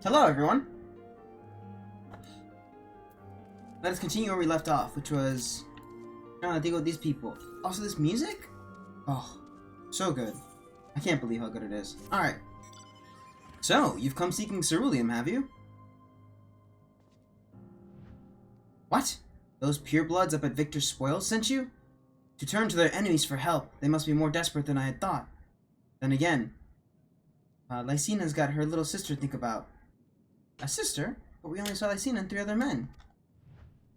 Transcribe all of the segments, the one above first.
Hello, everyone. Let us continue where we left off, which was trying to deal with these people. Also, this music? Oh, so good. I can't believe how good it is. Alright. So, you've come seeking ceruleum, have you? What? Those purebloods up at Victor's Spoils sent you? To turn to their enemies for help. They must be more desperate than I had thought. Then again, Lycena's got her little sister to think about. A sister? But we only saw Lycena and 3 other men.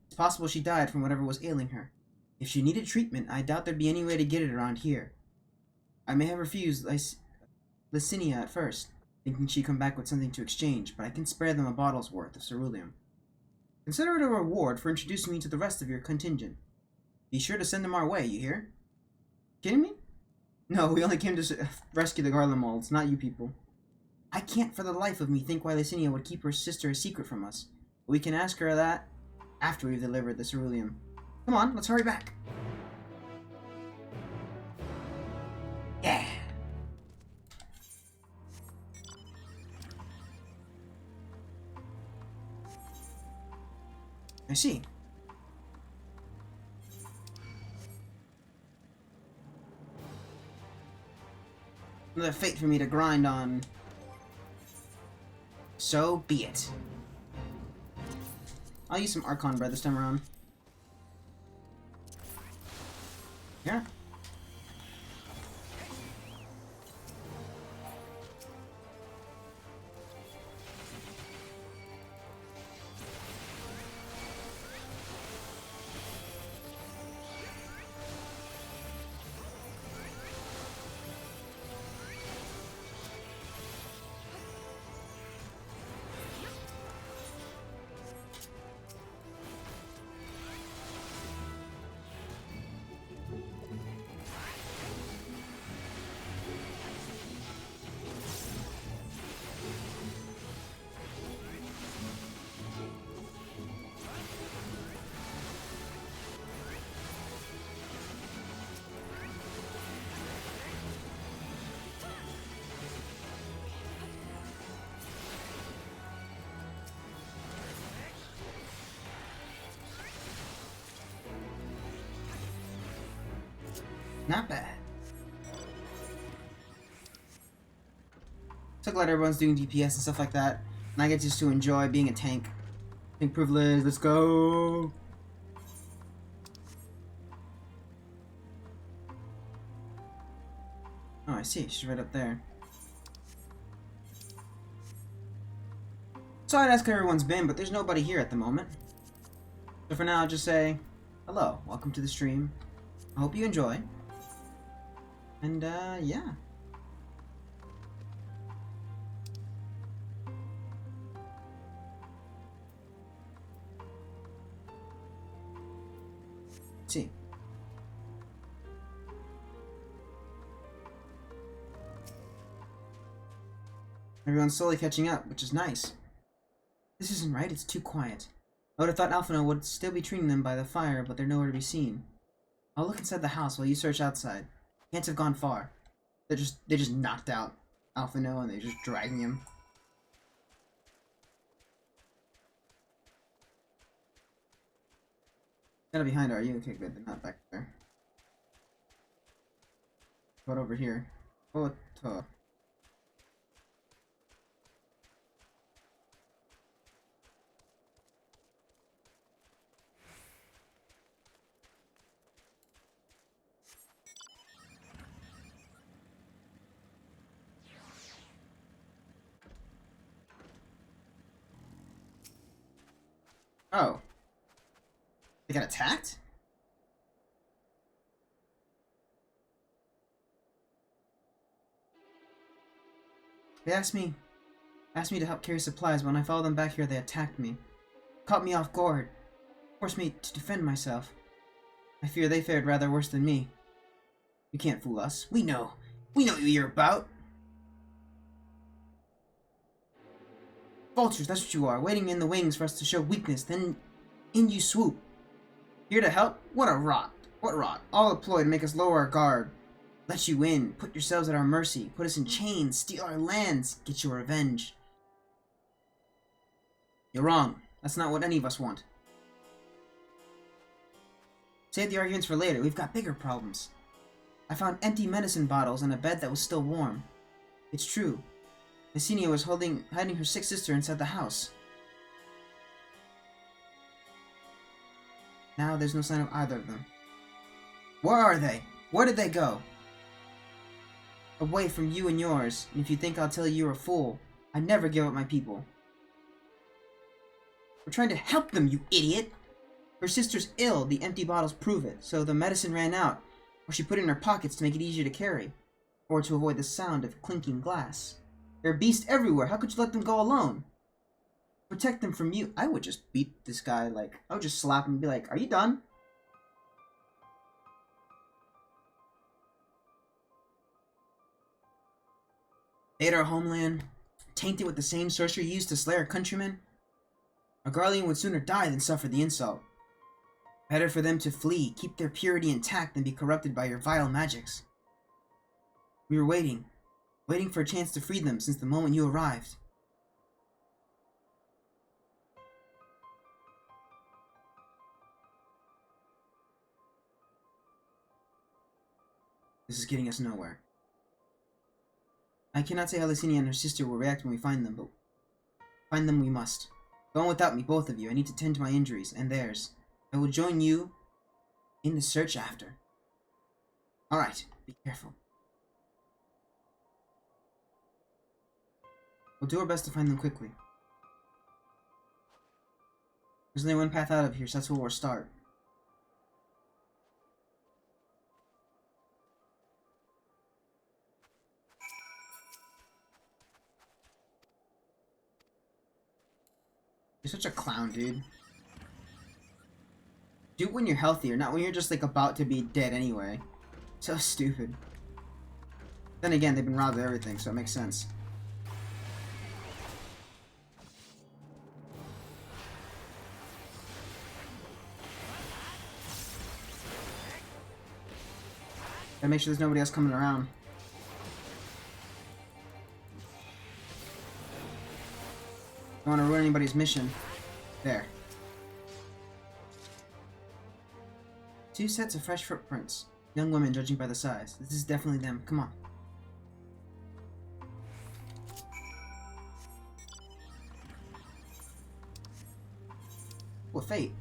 It's possible she died from whatever was ailing her. If she needed treatment, I doubt there'd be any way to get it around here. I may have refused Lycenia at first, thinking she'd come back with something to exchange, but I can spare them a bottle's worth of ceruleum. Consider it a reward for introducing me to the rest of your contingent. Be sure to send them our way, you hear? Kidding me? No, we only came to rescue the Garlemolds, not you people. I can't for the life of me think why Lycenia would keep her sister a secret from us. But we can ask her that after we've delivered the ceruleum. Come on, let's hurry back. Yeah. I see. Another fate for me to grind on. So be it. I'll use some Archon bread this time around. Yeah. Not bad. So glad everyone's doing DPS and stuff like that, and I get just to enjoy being a tank. Tank privilege, let's go! Oh, I see, she's right up there. So I'd ask how everyone's been, but there's nobody here at the moment. So for now, I'll just say, hello, welcome to the stream. I hope you enjoy. And, yeah. Let's see. Everyone's slowly catching up, which is nice. This isn't right, it's too quiet. I would have thought Alphino would still be treating them by the fire, but they're nowhere to be seen. I'll look inside the house while you search outside. Can't have gone far. They just knocked out Alphino and they're just dragging him. Kinda behind, are you? Okay, good. They're not back there. What over here? Oh, oh. They got attacked? They asked me to help carry supplies. When I followed them back here, they attacked me. Caught me off guard. Forced me to defend myself. I fear they fared rather worse than me. You can't fool us. We know what you're about. Vultures, that's what you are, waiting in the wings for us to show weakness, then in you swoop. Here to help? What a rot. What rot? All a ploy to make us lower our guard. Let you in, put yourselves at our mercy, put us in chains, steal our lands, get your revenge. You're wrong. That's not what any of us want. Save the arguments for later. We've got bigger problems. I found empty medicine bottles and a bed that was still warm. It's true. Lysina was hiding her sick sister inside the house. Now there's no sign of either of them. Where are they? Where did they go? Away from you and yours, and if you think I'll tell you you're a fool, I never give up my people. We're trying to help them, you idiot! Her sister's ill, the empty bottles prove it, so the medicine ran out, or she put it in her pockets to make it easier to carry, or to avoid the sound of clinking glass. There are beasts everywhere, how could you let them go alone? Protect them from you. I would just beat this guy, I would just slap him and be like, are you done? They hate our homeland, tainted with the same sorcery used to slay our countrymen. Our guardian would sooner die than suffer the insult. Better for them to flee, keep their purity intact, than be corrupted by your vile magics. We were waiting for a chance to free them since the moment you arrived. This is getting us nowhere. I cannot say how Lysina and her sister will react when we find them, but find them we must. Go on without me, both of you. I need to tend to my injuries, and theirs. I will join you in the search after. Alright, be careful. We'll do our best to find them quickly. There's only one path out of here, so that's where we'll start. You're such a clown, dude. Do it when you're healthier, not when you're just, about to be dead anyway. So stupid. Then again, they've been robbed of everything, so it makes sense. Gotta make sure there's nobody else coming around. Don't want to ruin anybody's mission. There. 2 sets of fresh footprints. Young women, judging by the size. This is definitely them. Come on. What fate?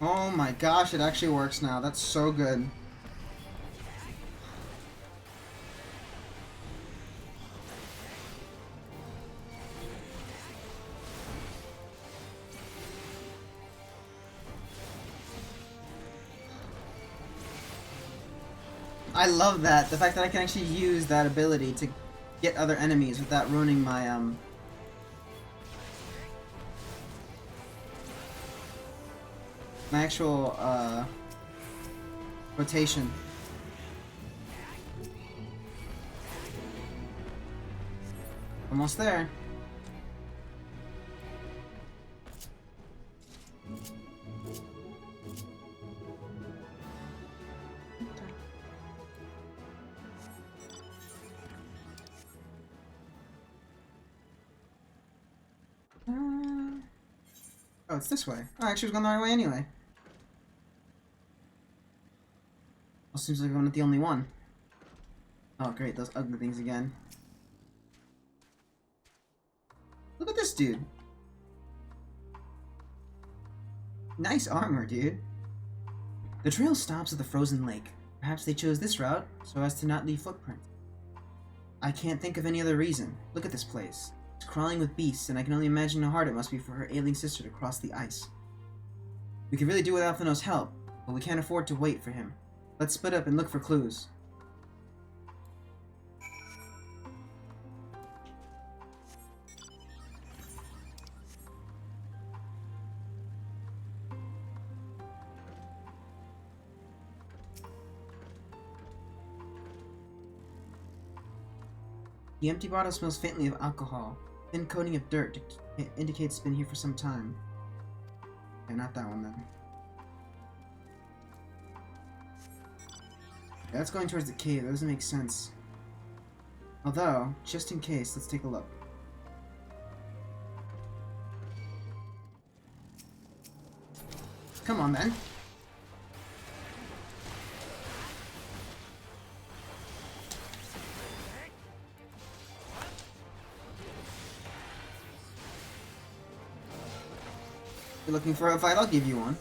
Oh my gosh, it actually works now. That's so good. I love that. The fact that I can actually use that ability to get other enemies without ruining my, my actual, rotation. Almost there. Oh, it's this way. Oh, actually, I was going the right way anyway. Well, seems like I'm not the only one. Oh, great, those ugly things again. Look at this dude. Nice armor, dude. The trail stops at the frozen lake. Perhaps they chose this route so as to not leave footprints. I can't think of any other reason. Look at this place. It's crawling with beasts, and I can only imagine how hard it must be for her ailing sister to cross the ice. We could really do with Alphino's help, but we can't afford to wait for him. Let's split up and look for clues. The empty bottle smells faintly of alcohol. Thin coating of dirt indicates it's been here for some time. Okay, not that one then. Yeah, that's going towards the cave. That doesn't make sense. Although, just in case, let's take a look. Come on, then. If you're looking for a fight, I'll give you one.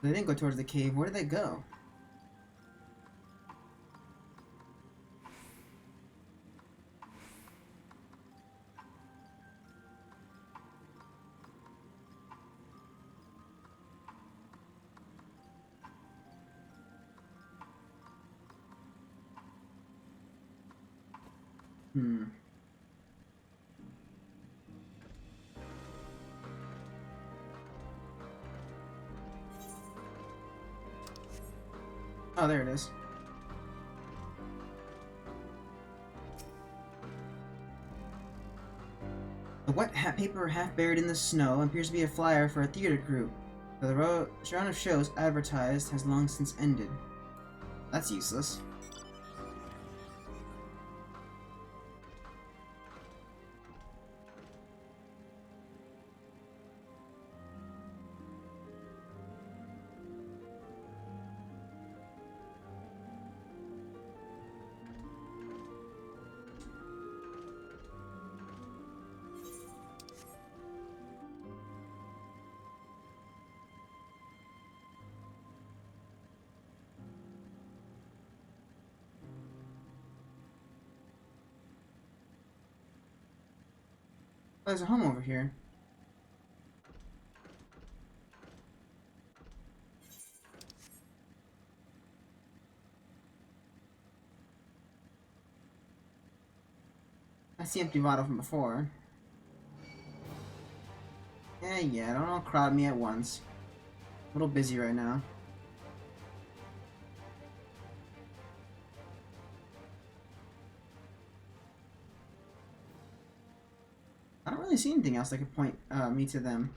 They didn't go towards the cave. Where did they go? Oh, there it is. The wet paper half buried in the snow appears to be a flyer for a theater group. The round of shows advertised has long since ended. That's useless. Oh, there's a home over here. That's the empty bottle from before. Yeah, don't all crowd me at once. A little busy right now. I don't really see anything else that could point me to them.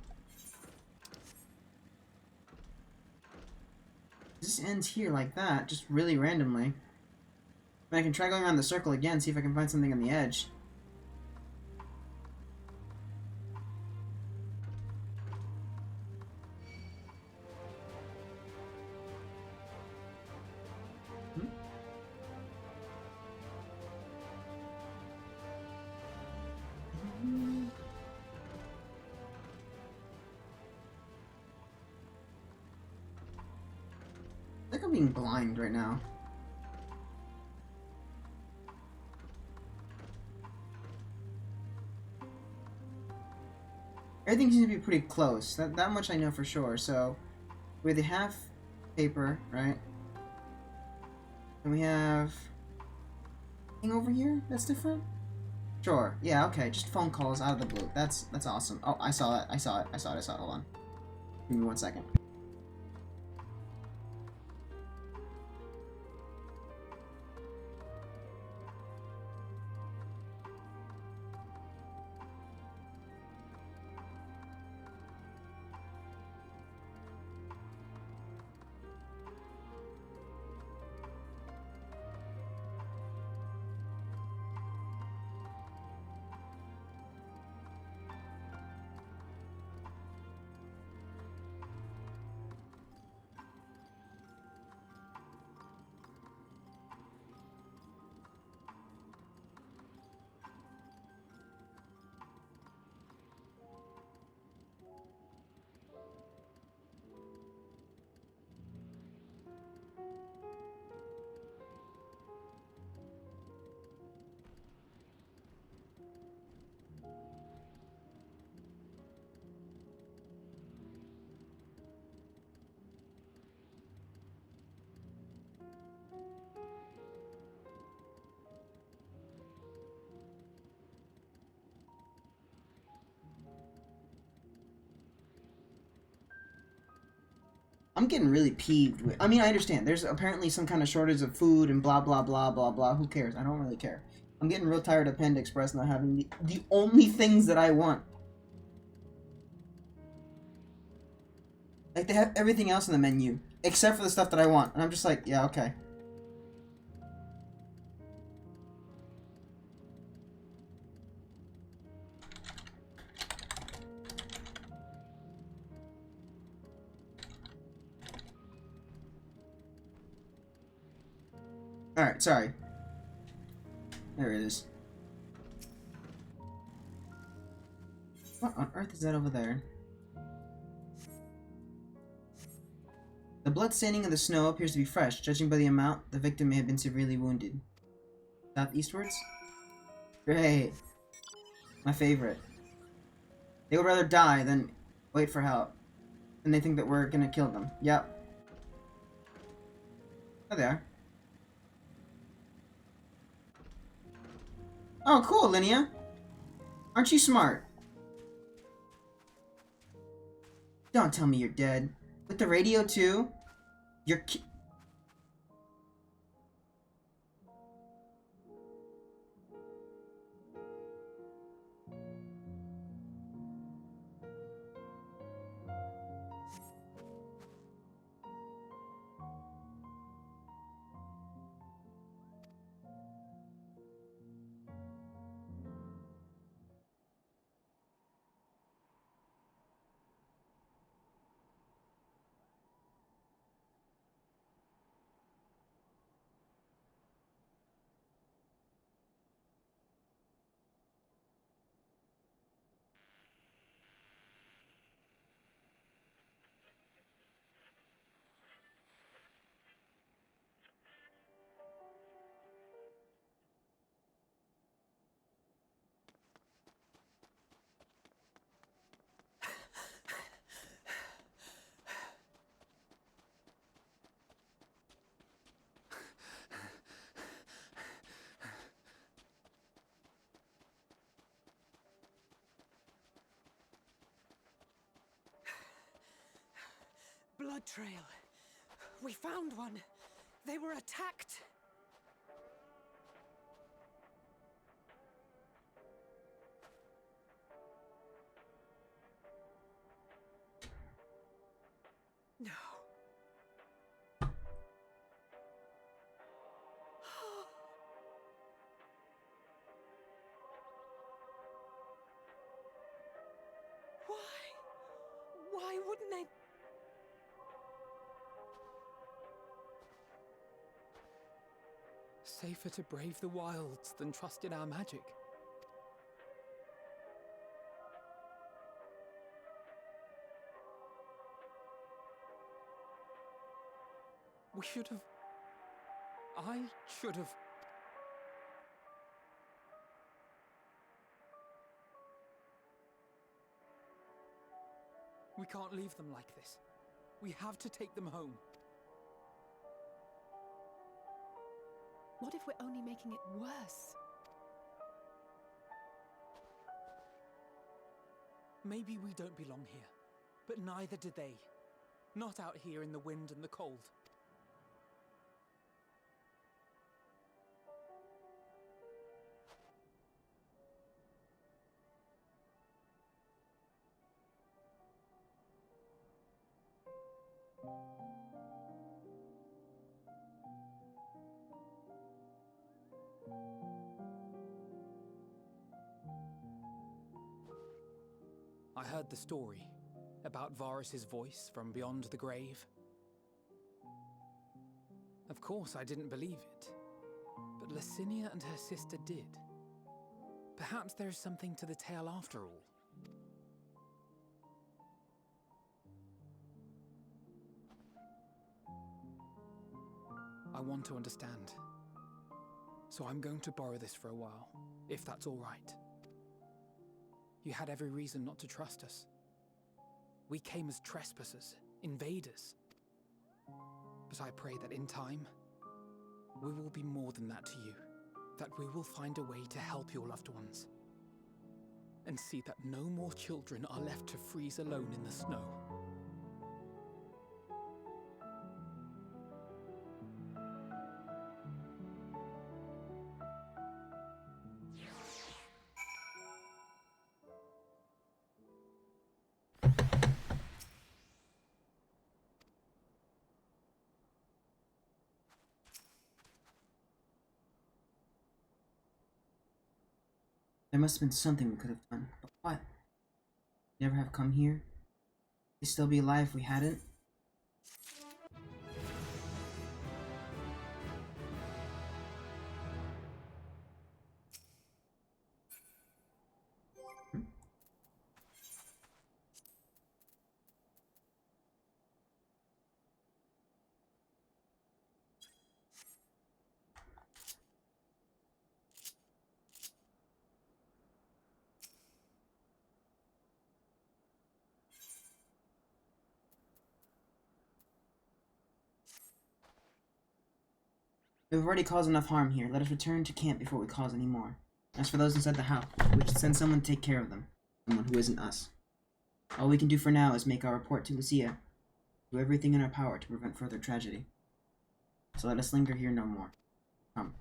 This ends here like that, just really randomly. I can try going around the circle again, see if I can find something on the edge. I think I'm being blind right now. Everything seems to be pretty close. That much I know for sure. So, we have the half paper, right? And we have thing over here that's different. Sure. Yeah. Okay. Just phone calls out of the blue. That's awesome. Oh, I saw it. I saw it. Hold on. Give me 1 second. I'm getting really peeved with... I mean, I understand. There's apparently some kind of shortage of food and blah, blah, blah, blah, blah. Who cares? I don't really care. I'm getting real tired of Panda Express not having the only things that I want. Like, they have everything else in the menu, except for the stuff that I want. And I'm just like, yeah, okay. Alright, sorry. There it is. What on earth is that over there? The blood staining of the snow appears to be fresh. Judging by the amount, the victim may have been severely wounded. Southeastwards? Great. My favorite. They would rather die than wait for help. And they think that we're gonna kill them. Yep. Oh, they are. Oh, cool, Linnea. Aren't you smart? Don't tell me you're dead. With the radio, too? You're Blood trail. We found one. They were attacked. No. Why? Why wouldn't they? Safer to brave the wilds than trust in our magic. We should have... I should have... We can't leave them like this. We have to take them home. What if we're only making it worse? Maybe we don't belong here, but neither do they. Not out here in the wind and the cold. I heard the story about Varus's voice from beyond the grave. Of course, I didn't believe it, but Licinia and her sister did. Perhaps there is something to the tale after all. I want to understand, so I'm going to borrow this for a while, if that's all right. You had every reason not to trust us. We came as trespassers, invaders. But I pray that in time, we will be more than that to you. That we will find a way to help your loved ones. And see that no more children are left to freeze alone in the snow. There must have been something we could have done. But what? Never have come here? We'd still be alive if we hadn't? We've already caused enough harm here. Let us return to camp before we cause any more. As for those inside the house, we should send someone to take care of them. Someone who isn't us. All we can do for now is make our report to Lucia. Do everything in our power to prevent further tragedy. So let us linger here no more. Come.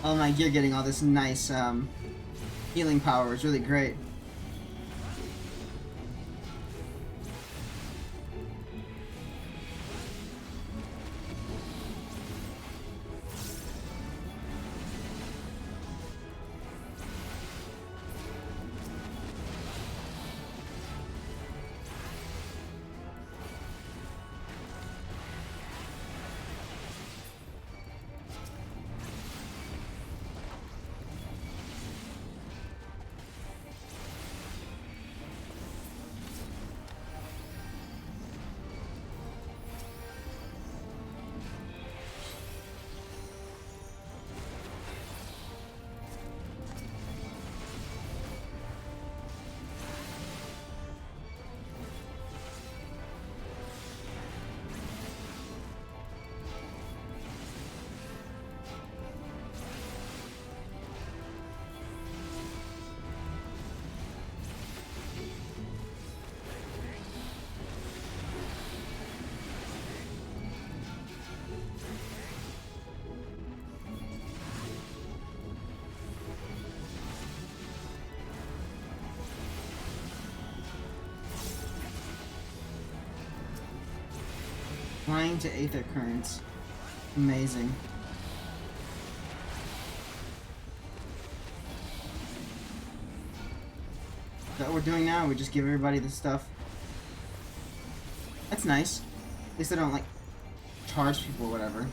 Oh my, you're getting all this nice, healing power. It's really great. Flying to Aether Currents. Amazing. Is that what we're doing now? We just give everybody this stuff. That's nice. At least they don't, like, charge people or whatever.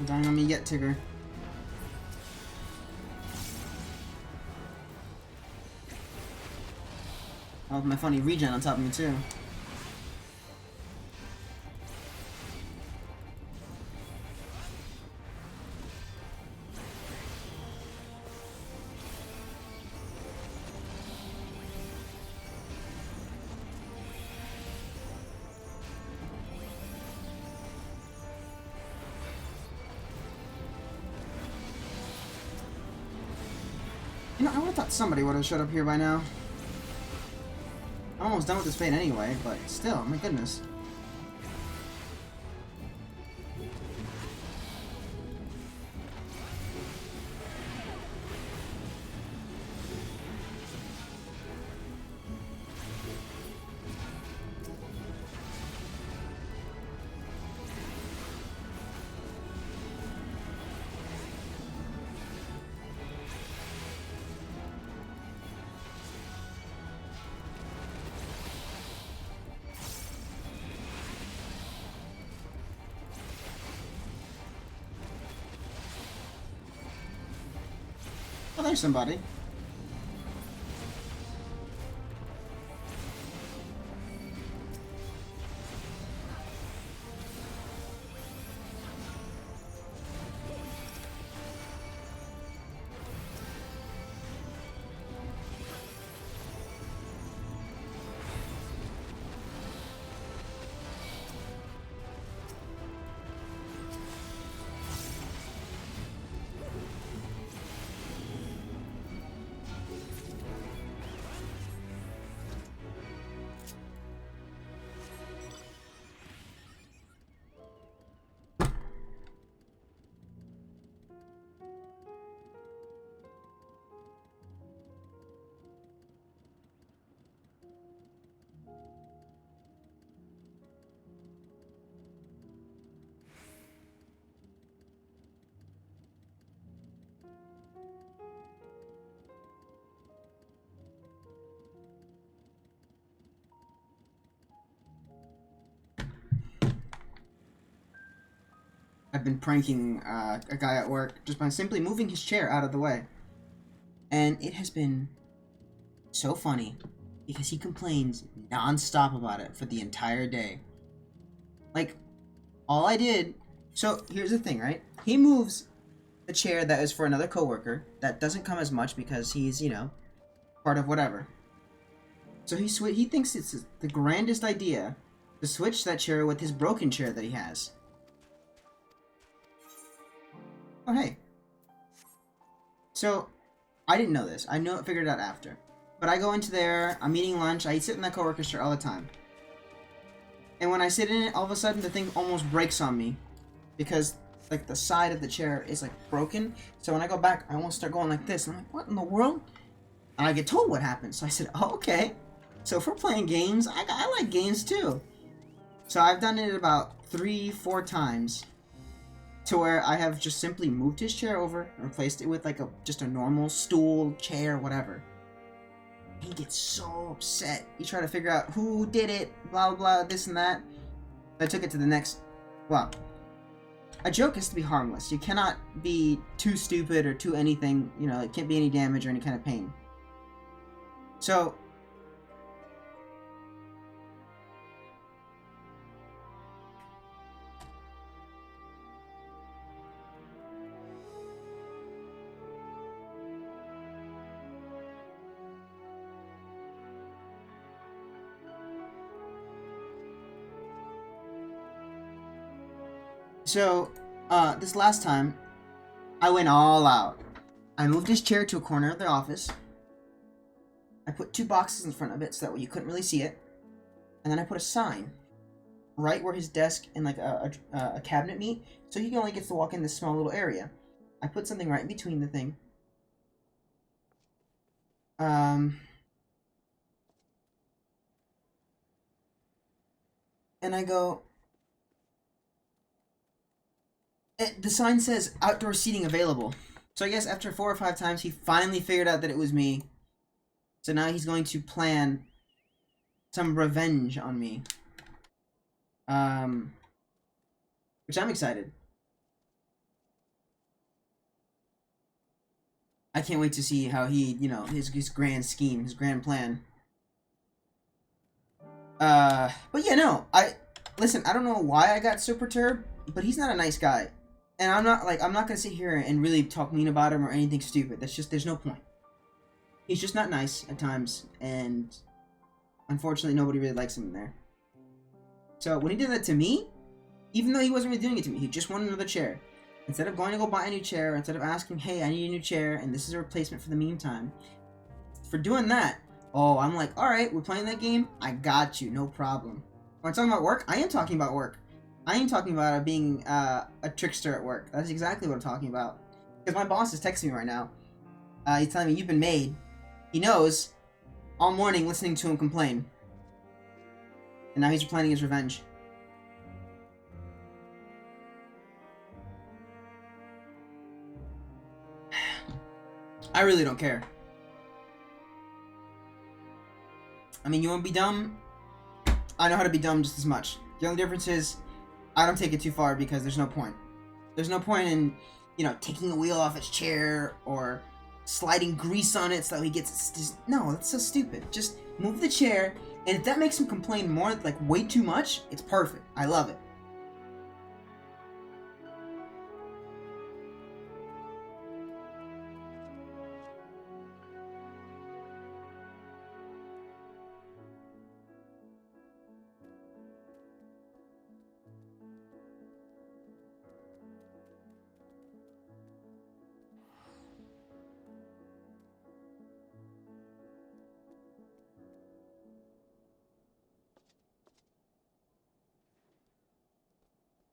Don't let me get Tigger. Oh, my funny regen on top of me too. You know, I would have thought somebody would have showed up here by now. I'm almost done with this fate anyway, but still, my goodness. Oh, there's somebody. I've been pranking a guy at work just by simply moving his chair out of the way. And it has been so funny because he complains non-stop about it for the entire day. Like, all I did... So, here's the thing, right? He moves a chair that is for another coworker that doesn't come as much because he's, you know, part of whatever. So he thinks it's the grandest idea to switch that chair with his broken chair that he has. Oh, hey. So, I didn't know this. I figured it out after. But I go into there, I'm eating lunch, I sit in that coworker's chair all the time. And when I sit in it, all of a sudden the thing almost breaks on me. Because, like, the side of the chair is, like, broken. So when I go back, I almost start going like this. And I'm like, what in the world? And I get told what happened. So I said, oh, okay. So if we're playing games, I like games too. So I've done it about 3-4 times. To where I have just simply moved his chair over and replaced it with like just a normal stool, chair, whatever. He gets so upset. He tried to figure out who did it, blah, blah, blah, this and that. I took it to the next... Well, a joke is to be harmless. You cannot be too stupid or too anything. You know, it can't be any damage or any kind of pain. So... So, this last time, I went all out. I moved his chair to a corner of the office. I put 2 boxes in front of it so that way you couldn't really see it. And then I put a sign right where his desk and like a cabinet meet, so he only gets to walk in this small little area. I put something right in between the thing. And I go... The sign says outdoor seating available. So I guess after 4 or 5 times, he finally figured out that it was me. So now he's going to plan some revenge on me. Which I'm excited. I can't wait to see how he, you know, his grand scheme, his grand plan. But yeah, no, listen, I don't know why I got so perturbed, but he's not a nice guy. And I'm not gonna sit here and really talk mean about him or anything stupid. That's just, there's no point. He's just not nice at times, and unfortunately nobody really likes him in there. So when he did that to me, even though he wasn't really doing it to me, he just wanted another chair. Instead of going to go buy a new chair, instead of asking, hey, I need a new chair, and this is a replacement for the meantime, for doing that, oh, I'm like, alright, we're playing that game, I got you, no problem. When I'm talking about work, I am talking about work. I am talking about being a trickster at work. That's exactly what I'm talking about. Because my boss is texting me right now. He's telling me, you've been made. He knows, all morning listening to him complain. And now he's planning his revenge. I really don't care. I mean, you want to be dumb? I know how to be dumb just as much. The only difference is, I don't take it too far because there's no point. There's no point in, you know, taking a wheel off its chair or sliding grease on it so he gets... no, that's so stupid. Just move the chair, and if that makes him complain more, like way too much, it's perfect. I love it.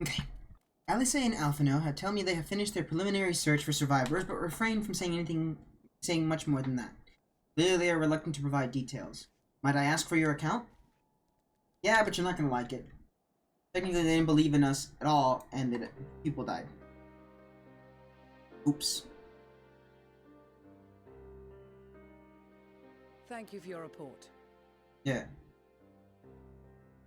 Okay. Alice and Alphino had tell me they have finished their preliminary search for survivors, but refrain from saying much more than that. Clearly, they are reluctant to provide details. Might I ask for your account? Yeah, but you're not gonna like it. Technically, they didn't believe in us at all, and that people died. Oops. Thank you for your report. Yeah.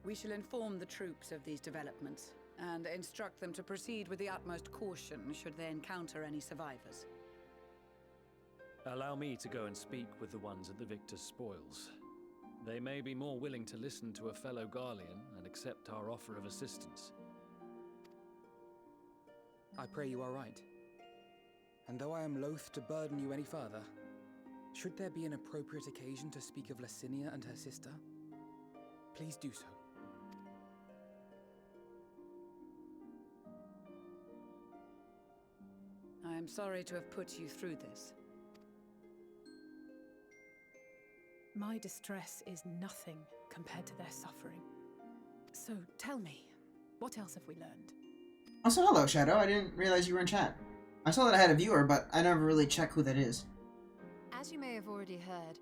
We shall inform the troops of these developments and instruct them to proceed with the utmost caution should they encounter any survivors. Allow me to go and speak with the ones at the victor's spoils. They may be more willing to listen to a fellow Garlean and accept our offer of assistance. I pray you are right. And though I am loath to burden you any further, should there be an appropriate occasion to speak of Licinia and her sister, please do so. I am sorry to have put you through this. My distress is nothing compared to their suffering. So tell me, what else have we learned? Also, hello, Shadow. I didn't realize you were in chat. I saw that I had a viewer, but I never really checked who that is. As you may have already heard,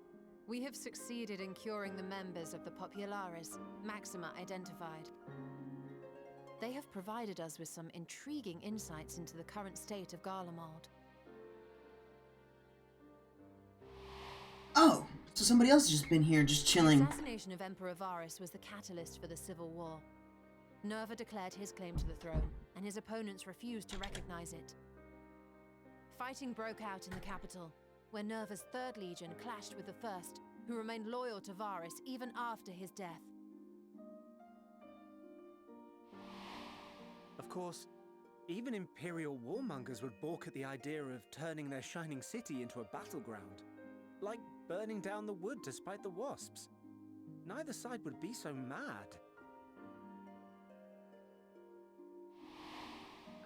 we have succeeded in curing the members of the Popularis, Maxima identified. They have provided us with some intriguing insights into the current state of Garlemald. Oh, so somebody else has just been here, just chilling. The assassination of Emperor Varus was the catalyst for the civil war. Nerva declared his claim to the throne, and his opponents refused to recognize it. Fighting broke out in the capital, where Nerva's Third Legion clashed with the First, who remained loyal to Varus even after his death. Of course, even Imperial warmongers would balk at the idea of turning their shining city into a battleground. Like burning down the wood to spite the wasps. Neither side would be so mad.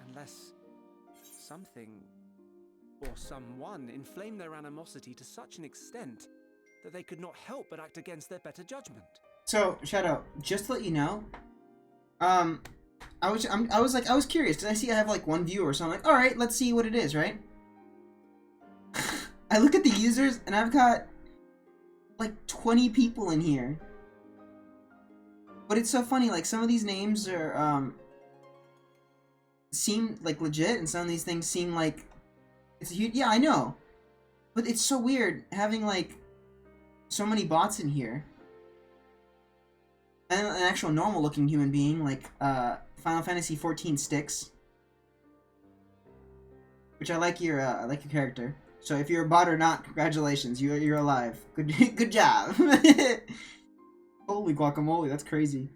Unless something or someone inflamed their animosity to such an extent that they could not help but act against their better judgment. So, Shadow, just to let you know, I was curious because I see I have like one viewer, so I'm like, all right, let's see what it is, right? I look at the users and I've got like 20 people in here. But it's so funny, like some of these names are seem like legit and some of these things seem like it's a huge, yeah, I know. But it's so weird having like so many bots in here. And an actual normal looking human being like Final Fantasy XIV Styx. Which I like your character. So if you're a bot or not, congratulations, you're alive. Good job. Holy guacamole, that's crazy.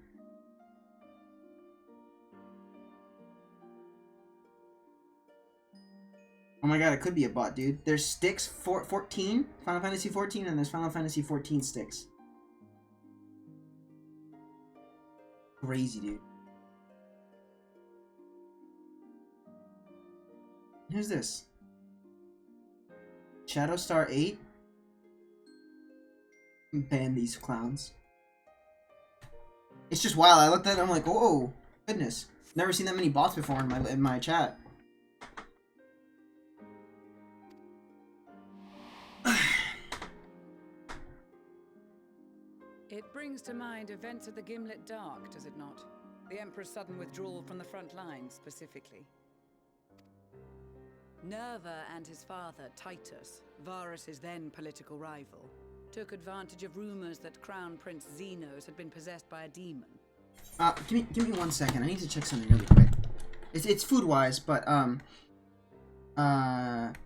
Oh my god, it could be a bot, dude. There's sticks 14, Final Fantasy 14, and there's Final Fantasy 14 sticks. Crazy, dude. Who's this? Shadowstar 8? Ban these clowns. It's just wild. I looked at it, I'm like, whoa, goodness. Never seen that many bots before in my chat. It brings to mind events at the Gimlet Dark, does it not? The Emperor's sudden withdrawal from the front lines, specifically. Nerva and his father, Titus, Varus's then political rival, took advantage of rumors that Crown Prince Xenos had been possessed by a demon. Give me 1 second. I need to check something really quick. It's food-wise, but,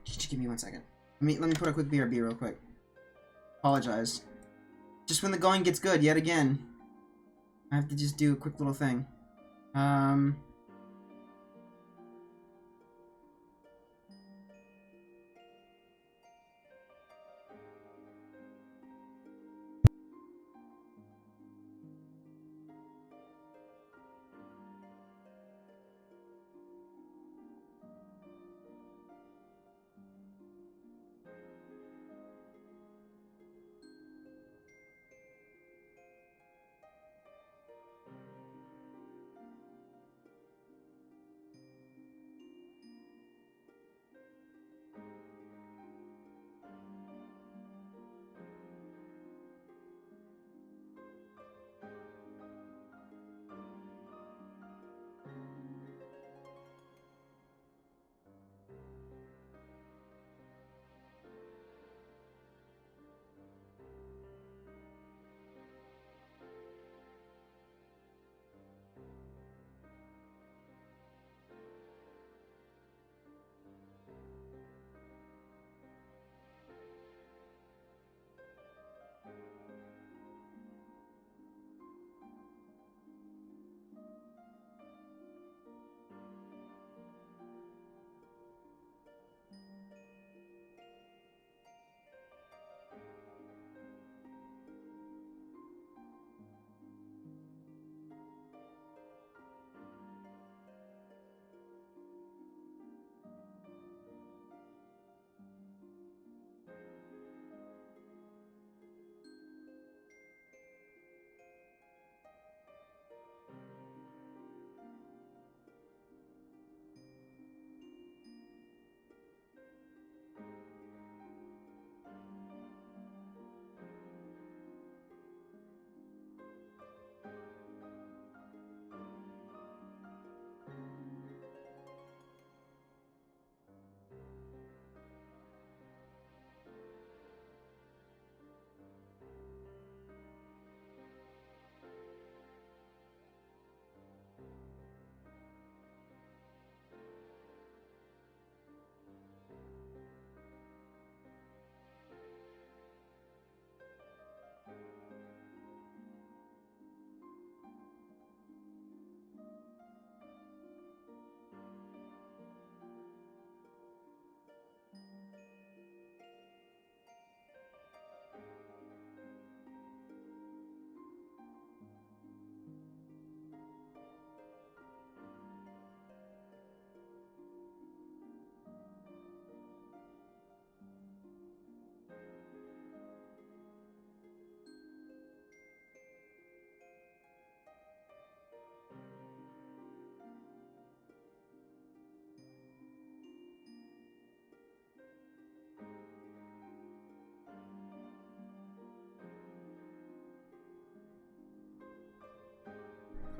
just give me 1 second. Let me put a quick BRB real quick. Apologize. Just when the going gets good, yet again, I have to just do a quick little thing.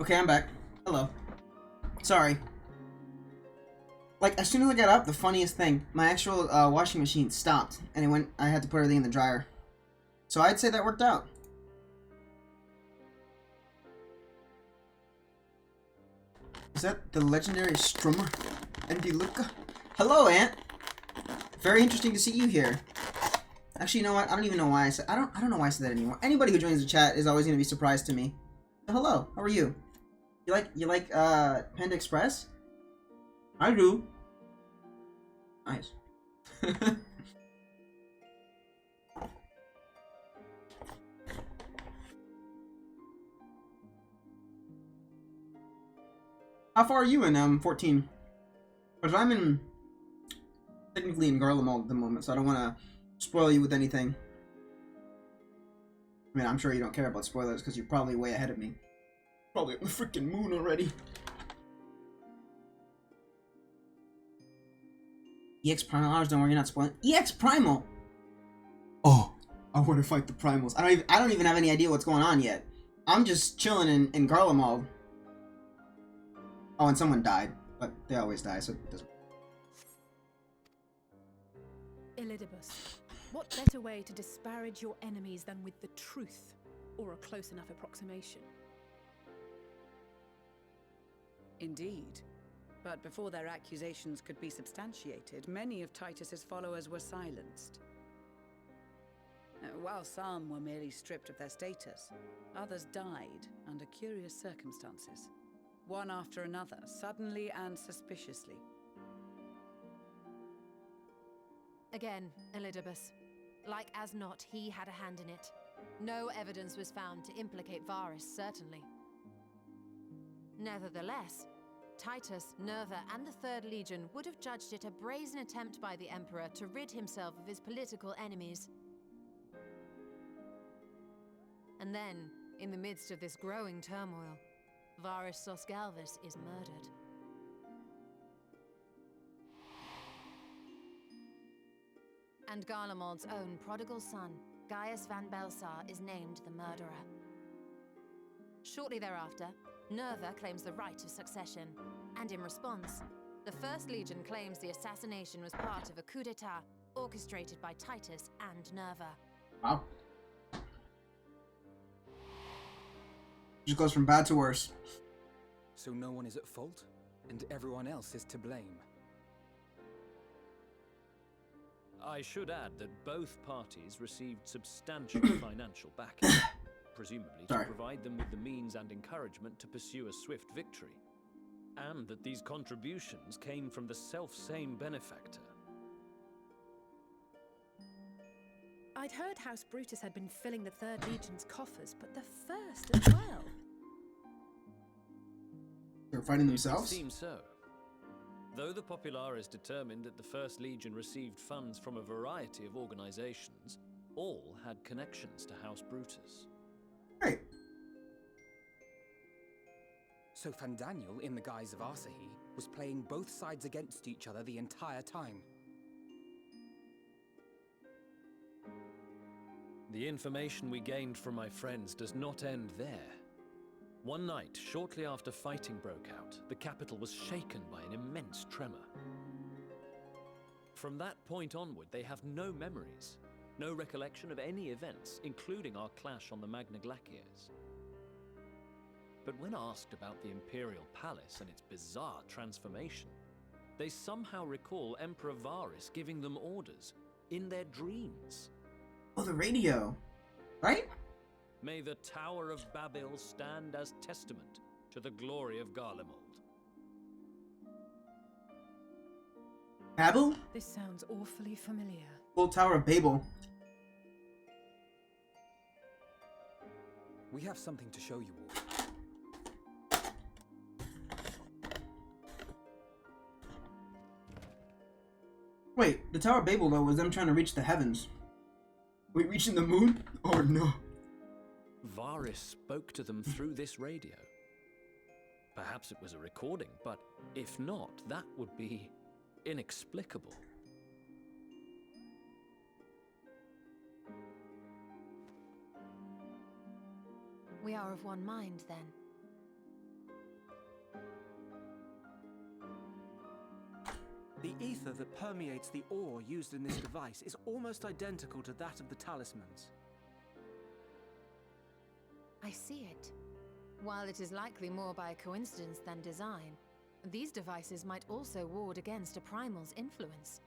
Okay, I'm back. Hello. Sorry. Like, as soon as I got up, the funniest thing, my actual washing machine stopped, and I had to put everything in the dryer. So I'd say that worked out. Is that the legendary Strummer? Endwalker? Hello, Ant! Very interesting to see you here. Actually, you know what? I don't even know why I said. I don't know why I said that anymore. Anybody who joins the chat is always gonna be surprised to me. So, hello. How are you? You like Panda Express? I do. Nice. How far are you in 14? Because I'm technically in Garlemald at the moment, so I don't want to spoil you with anything. I mean, I'm sure you don't care about spoilers because you're probably way ahead of me. Probably on the freaking moon already. EX Primal hours, don't worry, you're not spoiling. EX Primal! Oh, I want to fight the Primals. I don't even have any idea what's going on yet. I'm just chilling in Garlemald. Oh, and someone died. But they always die, so it doesn't... Elidibus, what better way to disparage your enemies than with the truth, or a close enough approximation? Indeed. But before their accusations could be substantiated, many of Titus's followers were silenced. While some were merely stripped of their status, others died under curious circumstances. One after another, suddenly and suspiciously. Again, Elidibus. Like as not, he had a hand in it. No evidence was found to implicate Varus, certainly. Nevertheless, Titus, Nerva, and the Third Legion would have judged it a brazen attempt by the Emperor to rid himself of his political enemies. And then, in the midst of this growing turmoil, Varus Sosgalvis is murdered. And Garlemald's own prodigal son, Gaius van Belsar, is named the murderer. Shortly thereafter, Nerva claims the right of succession, and in response, the First Legion claims the assassination was part of a coup d'etat orchestrated by Titus and Nerva. Wow. Just goes from bad to worse. So no one is at fault, and everyone else is to blame. I should add that both parties received substantial financial backing, presumably to provide them with the means and encouragement to pursue a swift victory, and that these contributions came from the self-same benefactor. I'd heard House Brutus had been filling the Third Legion's coffers, but the First as well. They're fighting themselves? It seems so. Though the Populares determined that the First Legion received funds from a variety of organizations, all had connections to House Brutus. Right. So Fandaniel, in the guise of Asahi, was playing both sides against each other the entire time. The information we gained from my friends does not end there. One night, shortly after fighting broke out, the capital was shaken by an immense tremor. From that point onward, they have no memories, no recollection of any events, including our clash on the Magna Glaciers. But when asked about the Imperial Palace and its bizarre transformation, they somehow recall Emperor Varus giving them orders in their dreams. Oh, the radio. Right? May the Tower of Babel stand as testament to the glory of Garlemald. Babel? This sounds awfully familiar. Old Tower of Babel. We have something to show you all. Wait, the Tower of Babel, though, was them trying to reach the heavens. We reaching the moon? Oh, no. Varus spoke to them through this radio. Perhaps it was a recording, but if not, that would be inexplicable. We are of one mind, then. The ether that permeates the ore used in this device is almost identical to that of the talismans. I see it. While it is likely more by coincidence than design, these devices might also ward against a primal's influence.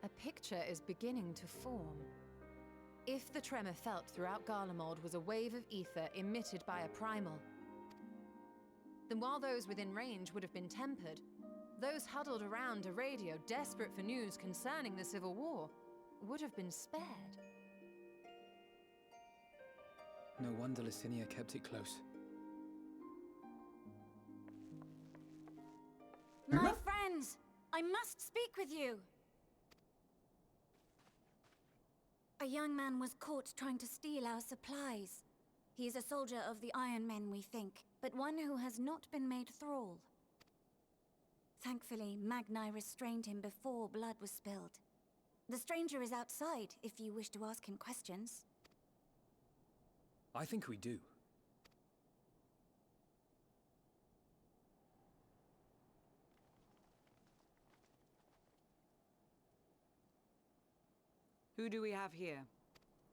A picture is beginning to form. If the tremor felt throughout Garlemald was a wave of ether emitted by a primal, then while those within range would have been tempered, those huddled around a radio desperate for news concerning the Civil War would have been spared. No wonder Licinia kept it close. My friends, I must speak with you. A young man was caught trying to steal our supplies. He is a soldier of the Iron Men, we think, but one who has not been made thrall. Thankfully, Magni restrained him before blood was spilled. The stranger is outside, if you wish to ask him questions. I think we do. Who do we have here?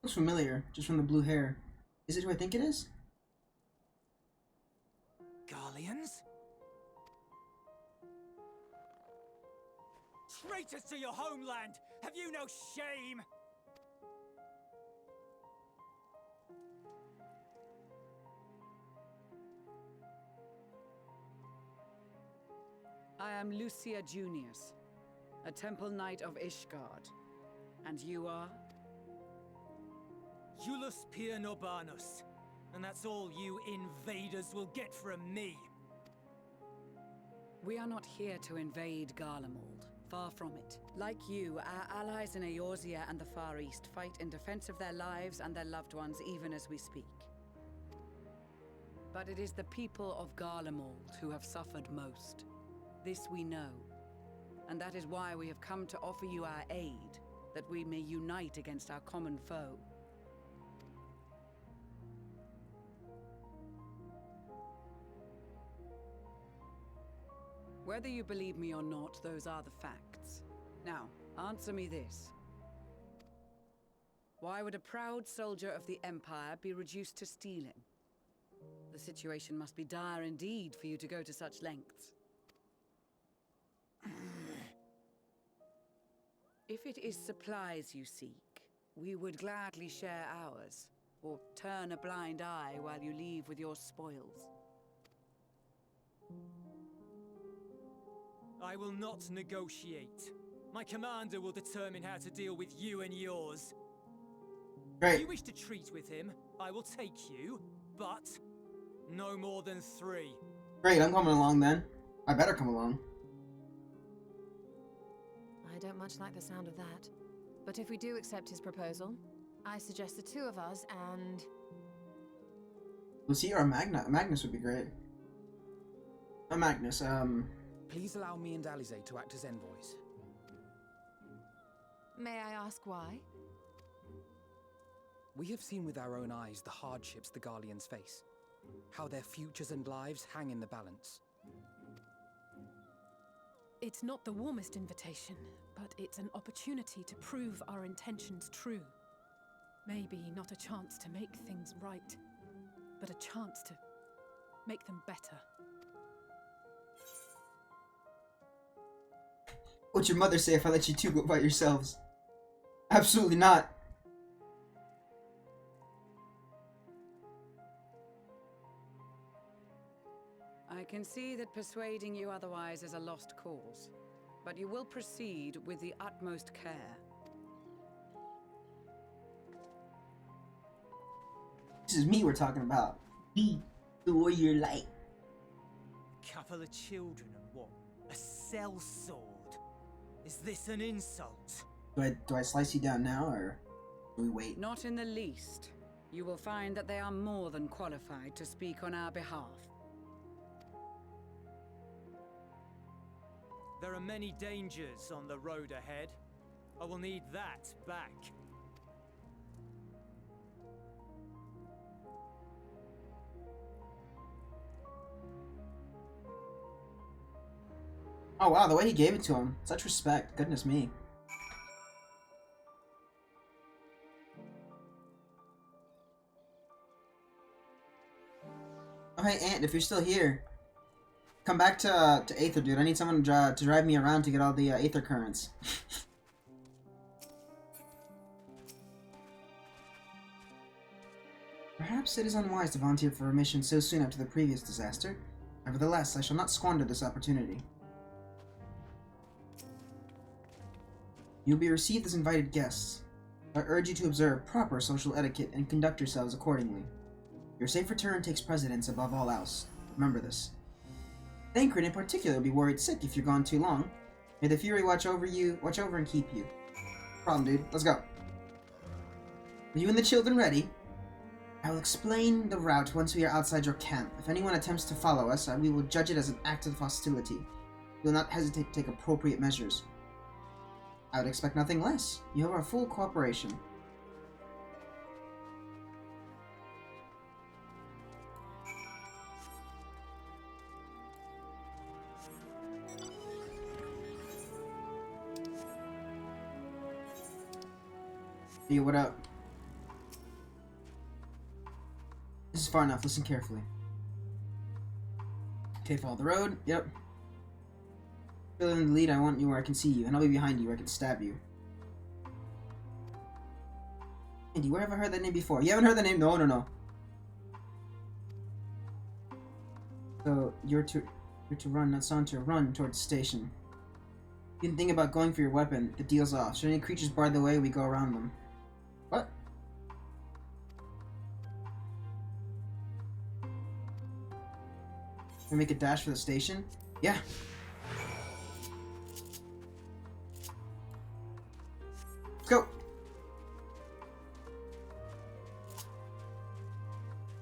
Looks familiar, just from the blue hair. Is it who I think it is? Garleans? Traitors to your homeland! Have you no shame? I am Lucia Junius, a Temple Knight of Ishgard. And you are? Iulus Pier Norbanus. And that's all you invaders will get from me. We are not here to invade Garlemald. Far from it. Like you, our allies in Eorzea and the Far East fight in defense of their lives and their loved ones even as we speak. But it is the people of Garlemald who have suffered most. This we know. And that is why we have come to offer you our aid, that we may unite against our common foe. Whether you believe me or not, those are the facts. Now, answer me this. Why would a proud soldier of the Empire be reduced to stealing? The situation must be dire indeed for you to go to such lengths. If it is supplies you seek, we would gladly share ours, or turn a blind eye while you leave with your spoils. I will not negotiate. My commander will determine how to deal with you and yours. If Great. you wish to treat with him, I will take you, but no more than 3. Great, I'm coming along then. I better come along. I don't much like the sound of that. But if we do accept his proposal, I suggest the two of us and... Lucia or Magnus would be great. Magnus, Please allow me and Alize to act as envoys. May I ask why? We have seen with our own eyes the hardships the Garleans face. How their futures and lives hang in the balance. It's not the warmest invitation, but it's an opportunity to prove our intentions true. Maybe not a chance to make things right, but a chance to make them better. what'd your mother say if I let you two go by yourselves? Absolutely not. I can see that persuading you otherwise is a lost cause, but you will proceed with the utmost care. This is me we're talking about. Me, the warrior light. Couple of children and what? A sellsword? Is this an insult? Do I slice you down now, or do we wait? Not in the least. You will find that they are more than qualified to speak on our behalf. There are many dangers on the road ahead. I will need that back. Oh wow, the way he gave it to him. Such respect. Goodness me. Oh hey Ant, if you're still here, come back to Aether, dude. I need someone to drive me around to get all the Aether currents. Perhaps it is unwise to volunteer for a mission so soon after the previous disaster. Nevertheless, I shall not squander this opportunity. You will be received as invited guests. I urge you to observe proper social etiquette and conduct yourselves accordingly. Your safe return takes precedence above all else. Remember this. Thancred in particular will be worried sick if you're gone too long. May the Fury watch over and keep you. Problem, dude. Let's go. Are you and the children ready? I will explain the route once we are outside your camp. If anyone attempts to follow us, we will judge it as an act of hostility. We will not hesitate to take appropriate measures. I would expect nothing less. You have our full cooperation. Hey, what up? This is far enough. Listen carefully. Okay, follow the road. Yep. Fill in the lead. I want you where I can see you, and I'll be behind you where I can stab you. Andy, where have I heard that name before? You haven't heard the name? No, no, no. So, you're to run, not saunter. Run towards the station. You didn't think about going for your weapon. The deal's off. Should any creatures bar the way, we go around them. What? Can we make a dash for the station? Yeah. Let's go.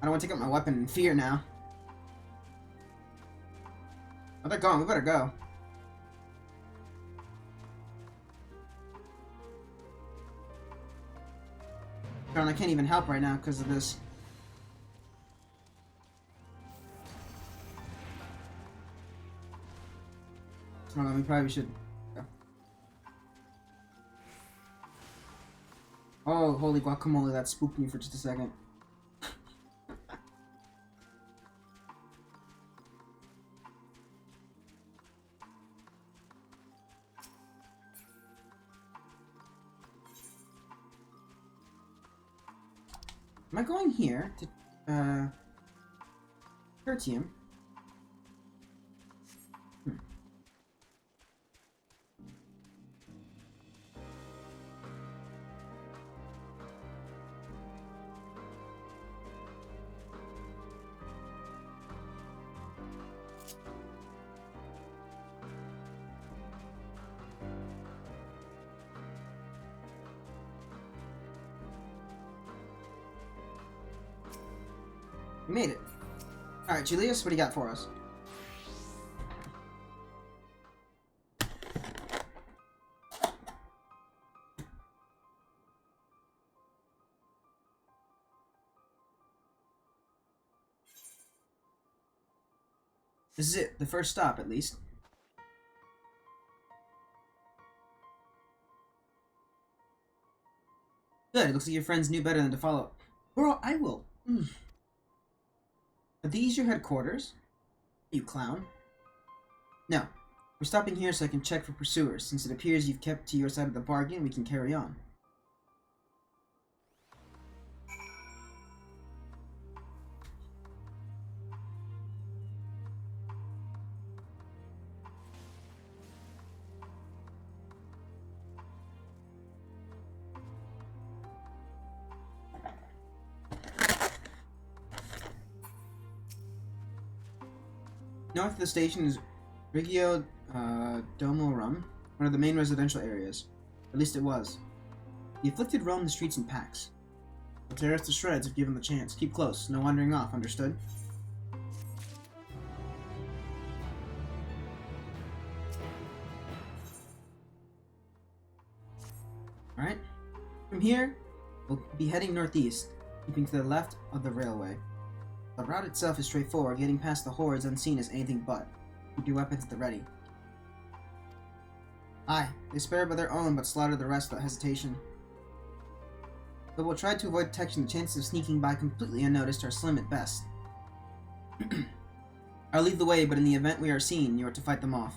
I don't want to take out my weapon in fear now. Oh, they're going. We better go. I can't even help right now because of this. Well, we probably should. Yeah. Oh, holy guacamole, that spooked me for just a second. Am I going here to, Tertium? We made it. Alright, Julius, what do you got for us? This is it, the first stop at least. Good, it looks like your friends knew better than to follow. Bro, I will. Are these your headquarters? You clown. No. We're stopping here so I can check for pursuers. Since it appears you've kept to your side of the bargain, we can carry on. North of the station is Rigio Domo Rum, one of the main residential areas. At least it was. The afflicted roam the streets in packs. They'll tear us to shreds if given the chance. Keep close, no wandering off, understood? Alright. From here, we'll be heading northeast, keeping to the left of the railway. The route itself is straightforward, getting past the hordes unseen is anything but. Keep your weapons at the ready. Aye, they spare by their own, but slaughter the rest without hesitation. Though we'll try to avoid detection, the chances of sneaking by completely unnoticed are slim at best. I'll lead the way, but in the event we are seen, you are to fight them off.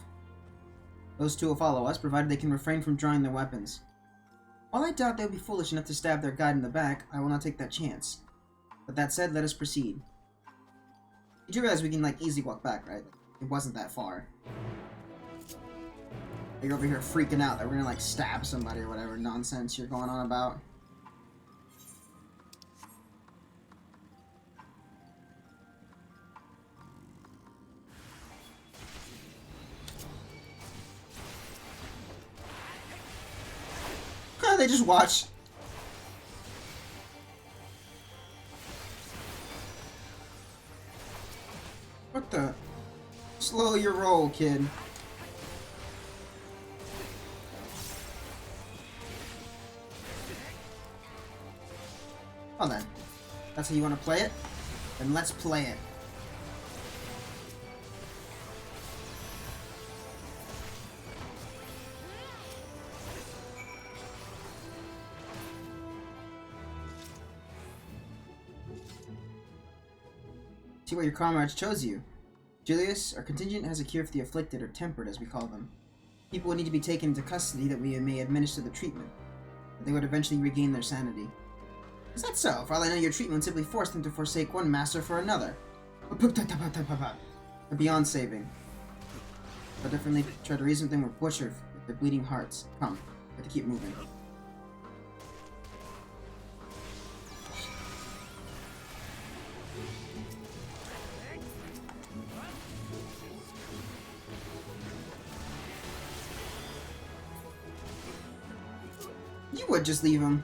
Those two will follow us, provided they can refrain from drawing their weapons. While I doubt they will be foolish enough to stab their guide in the back, I will not take that chance. With that said, let us proceed. You do realize we can, like, easily walk back, right? It wasn't that far. You're over here freaking out that we're gonna, like, stab somebody or whatever nonsense you're going on about. They just watch. What the? Slow your roll, kid. Well then, that's how you want to play it? Then let's play it. See what your comrades chose you. Julius, our contingent has a cure for the afflicted, or tempered as we call them. People would need to be taken into custody that we may administer the treatment, but they would eventually regain their sanity. Is that so? For all I know, your treatment would simply force them to forsake one master for another. Beyond saving. But definitely try to reason them were butchered with their bleeding hearts. Come, we have to keep moving. You would just leave him.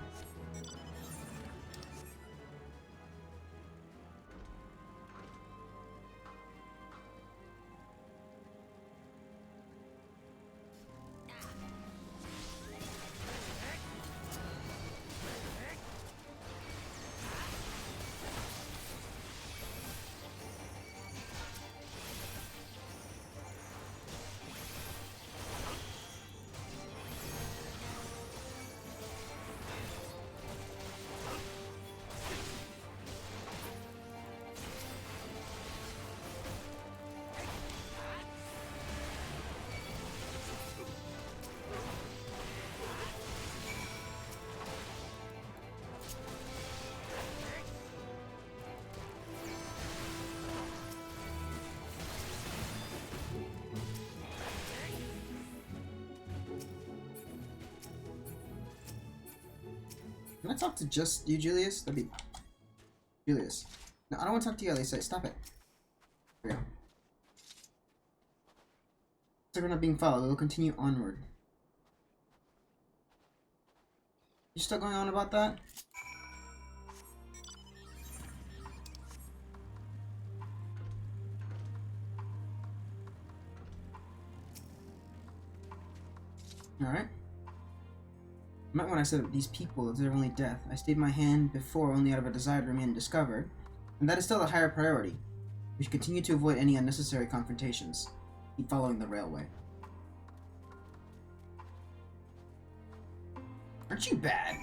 Can I talk to just you, Julius? That'd be... Julius. No, I don't want to talk to you, Elisa. Stop it. There we go. So we're not being followed. We'll continue onward. You still going on about that? Alright. I meant when I said that these people deserve only death. I stayed my hand before only out of a desire to remain undiscovered, and that is still a higher priority. We should continue to avoid any unnecessary confrontations. Keep following the railway. Aren't you bad?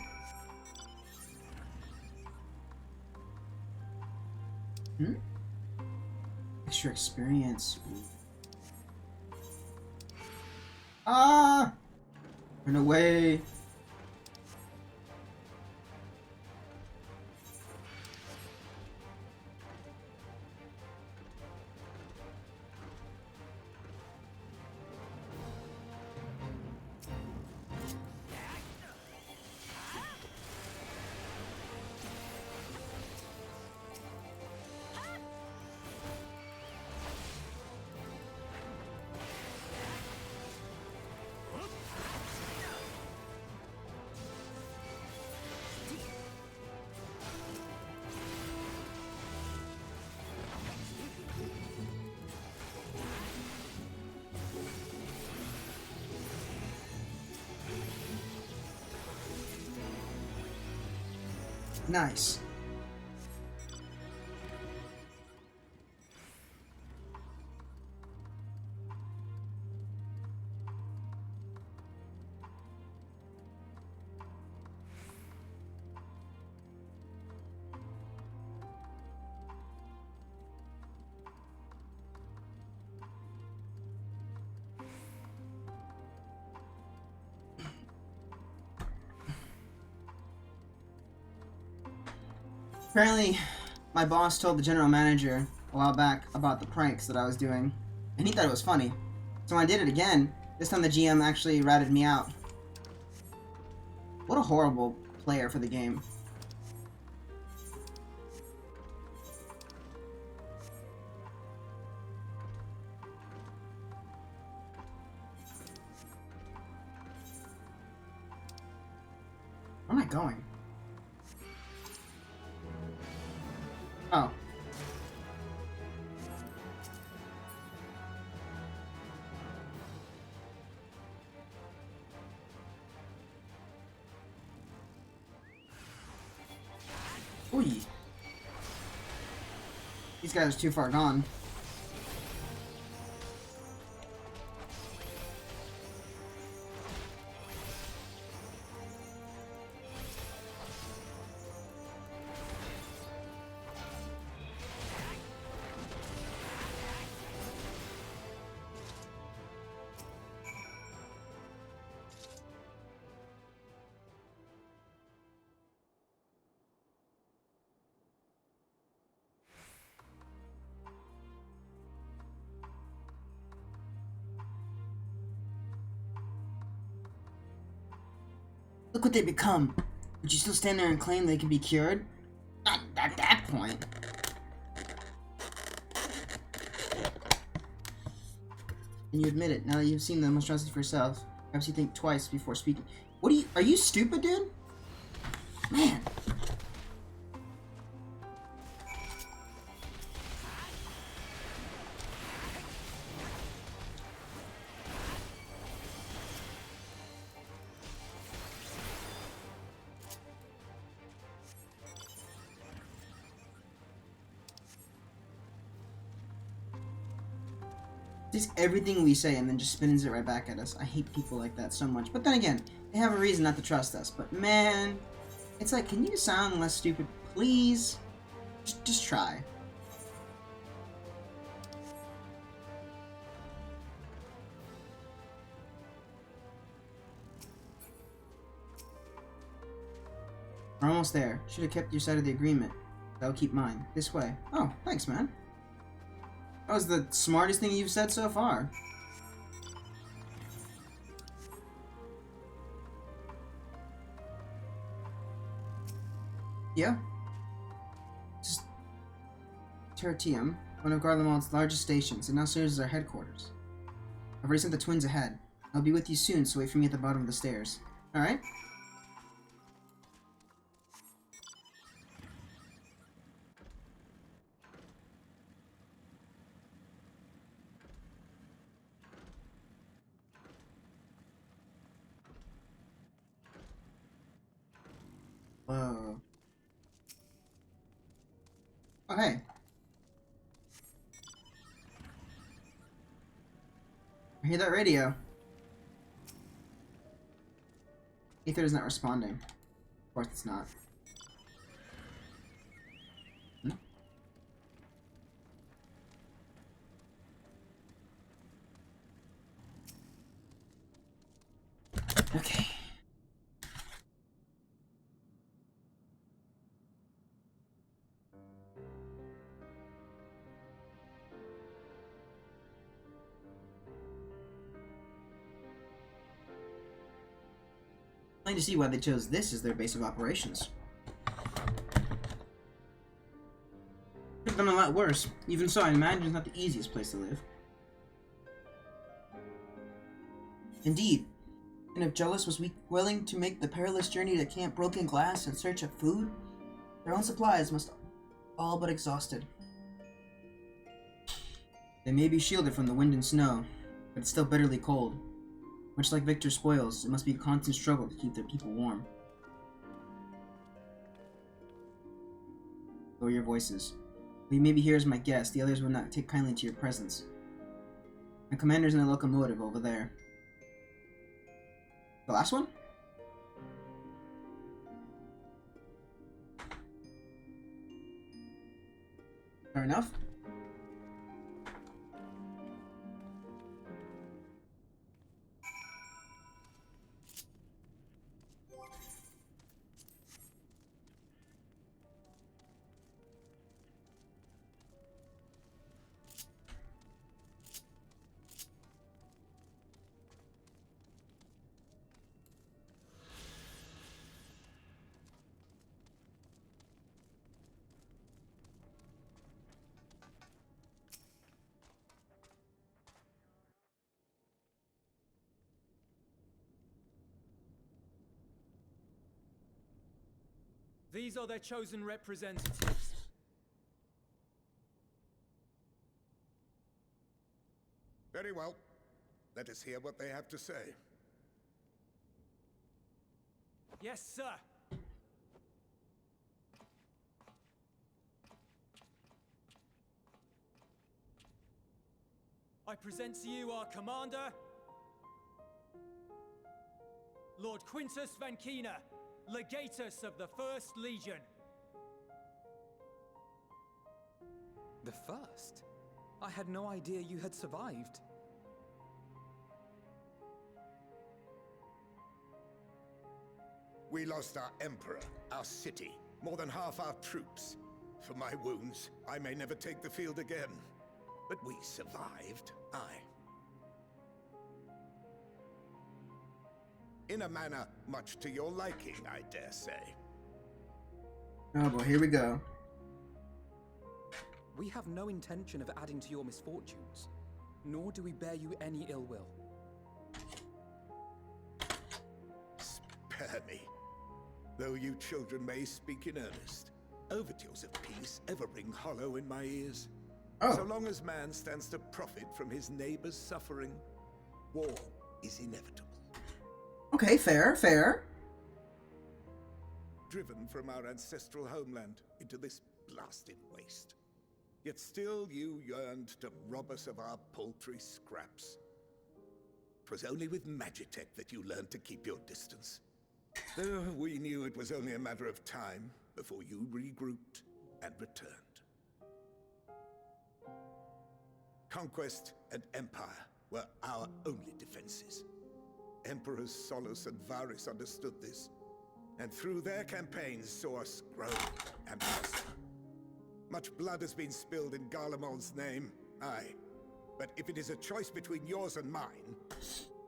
Hmm? Extra experience. Ah! Run away! Nice. Apparently, my boss told the general manager a while back about the pranks that I was doing, and he thought it was funny. So when I did it again, this time the GM actually ratted me out. What a horrible player for the game. Where am I going? Oh. Ooh. These guys are too far gone. Look what they become. Would you still stand there and claim they can be cured? Not at that point. And you admit it, now that you've seen the monstrosity for yourself. Perhaps you think twice before speaking. What are you stupid, dude? Man. Just everything we say and then just spins it right back at us. I hate people like that so much. But then again, they have a reason not to trust us. But man, it's like, can you sound less stupid, please? Just try. We're almost there. Should have kept your side of the agreement. That'll keep mine. This way. Oh, thanks, man. That was the smartest thing you've said so far. Yeah. Just Tertium, one of Garlemald's largest stations, and now serves as our headquarters. I've already sent the twins ahead. I'll be with you soon, so wait for me at the bottom of the stairs. Alright? Whoa. Oh, hey. I hear that radio. Ether is not responding. Of course it's not. Hmm? Okay. Plain to see why they chose this as their base of operations. Could have done a lot worse. Even so, I imagine it's not the easiest place to live. Indeed. And if Jealous was willing to make the perilous journey to Camp Broken Glass in search of food, their own supplies must all but exhausted. They may be shielded from the wind and snow, but it's still bitterly cold. Much like Victor's spoils, it must be a constant struggle to keep their people warm. Lower your voices. Though you may be here as my guest, the others will not take kindly to your presence. My commander's in a locomotive over there. The last one? Fair enough. These are their chosen representatives. Very well. Let us hear what they have to say. Yes, sir. I present to you our commander, Lord Quintus Vankina, Legatus of the First Legion. The first? I had no idea you had survived. We lost our emperor, our city, more than half our troops. For my wounds, I may never take the field again. But we survived, aye. In a manner much to your liking, I dare say. Oh boy, here we go. We have no intention of adding to your misfortunes, nor do we bear you any ill will. Spare me. Though you children may speak in earnest, overtures of peace ever ring hollow in my ears. Oh. So long as man stands to profit from his neighbor's suffering, war is inevitable. Okay, fair, fair. Driven from our ancestral homeland into this blasted waste. Yet still you yearned to rob us of our paltry scraps. 'Twas only with Magitech that you learned to keep your distance. Though we knew it was only a matter of time before you regrouped and returned. Conquest and empire were our only defenses. Emperors Solus and Varus understood this, and through their campaigns saw us grow and prosper. Much blood has been spilled in Garlemald's name, aye. But if it is a choice between yours and mine,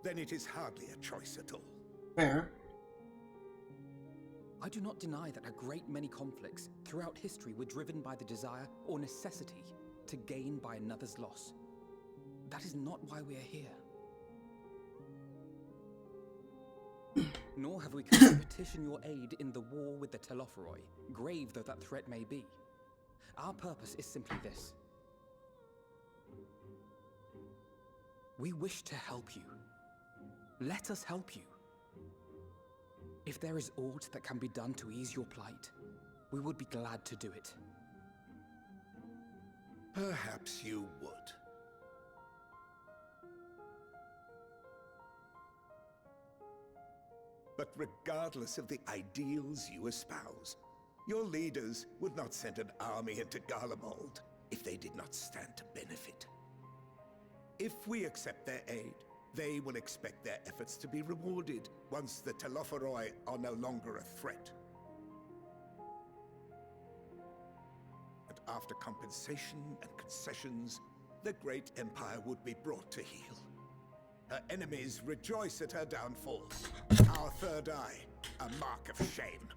then it is hardly a choice at all. Fair. I do not deny that a great many conflicts throughout history were driven by the desire or necessity to gain by another's loss. That is not why we are here. Nor have we come to petition your aid in the war with the Telophoroi, grave though that threat may be. Our purpose is simply this. We wish to help you. Let us help you. If there is aught that can be done to ease your plight, we would be glad to do it. Perhaps you would. But regardless of the ideals you espouse, your leaders would not send an army into Garlemald if they did not stand to benefit. If we accept their aid, they will expect their efforts to be rewarded once the Telophoroi are no longer a threat. And after compensation and concessions, the great empire would be brought to heel. Her enemies rejoice at her downfall. Our third eye, a mark of shame.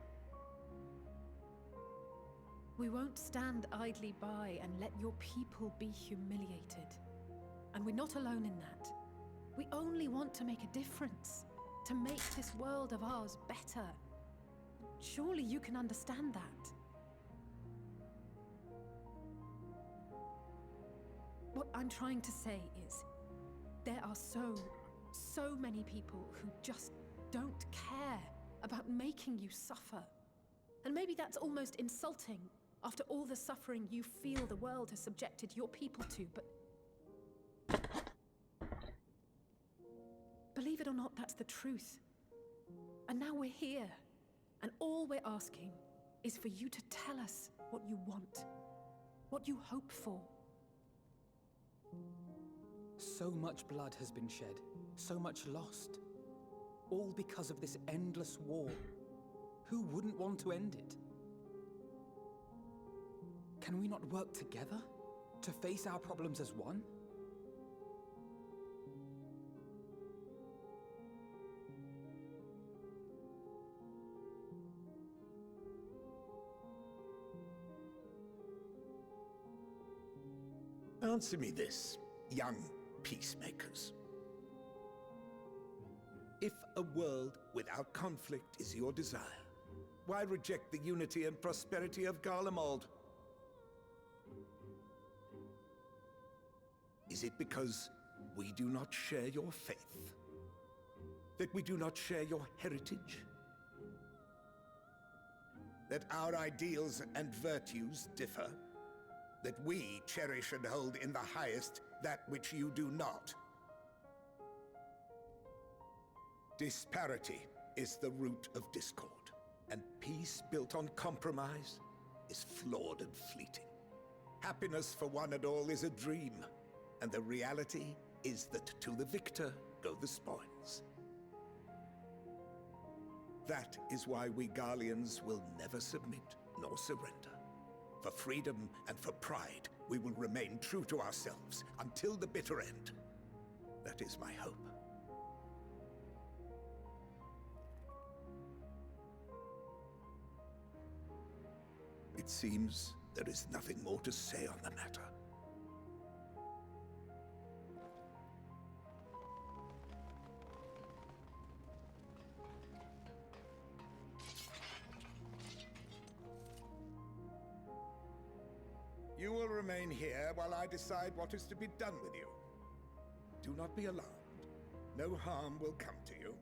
We won't stand idly by and let your people be humiliated. And we're not alone in that. We only want to make a difference, to make this world of ours better. Surely you can understand that. What I'm trying to say is, there are so many people who just don't care about making you suffer. And maybe that's almost insulting after all the suffering you feel the world has subjected your people to, but believe it or not, that's the truth. And now we're here, and all we're asking is for you to tell us what you want, what you hope for. So much blood has been shed, so much lost. All because of this endless war. Who wouldn't want to end it? Can we not work together to face our problems as one? Answer me this, young peacemakers. If a world without conflict is your desire, Why reject the unity and prosperity of Garlemald? Is it because we do not share your faith? That we do not share your heritage? That our ideals and virtues differ? That we cherish and hold in the highest that which you do not? Disparity is the root of discord, and peace built on compromise is flawed and fleeting. Happiness for one and all is a dream, and the reality is that to the victor go the spoils. That is why we Garleans will never submit nor surrender. For freedom and for pride, we will remain true to ourselves until the bitter end. That is my hope. It seems there is nothing more to say on the matter. You will remain here while I decide what is to be done with you. Do not be alarmed. No harm will come to you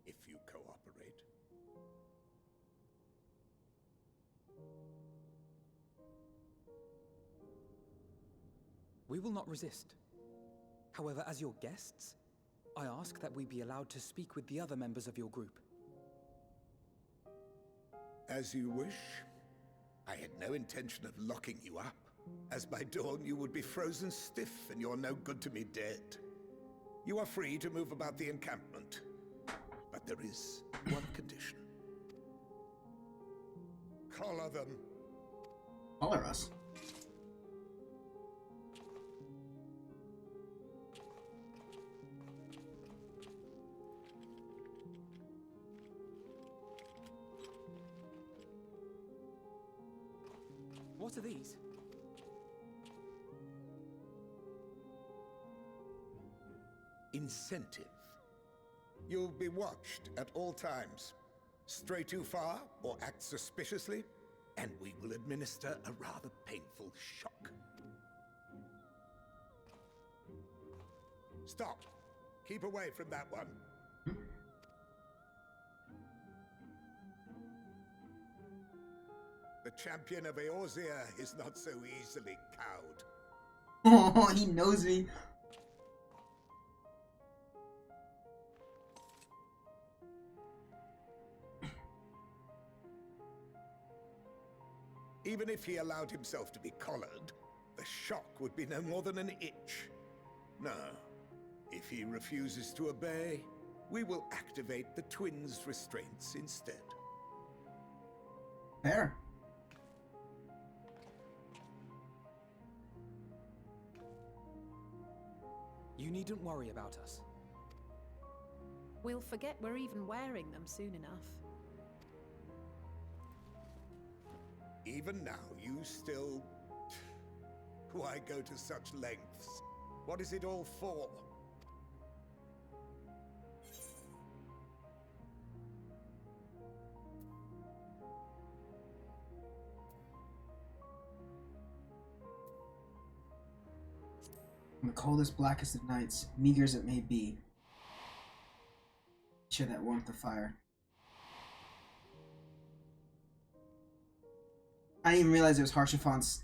if you cooperate. We will not resist. However, as your guests, I ask that we be allowed to speak with the other members of your group. As you wish. I had no intention of locking you up, as by dawn you would be frozen stiff and you're no good to me dead. You are free to move about the encampment, but there is one condition. Collar them. Collar us. What are these? Incentive. You'll be watched at all times. Stray too far or act suspiciously, and we will administer a rather painful shock. Stop. Keep away from that one. The champion of Eorzea is not so easily cowed. Oh, he knows me. Even if he allowed himself to be collared, the shock would be no more than an itch. No. If he refuses to obey, we will activate the twins' restraints instead. Fair. You needn't worry about us. We'll forget we're even wearing them soon enough. Even now, you still... Why go to such lengths? What is it all for? On the coldest, blackest of nights, meager as it may be, share that warmth of fire. I didn't even realize it was Harshafon's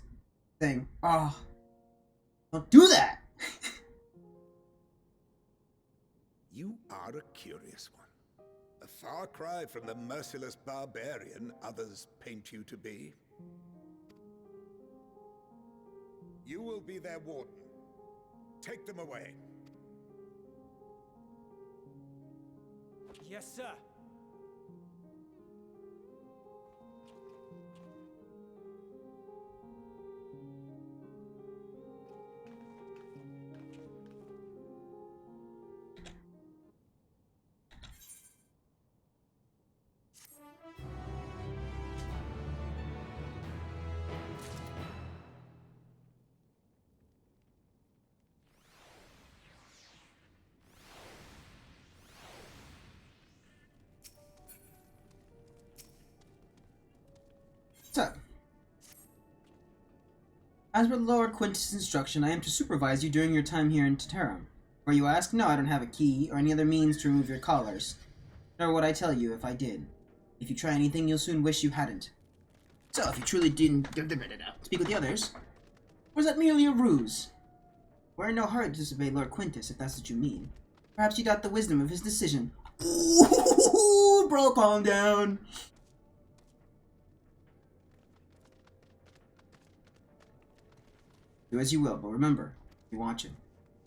thing. Oh, don't do that! You are a curious one. A far cry from the merciless barbarian others paint you to be. You will be their warden. Take them away. Yes, sir. As per Lord Quintus' instruction, I am to supervise you during your time here in Teterum. Where you ask, no, I don't have a key or any other means to remove your collars. Nor would I tell you if I did. If you try anything, you'll soon wish you hadn't. So, if you truly didn't speak with the others, was that merely a ruse? We're in no hurry to disobey Lord Quintus, if that's what you mean. Perhaps you doubt the wisdom of his decision. Ooh, bro, calm down. Do as you will, but remember, be watching.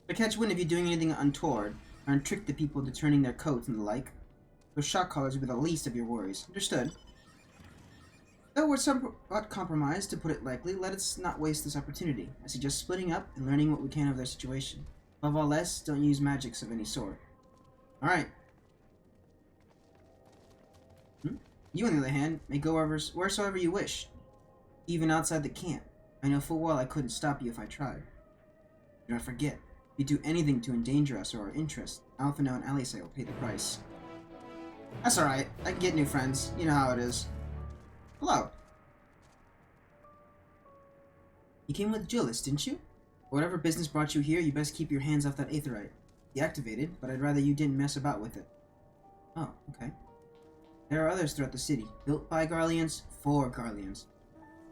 If I catch wind of you doing anything untoward, or trick the people into turning their coats and the like, those shock collars will be the least of your worries. Understood? Though we're somewhat compromised, to put it lightly, let us not waste this opportunity. I suggest splitting up and learning what we can of their situation. Above all else, don't use magics of any sort. Alright. You, on the other hand, may go wheresoever you wish, even outside the camp. I know full well I couldn't stop you if I tried. Do not forget, if you do anything to endanger us or our interests, Alphino and Alice will pay the price. That's alright. I can get new friends. You know how it is. Hello. You came with Julius, didn't you? Whatever business brought you here, you best keep your hands off that aetherite. Deactivated, but I'd rather you didn't mess about with it. Oh, okay. There are others throughout the city, built by Garleans, for Garleans.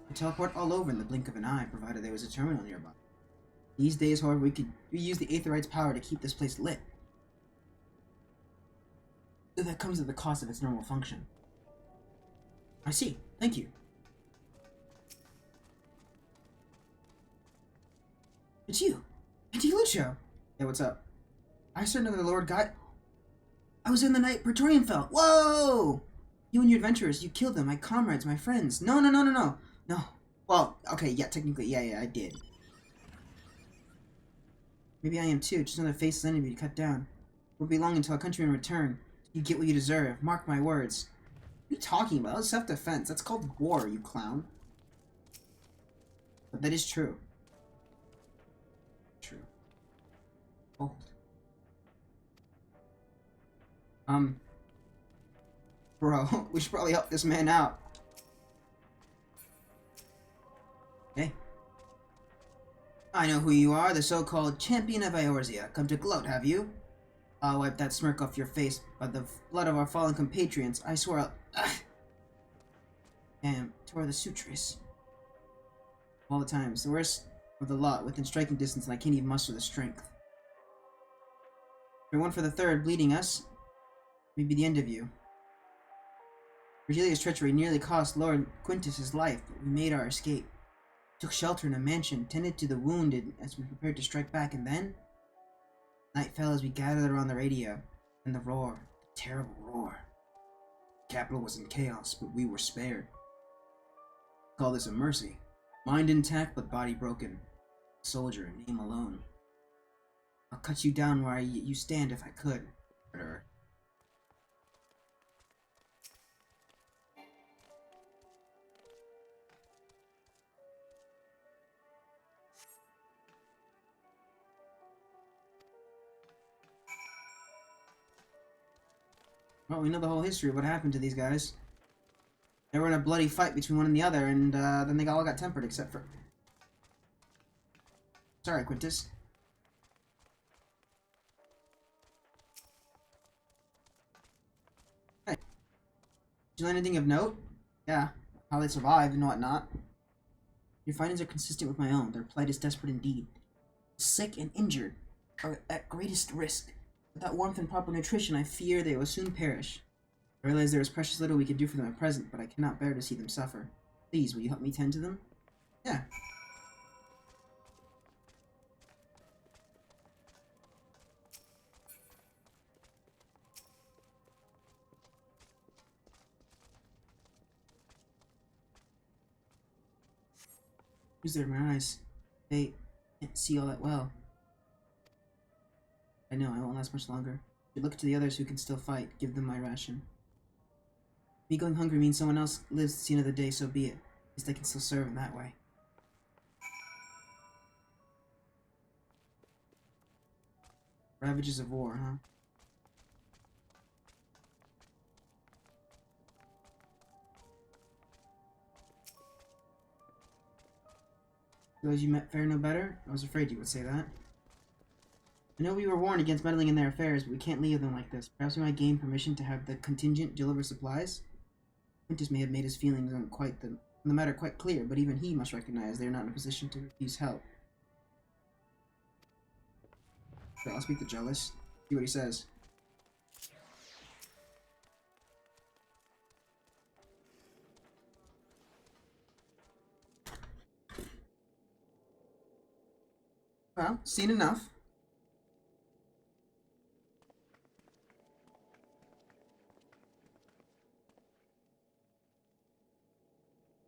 They teleport all over in the blink of an eye, provided there was a terminal nearby. These days, however, we use the aetherite's power to keep this place lit. Though that comes at the cost of its normal function. I see. Thank you. It's you! Auntie Lucio! Yeah, what's up? I surrendered to the Lord God. I was in the night Praetorian fell. Whoa! You and your adventurers, you killed them, my comrades, my friends. No. No. Well, okay, yeah, technically, yeah, I did. Maybe I am too, just another faceless enemy to cut down. It won't be long until our countrymen return. You get what you deserve. Mark my words. What are you talking about? That was self-defense. That's called war, you clown. But that is true. True. Hold. Bro, we should probably help this man out. Okay. I know who you are, the so-called champion of Eorzea. Come to gloat, have you? I'll wipe that smirk off your face. By the blood of our fallen compatriots, I swear I'll... Damn, tore the sutras. All the times, the worst of the lot, within striking distance, and I can't even muster the strength. If it weren't for the third bleeding us, may be the end of you. Virgilia's treachery nearly cost Lord Quintus his life, but we made our escape. Took shelter in a mansion, tended to the wounded as we prepared to strike back, and then... Night fell as we gathered around the radio, and the roar, the terrible roar. The capital was in chaos, but we were spared. Call this a mercy. Mind intact, but body broken. Soldier, name alone. I'll cut you down where you stand if I could. Murderer. Well, we know the whole history of what happened to these guys. They were in a bloody fight between one and the other, and then they all got tempered, except for... Sorry, Quintus. Hey. Did you learn anything of note? Yeah. How they survived and whatnot. Your findings are consistent with my own. Their plight is desperate indeed. Sick and injured are at greatest risk. Without warmth and proper nutrition, I fear they will soon perish. I realize there is precious little we can do for them at present, but I cannot bear to see them suffer. Please, will you help me tend to them? Yeah. Who's there in my eyes? They can't see all that well. I know, I won't last much longer. But look to the others who can still fight. Give them my ration. Me going hungry means someone else lives to see another day, so be it. At least I can still serve in that way. Ravages of war, huh? Those you met fare no better? I was afraid you would say that. I know we were warned against meddling in their affairs, but we can't leave them like this. Perhaps we might gain permission to have the contingent deliver supplies? Quintus may have made his feelings on the matter quite clear, but even he must recognize they are not in a position to refuse help. Sure, I'll speak to Jealous. See what he says. Well, seen enough.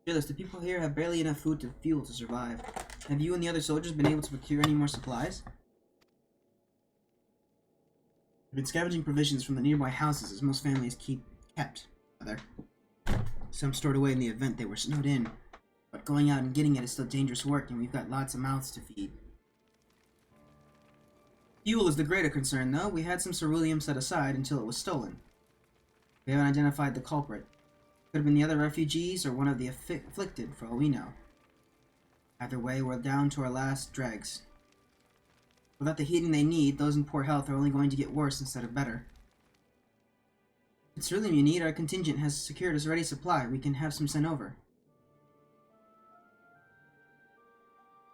Jealous, the people here have barely enough food to fuel to survive. Have you and the other soldiers been able to procure any more supplies? I've been scavenging provisions from the nearby houses, as most families kept. Some stored away in the event they were snowed in. But going out and getting it is still dangerous work, and we've got lots of mouths to feed. Fuel is the greater concern, though. We had some ceruleum set aside until it was stolen. We haven't identified the culprit. Could have been the other refugees or one of the afflicted, for all we know. Either way, we're down to our last dregs. Without the heating they need, those in poor health are only going to get worse instead of better. If it's ceruleum you need, our contingent has secured us a ready supply. We can have some sent over.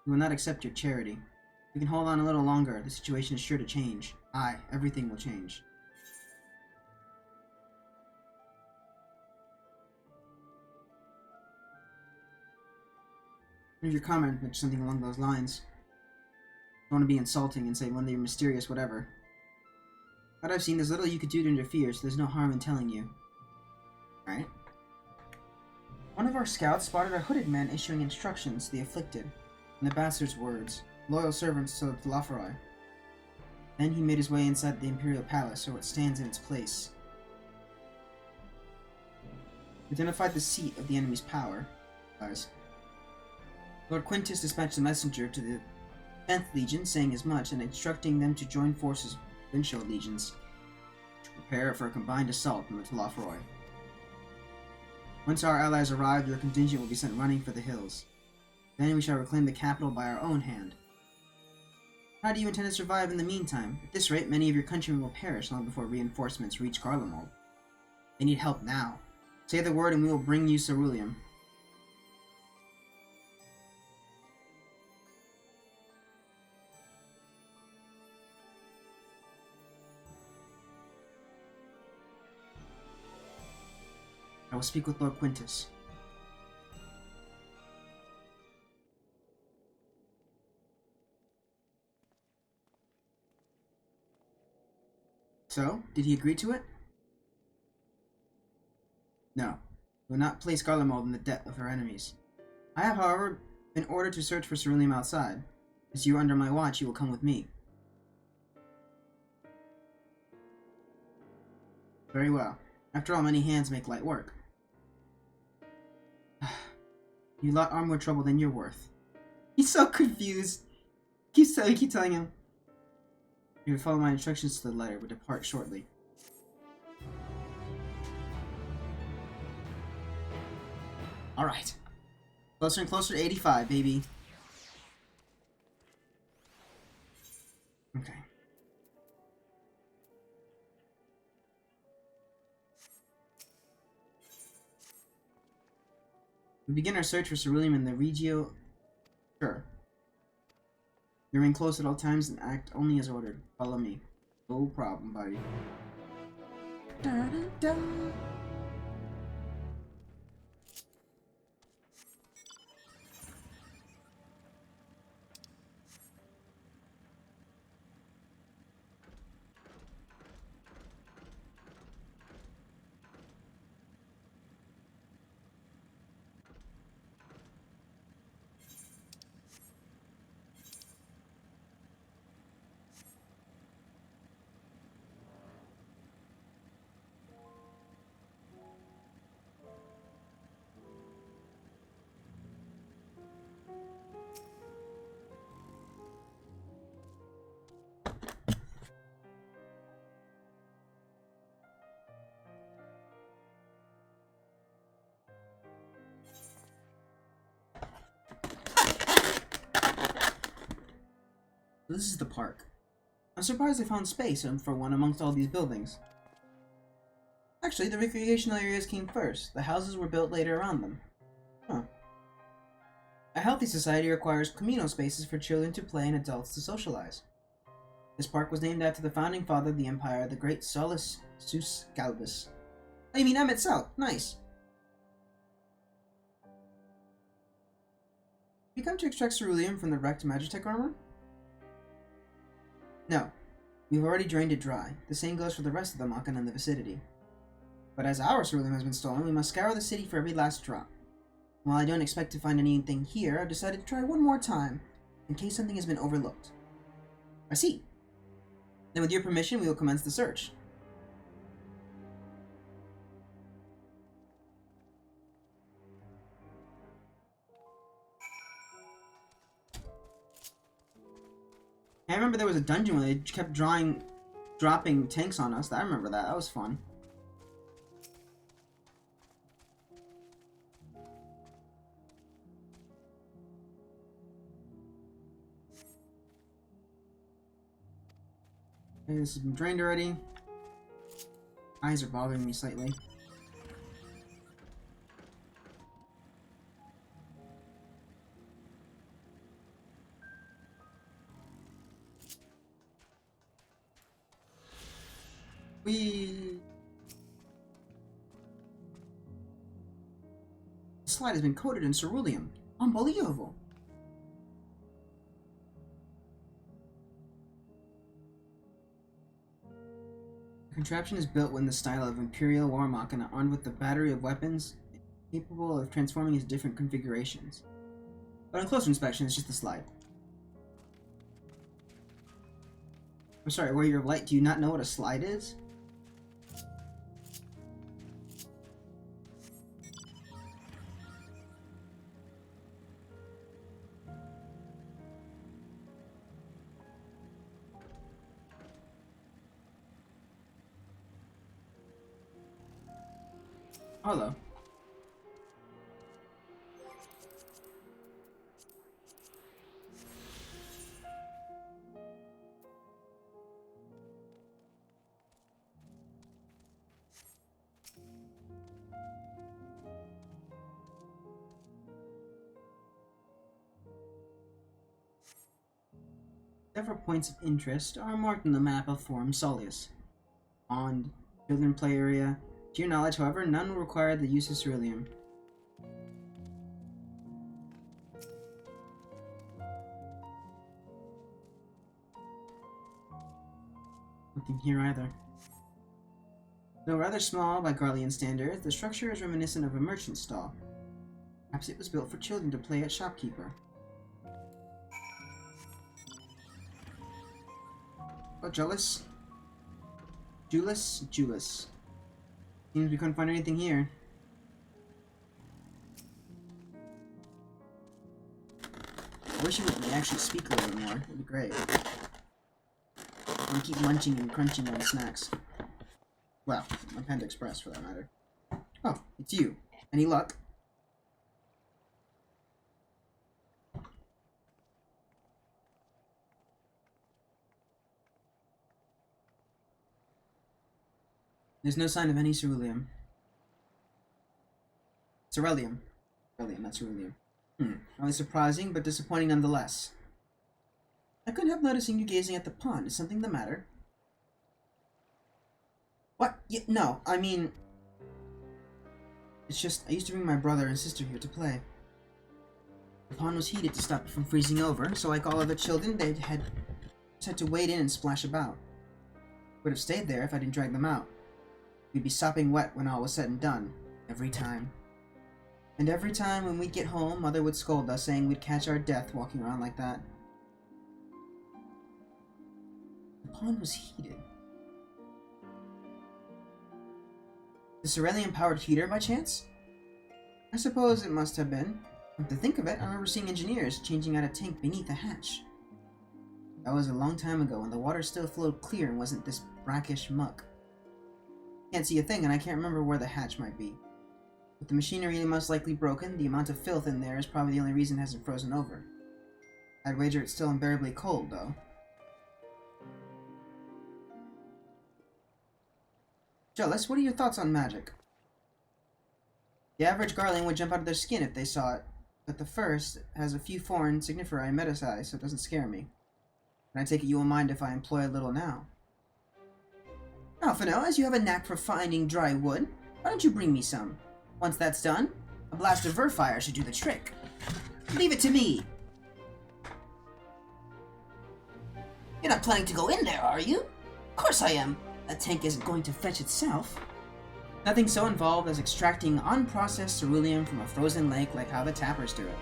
We will not accept your charity. We can hold on a little longer. The situation is sure to change. Aye, everything will change. Here's your comment, which is something along those lines. I don't want to be insulting and say one of your mysterious whatever. But I've seen there's little you could do to interfere, so there's no harm in telling you. Alright. One of our scouts spotted a hooded man issuing instructions to the afflicted, in the bastard's words, loyal servants to the Lafaroi. Then he made his way inside the Imperial Palace, or what stands in its place. He identified the seat of the enemy's power. Lord Quintus dispatched a messenger to the 10th Legion, saying as much, and instructing them to join forces with Winchell legions to prepare for a combined assault on the Lafaroi. Once our allies arrive, your contingent will be sent running for the hills. Then we shall reclaim the capital by our own hand. How do you intend to survive in the meantime? At this rate, many of your countrymen will perish long before reinforcements reach Garlemald. They need help now. Say the word and we will bring you ceruleum. I will speak with Lord Quintus. So, did he agree to it? No. He will not place Garlemald in the debt of her enemies. I have, however, been ordered to search for ceruleum outside. As you are under my watch, you will come with me. Very well. After all, many hands make light work. You lot are more trouble than you're worth. He's so confused. Keep telling him. You will follow my instructions to the letter, but depart shortly. Alright. Closer and closer to 85, baby. Okay. We begin our search for ceruleum in the Regio. Sure. Remain close at all times and act only as ordered. Follow me. No problem, buddy. Da-da-da. This is the park. I'm surprised I found space for one amongst all these buildings. Actually, the recreational areas came first. The houses were built later around them. Huh. A healthy society requires communal spaces for children to play and adults to socialize. This park was named after the founding father of the empire, the great Solus Sus Galbus. Oh, you mean Emmett South? Nice. We come to extract ceruleum from the wrecked Magitech armor? No. We've already drained it dry. The same goes for the rest of the Machina in the vicinity. But as our ceruleum has been stolen, we must scour the city for every last drop. While I don't expect to find anything here, I've decided to try one more time, in case something has been overlooked. I see. Then with your permission, we will commence the search. I remember there was a dungeon where they kept dropping tanks on us. I remember that. That was fun. Okay, this has been drained already. Eyes are bothering me slightly. The slide has been coated in ceruleum. Unbelievable. The contraption is built in the style of Imperial War Machina, armed with a battery of weapons capable of transforming into different configurations. But on closer inspection, it's just the slide. I'm sorry, Warrior of Light, do you not know what a slide is? Hello. Several points of interest are marked on the map of Forum Soleus. Pond, children play area. To your knowledge, however, none will require the use of ceruleum. Nothing here either. Though rather small by Garlean standards, the structure is reminiscent of a merchant stall. Perhaps it was built for children to play at shopkeeper. Oh, Julius? Julius. Seems we couldn't find anything here. I wish you would actually speak a little bit more. That'd be great. I'm gonna keep munching and crunching on snacks. Well, my Panda Express for that matter. Oh, it's you. Any luck? There's no sign of any ceruleum. Ceruleum. Ceruleum, not ceruleum. Only surprising, but disappointing nonetheless. I couldn't help noticing you gazing at the pond. Is something the matter? What? No, I mean... It's just, I used to bring my brother and sister here to play. The pond was heated to stop it from freezing over, so like all other children, they just had to wade in and splash about. Would have stayed there if I didn't drag them out. We'd be sopping wet when all was said and done. Every time. And every time when we'd get home, Mother would scold us, saying we'd catch our death walking around like that. The pond was heated. The ceruleum-powered heater, by chance? I suppose it must have been. Come to think of it, I remember seeing engineers changing out a tank beneath the hatch. That was a long time ago, when the water still flowed clear and wasn't this brackish muck. Can't see a thing, and I can't remember where the hatch might be. With the machinery most likely broken, the amount of filth in there is probably the only reason it hasn't frozen over. I'd wager it's still unbearably cold, though. Jealous, what are your thoughts on magic? The average Garling would jump out of their skin if they saw it, but the first has a few foreign signiferi metasize, so it doesn't scare me. And I take it you will mind if I employ a little now. Alphino, as you have a knack for finding dry wood, why don't you bring me some? Once that's done, a blast of Verfire should do the trick. Leave it to me! You're not planning to go in there, are you? Of course I am. That tank isn't going to fetch itself. Nothing so involved as extracting unprocessed ceruleum from a frozen lake like how the tappers do it.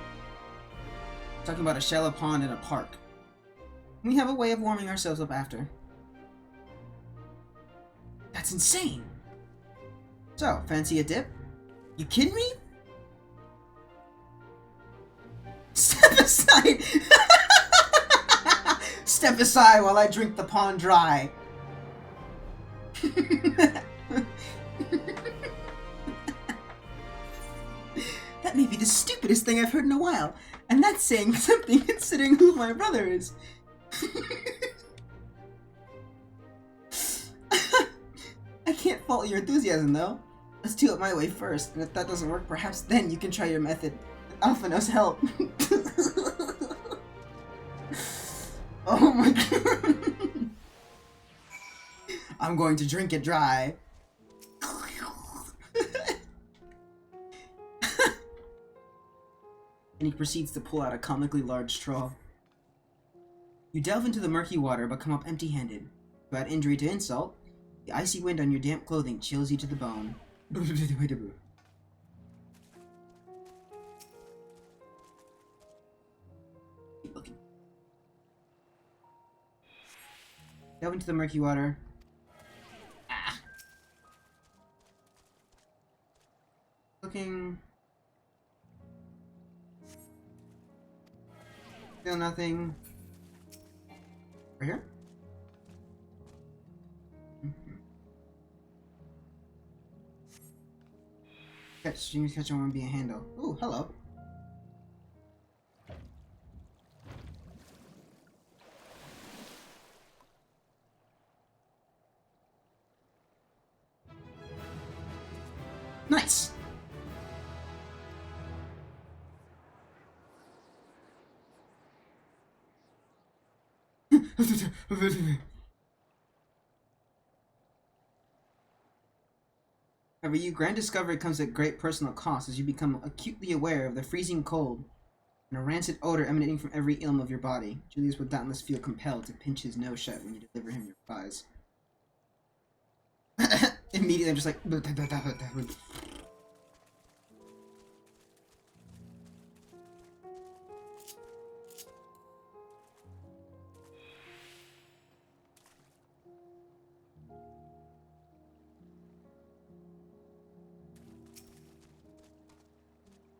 Talking about a shallow pond in a park. We have a way of warming ourselves up after. That's insane! So, fancy a dip? You kidding me? Step aside! Step aside while I drink the pond dry. That may be the stupidest thing I've heard in a while, and that's saying something considering who my brother is. I can't fault your enthusiasm, though. Let's do it my way first, and if that doesn't work, perhaps then you can try your method. Alphino's help. Oh my god. I'm going to drink it dry. And he proceeds to pull out a comically large straw. You delve into the murky water, but come up empty-handed. To add injury to insult, the icy wind on your damp clothing chills you to the bone. Keep looking. Delve into the murky water. Ah. Looking. Still nothing. Right here? Catch, you need to catch on be a handle. Ooh, hello. Nice! However, your grand discovery comes at great personal cost as you become acutely aware of the freezing cold and a rancid odor emanating from every ilm of your body. Julius would doubtless feel compelled to pinch his nose shut when you deliver him your prize. Immediately, I'm just like...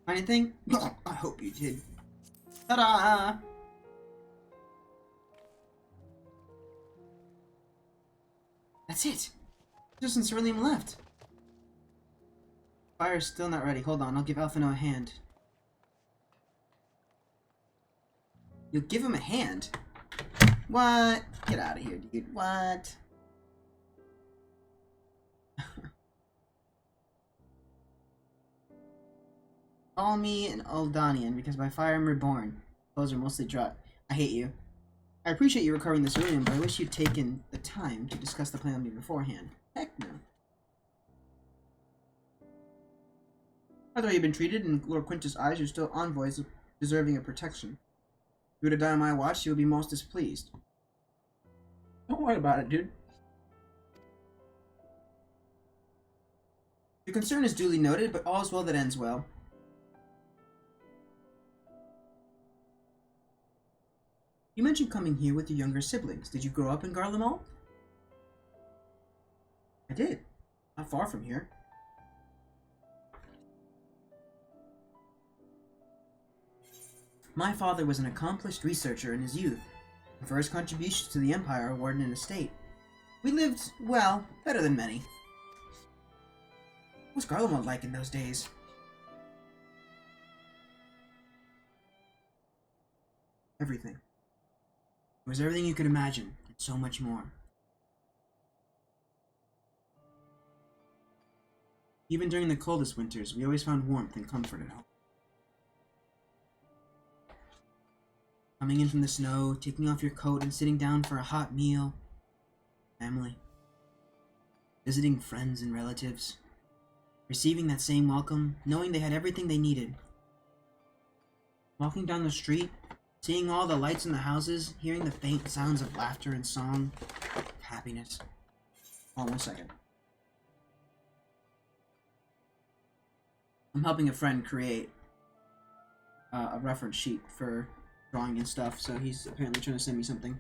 Anything? I hope you did. Ta-da! That's it. Just some ceruleum left. Fire's still not ready. Hold on, I'll give Alphino a hand. You'll give him a hand? What? Get out of here, dude. What? Call me an Aldanian, because by fire I'm reborn. Clothes are mostly dry. I hate you. I appreciate you recovering the ceruleum, but I wish you'd taken the time to discuss the plan with me beforehand. Heck no. By the way you've been treated, in Lord Quintus' eyes, you're still envoys deserving of protection. If you were to die on my watch, you would be most displeased. Don't worry about it, dude. Your concern is duly noted, but all's well that ends well. You mentioned coming here with your younger siblings. Did you grow up in Garlemald? I did. Not far from here. My father was an accomplished researcher in his youth, and for his contributions to the Empire awarded an estate. We lived, well, better than many. What was Garlemald like in those days? Everything. It was everything you could imagine, and so much more. Even during the coldest winters, we always found warmth and comfort at home. Coming in from the snow, taking off your coat and sitting down for a hot meal. Family. Visiting friends and relatives. Receiving that same welcome, knowing they had everything they needed. Walking down the street, seeing all the lights in the houses, hearing the faint sounds of laughter and song. Happiness. Hold on 1 second. I'm helping a friend create a reference sheet for drawing and stuff, so he's apparently trying to send me something.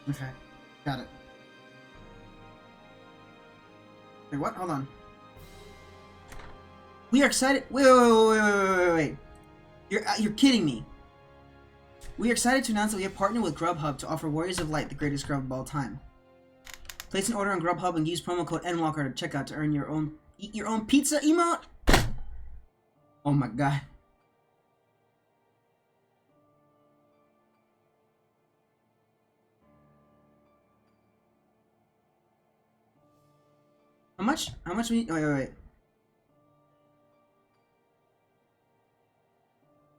Okay, got it. Wait, what? Hold on. We are excited. Wait. You're kidding me. We are excited to announce that we have partnered with Grubhub to offer Warriors of Light the greatest grub of all time. Place an order on Grubhub and use promo code Endwalker to checkout to earn your own eat your own pizza emote. Oh my god. How much? How much we need? Wait.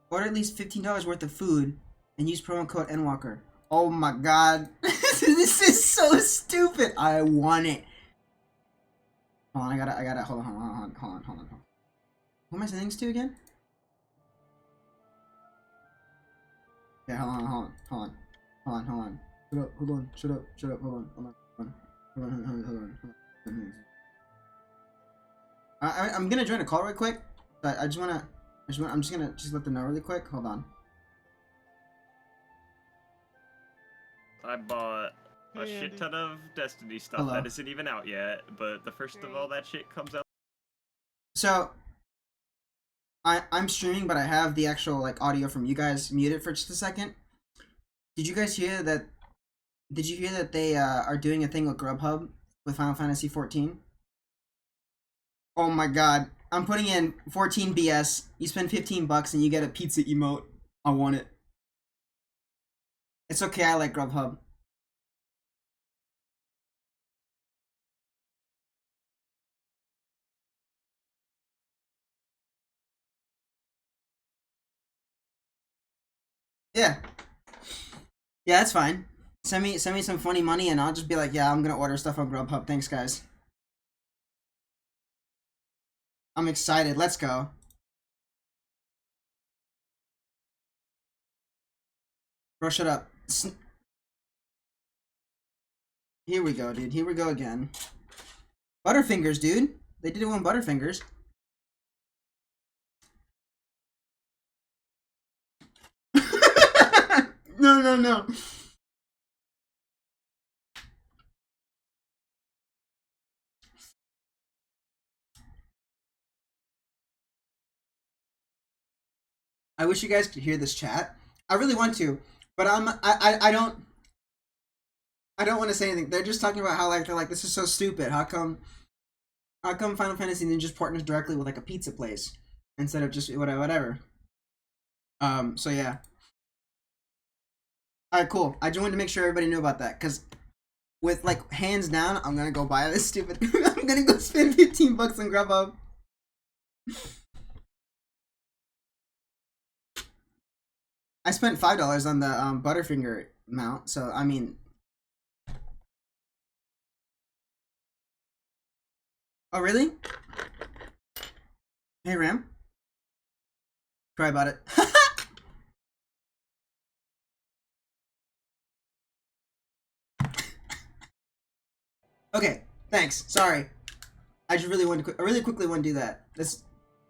Order at least $15 worth of food and use promo code Endwalker. Oh my god. This is so stupid. I want it. Hold on, I gotta, hold on. Who am I sending this to again? Yeah, hold on. Shut up, hold on. I'm gonna join a call real quick, but I'm just gonna let them know really quick. Hold on. I bought a shit ton of Destiny stuff Hello. that isn't even out yet, but the first of all that shit comes out. So, I'm streaming, but I have the actual like audio from you guys muted for just a second. Did you guys hear that? Did you hear that they are doing a thing with Grubhub with Final Fantasy 14? Oh my god. I'm putting in 14 BS. You spend $15 and you get a pizza emote. I want it. It's okay, I like Grubhub. Yeah. Yeah, that's fine. Send me some funny money and I'll just be like, yeah, I'm gonna order stuff on Grubhub. Thanks, guys. I'm excited. Let's go. Bro, shut up. Here we go, dude. Here we go again. Butterfingers, dude. They did it on Butterfingers. No. I wish you guys could hear this chat. I really want to, but I don't want to say anything. They're just talking about how like they're like, this is so stupid. How come Final Fantasy then just partners directly with like a pizza place instead of just whatever. So yeah. Alright, cool. I just wanted to make sure everybody knew about that, because with like hands down, I'm gonna go buy this stupid. I'm gonna go spend $15 on Grubhub. I spent $5 on the Butterfinger mount, so I mean. Oh really? Hey Ram. Cry about it. Okay, thanks. Sorry. I just really wanted to, I really quickly want to do that. That's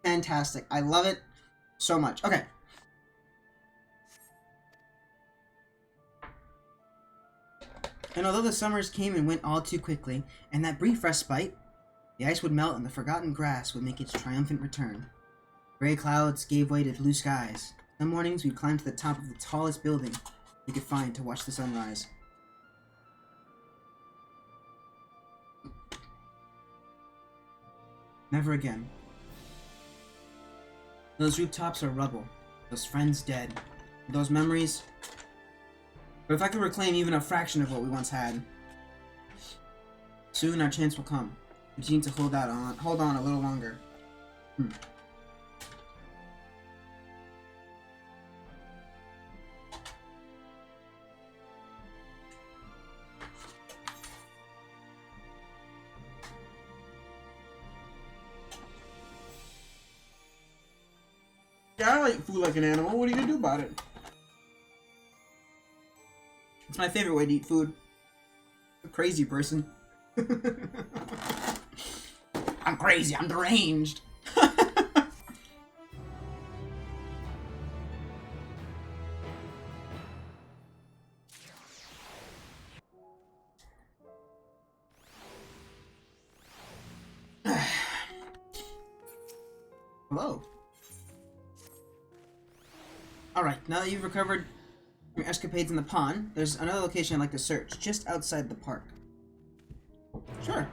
fantastic. I love it so much. Okay. And although the summers came and went all too quickly, and that brief respite, the ice would melt and the forgotten grass would make its triumphant return. Gray clouds gave way to blue skies. Some mornings we'd climb to the top of the tallest building we could find to watch the sunrise. Never again. Those rooftops are rubble. Those friends dead. Those memories. But if I could reclaim even a fraction of what we once had, soon our chance will come. We just need to hold on a little longer. Yeah, I like food like an animal. What are you gonna do about it? It's my favorite way to eat food. I'm a crazy person. I'm crazy. I'm deranged. Hello. Alright, now that you've recovered from your escapades in the pond, there's another location I'd like to search, just outside the park. Sure.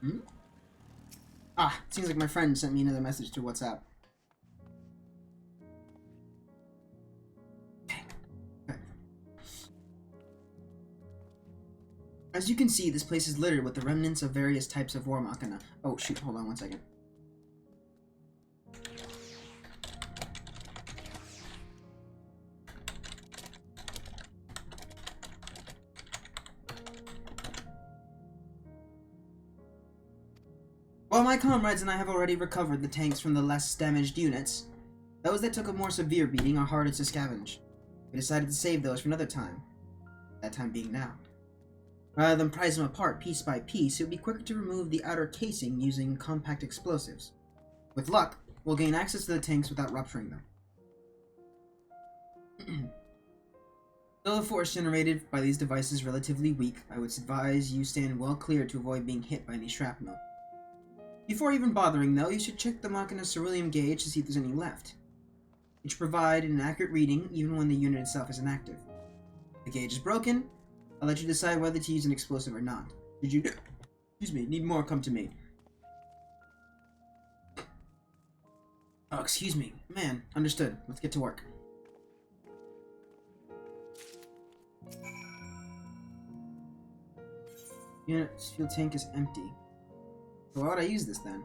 Hmm? Ah, it seems like my friend sent me another message to WhatsApp. As you can see, this place is littered with the remnants of various types of war machina. Oh shoot, hold on one second. While my comrades and I have already recovered the tanks from the less damaged units, those that took a more severe beating are harder to scavenge. We decided to save those for another time. That time being now. Rather than prize them apart piece by piece, it would be quicker to remove the outer casing using compact explosives. With luck, we'll gain access to the tanks without rupturing them. Though the force generated by these devices is relatively weak, I would advise you stand well clear to avoid being hit by any shrapnel. Before even bothering, though, you should check the machina's ceruleum gauge to see if there's any left. It should provide an accurate reading even when the unit itself is inactive. If the gauge is broken, I'll let you decide whether to use an explosive or not. Should you, excuse me, need more, come to me. Oh, excuse me. Man, understood. Let's get to work. Unit's fuel tank is empty. So why would I use this then?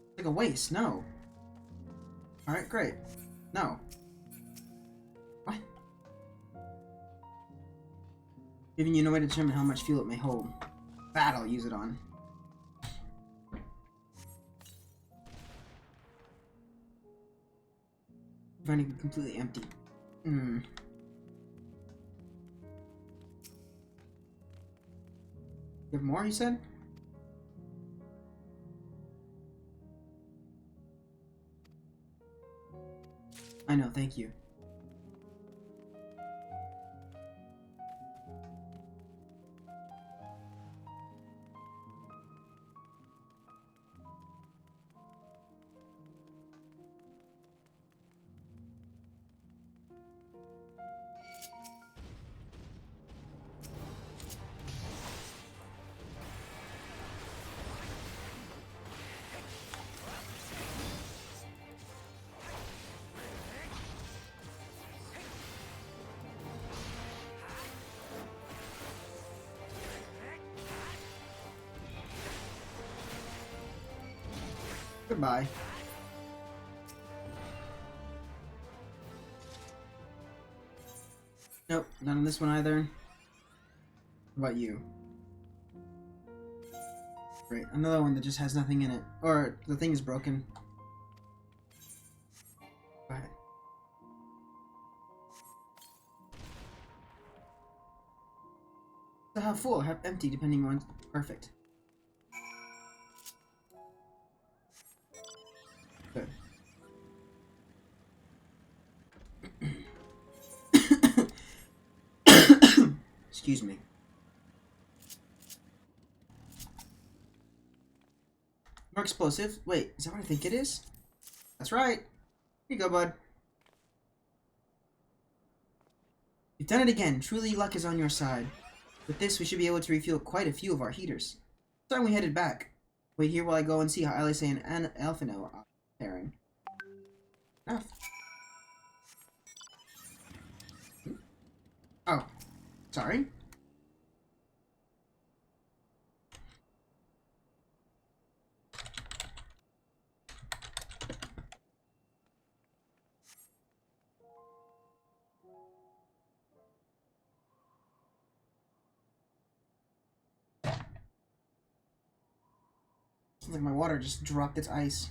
It's like a waste, no. Alright, great. No. What? Giving you no way to determine how much fuel it may hold. That I'll use it on. Finding it completely empty. You have more, you said? I know, thank you. Goodbye. Nope, not on this one either. What about you? Great, another one that just has nothing in it. Or the thing is broken. Go ahead. So half full, half empty, depending on... Perfect. Good. Excuse me. More explosive? Wait, is that what I think it is? That's right. Here you go, bud. You've done it again. Truly, luck is on your side. With this, we should be able to refuel quite a few of our heaters. It's time we headed back. Wait here while I go and see how Alice and Elfino are faring. Enough. Oh. Sorry. Sounds like my water just dropped its ice.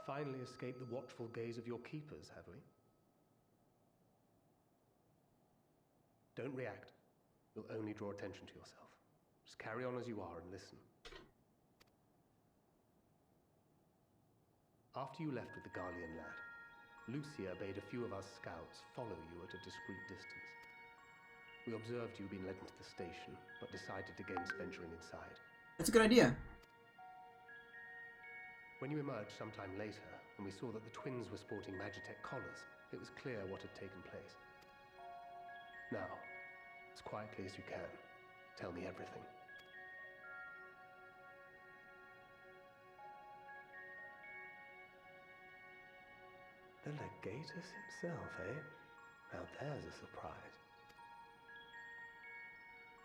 Finally escaped the watchful gaze of your keepers, have we? Don't react. You'll only draw attention to yourself. Just carry on as you are and listen. After you left with the Garlean lad, Lucia bade a few of us scouts follow you at a discreet distance. We observed you being led into the station, but decided against venturing inside. That's a good idea. When you emerged sometime later, and we saw that the twins were sporting Magitech collars, it was clear what had taken place. Now, as quietly as you can, tell me everything. The Legatus himself, eh? Now there's a surprise.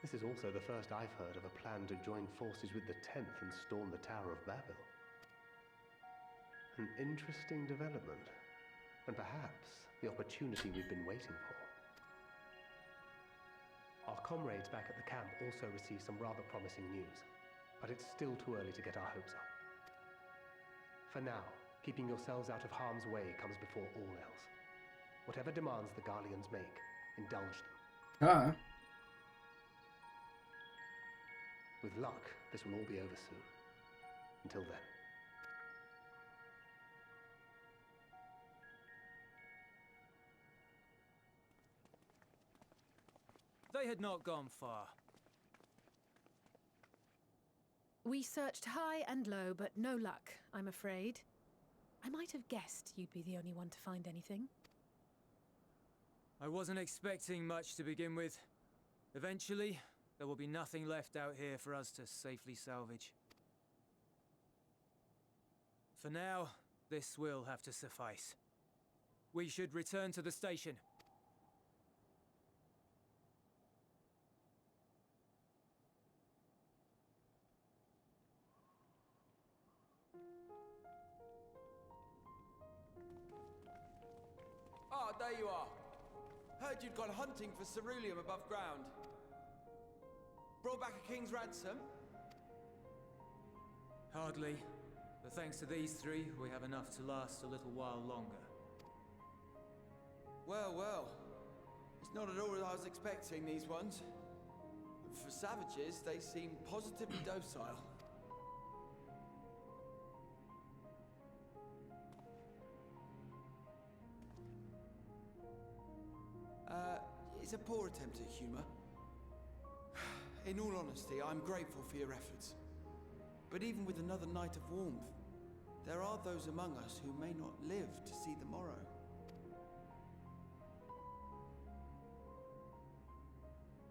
This is also the first I've heard of a plan to join forces with the 10th and storm the Tower of Babel. An interesting development, and perhaps the opportunity we've been waiting for. Our comrades back at the camp also received some rather promising news, but it's still too early to get our hopes up. For now, keeping yourselves out of harm's way comes before all else. Whatever demands the Garleans make, indulge them. With luck, this will all be over soon. Until then. They had not gone far. We searched high and low, but no luck, I'm afraid. I might have guessed you'd be the only one to find anything. I wasn't expecting much to begin with. Eventually, there will be nothing left out here for us to safely salvage. For now, this will have to suffice. We should return to the station. Ah, there you are. Heard you'd gone hunting for ceruleum above ground. Brought back a king's ransom? Hardly. But thanks to these three, we have enough to last a little while longer. Well, well. It's not at all as I was expecting, these ones. For savages, they seem positively docile. It's a poor attempt at humor. In all honesty, I'm grateful for your efforts. But even with another night of warmth, there are those among us who may not live to see the morrow.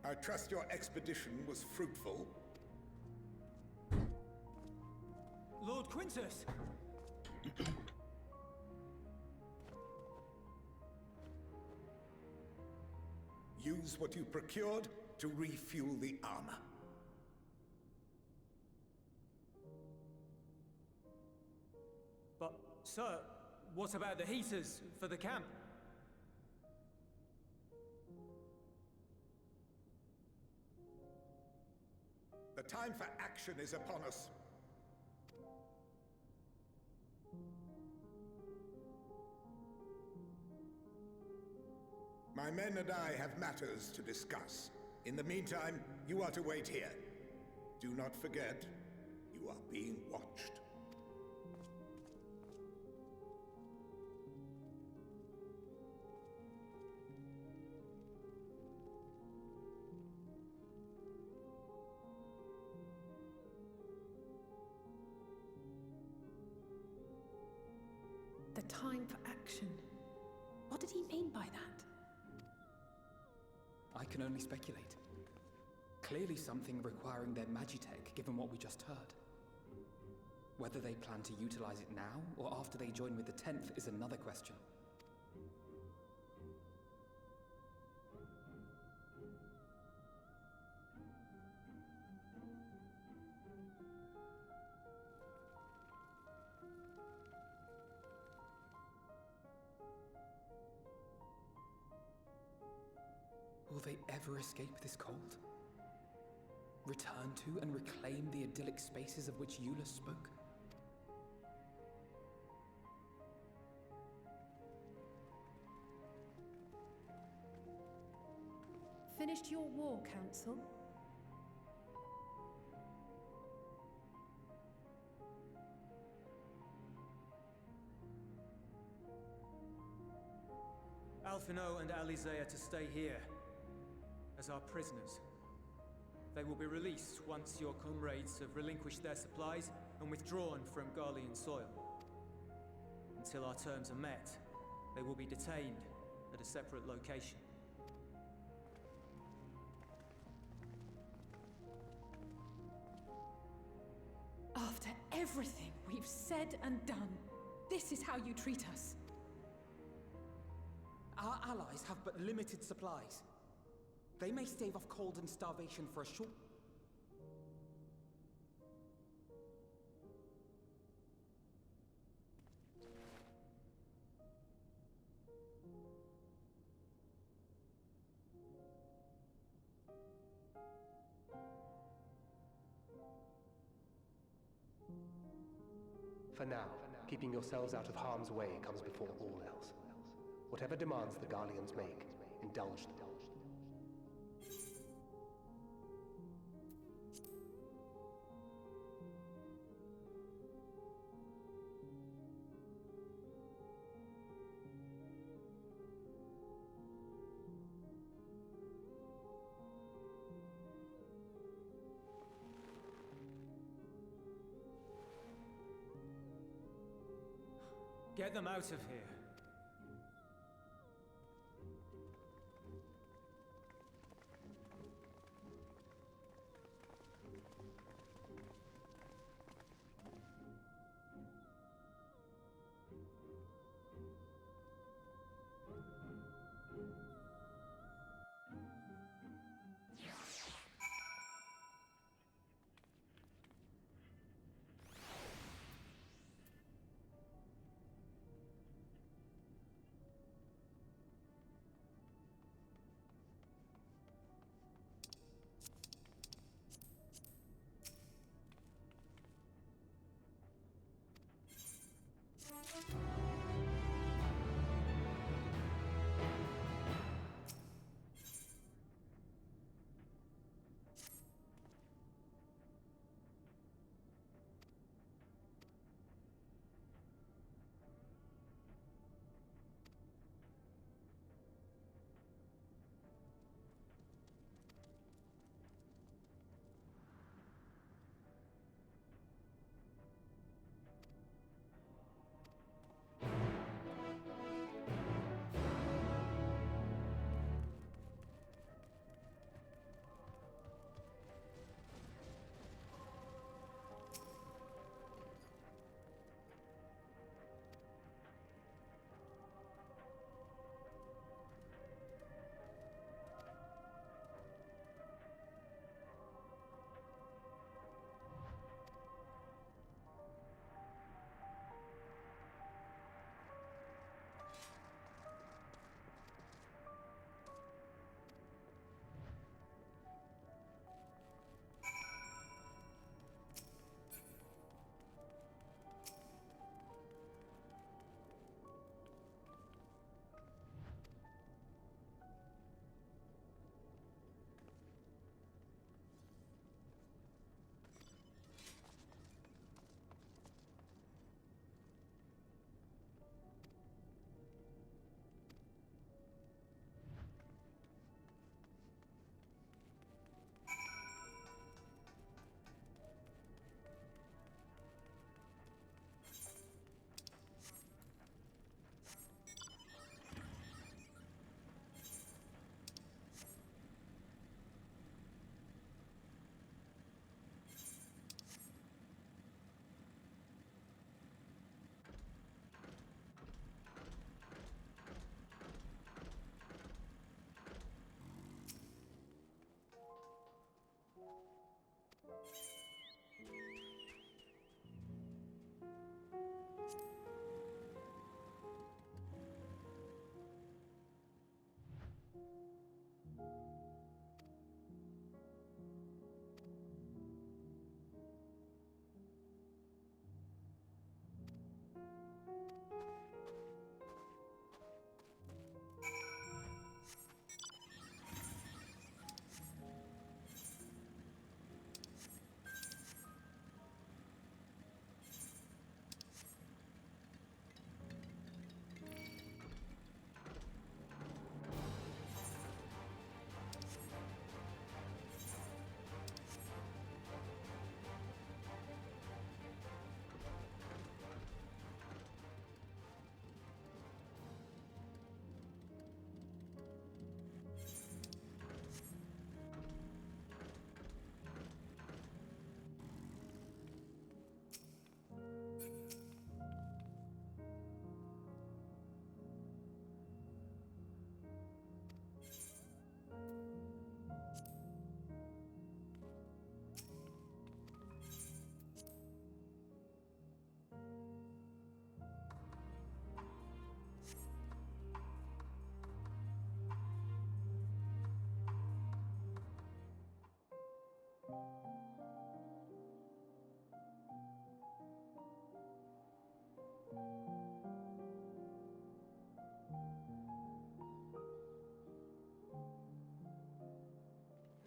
I trust your expedition was fruitful. Lord Quintus! Use what you procured to refuel the armor. But, sir, what about the heaters for the camp? The time for action is upon us. My men and I have matters to discuss. In the meantime, you are to wait here. Do not forget, you are being watched. The time for action. What did he mean by that? I can only speculate. Clearly something requiring their magitech, given what we just heard. Whether they plan to utilize it now, or after they join with the 10th, is another question. Will they ever escape this cold? Return to and reclaim the idyllic spaces of which Eula spoke? Finished your war, Council? Alphino and Alizé are to stay here as our prisoners. They will be released once your comrades have relinquished their supplies and withdrawn from Garlean soil. Until our terms are met, they will be detained at a separate location. After everything we've said and done, this is how you treat us. Our allies have but limited supplies. They may stave off cold and starvation for a short... For now, keeping yourselves out of harm's way comes before all else. Whatever demands the Garleans make, indulge them. Get them out of here.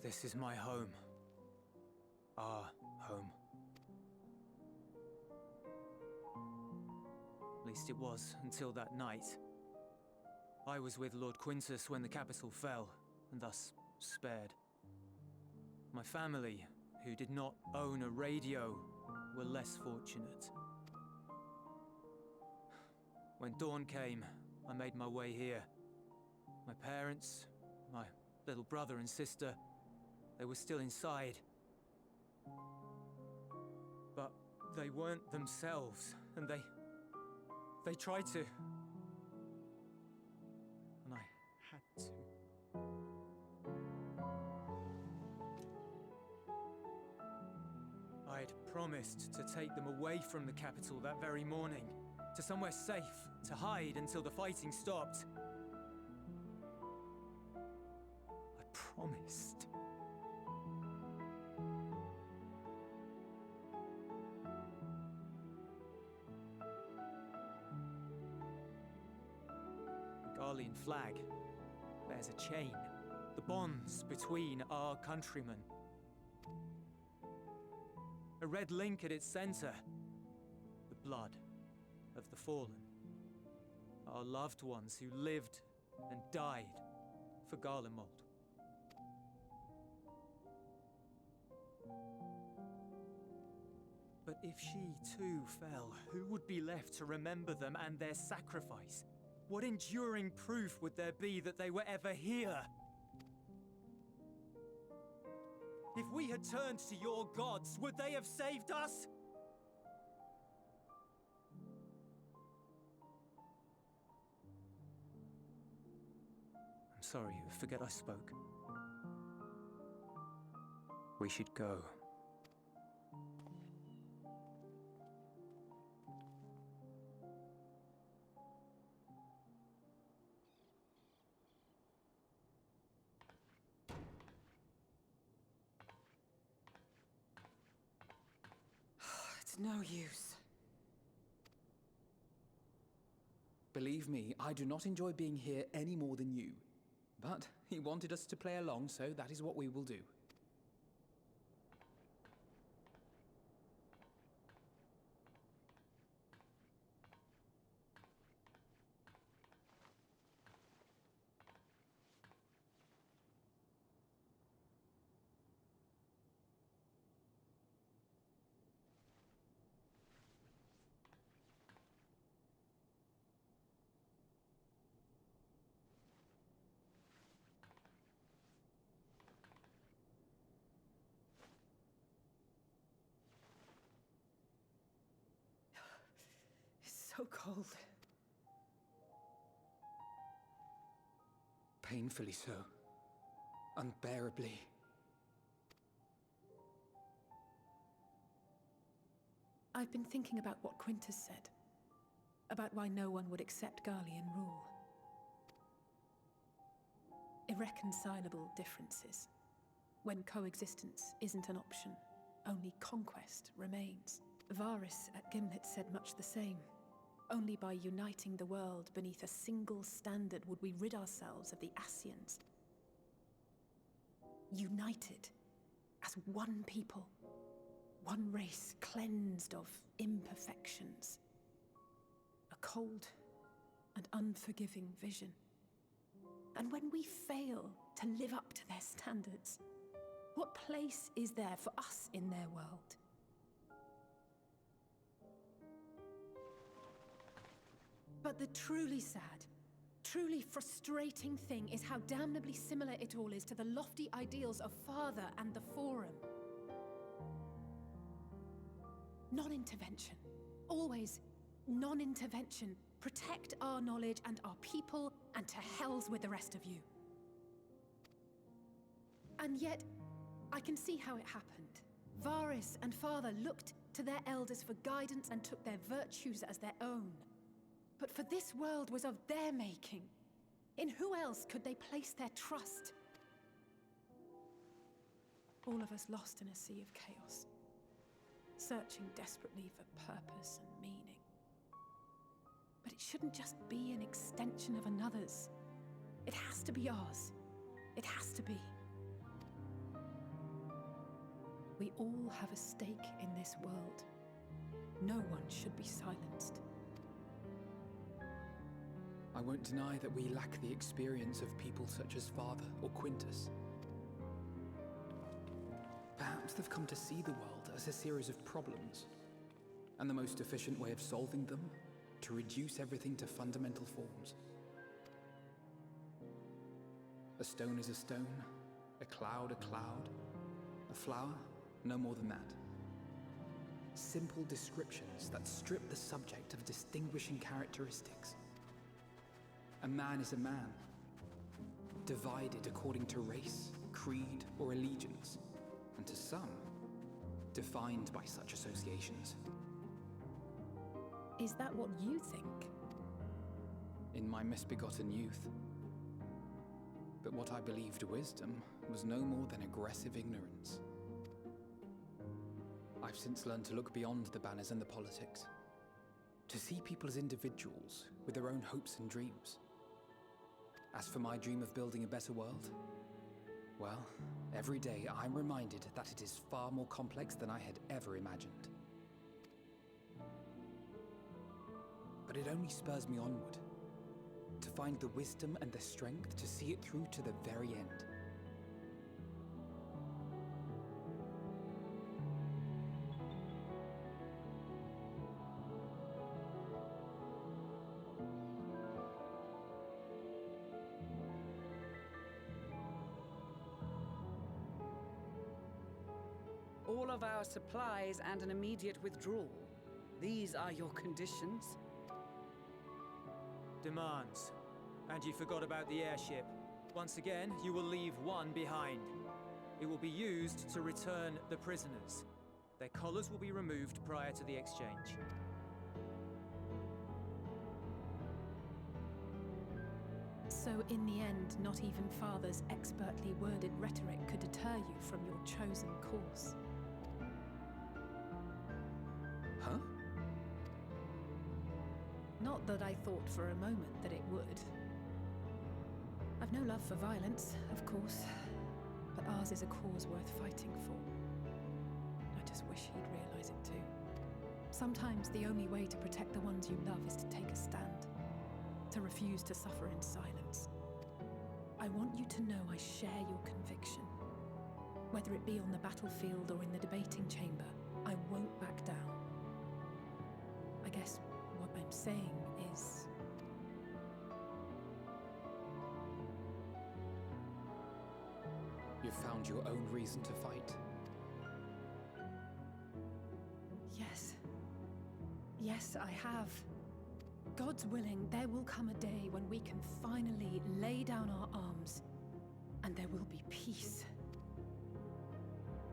This is my home. Our home. At least it was until that night. I was with Lord Quintus when the capital fell, and thus spared. My family, who did not own a radio, were less fortunate. When dawn came, I made my way here. My parents, my little brother and sister, they were still inside. But they weren't themselves, and they tried to. And I had to. I had promised to take them away from the capital that very morning, to somewhere safe, to hide until the fighting stopped. I promised. The Garlean flag bears a chain, the bonds between our countrymen. A red link at its center, the blood of the fallen. Our loved ones who lived and died for Garlemald. But if she too fell, who would be left to remember them and their sacrifice? What enduring proof would there be that they were ever here? If we had turned to your gods, would they have saved us? I'm sorry, forget I spoke. We should go. It's no use. Believe me, I do not enjoy being here any more than you. But he wanted us to play along, so that is what we will do. So cold. Painfully so. Unbearably. I've been thinking about what Quintus said. About why no one would accept Garlean rule. Irreconcilable differences. When coexistence isn't an option, only conquest remains. Varys at Gimlet said much the same. Only by uniting the world beneath a single standard would we rid ourselves of the Ascians. United as one people, one race cleansed of imperfections. A cold and unforgiving vision. And when we fail to live up to their standards, what place is there for us in their world? But the truly sad, truly frustrating thing is how damnably similar it all is to the lofty ideals of Father and the Forum. Non-intervention. Always non-intervention. Protect our knowledge and our people, and to hells with the rest of you. And yet, I can see how it happened. Varys and Father looked to their elders for guidance and took their virtues as their own. But for this world was of their making. In who else could they place their trust? All of us lost in a sea of chaos, searching desperately for purpose and meaning. But it shouldn't just be an extension of another's. It has to be ours. It has to be. We all have a stake in this world. No one should be silenced. I won't deny that we lack the experience of people such as Father or Quintus. Perhaps they've come to see the world as a series of problems, and the most efficient way of solving them, to reduce everything to fundamental forms. A stone is a stone, a cloud, a flower, no more than that. Simple descriptions that strip the subject of distinguishing characteristics. A man is a man, divided according to race, creed, or allegiance, and to some, defined by such associations. Is that what you think? In my misbegotten youth. But what I believed wisdom was no more than aggressive ignorance. I've since learned to look beyond the banners and the politics, to see people as individuals with their own hopes and dreams. As for my dream of building a better world, well, every day I'm reminded that it is far more complex than I had ever imagined. But it only spurs me onward, to find the wisdom and the strength to see it through to the very end. All of our supplies and an immediate withdrawal. These are your conditions? Demands. And you forgot about the airship. Once again, you will leave one behind. It will be used to return the prisoners. Their collars will be removed prior to the exchange. So in the end, not even Father's expertly worded rhetoric could deter you from your chosen course. Huh? Not that I thought for a moment that it would. I've no love for violence, of course, but ours is a cause worth fighting for. I just wish he'd realize it too. Sometimes the only way to protect the ones you love is to take a stand, to refuse to suffer in silence. I want you to know I share your conviction. Whether it be on the battlefield or in the debating chamber, I won't back down. I guess what I'm saying is... You've found your own reason to fight. Yes. Yes, I have. God's willing, there will come a day when we can finally lay down our arms, and there will be peace.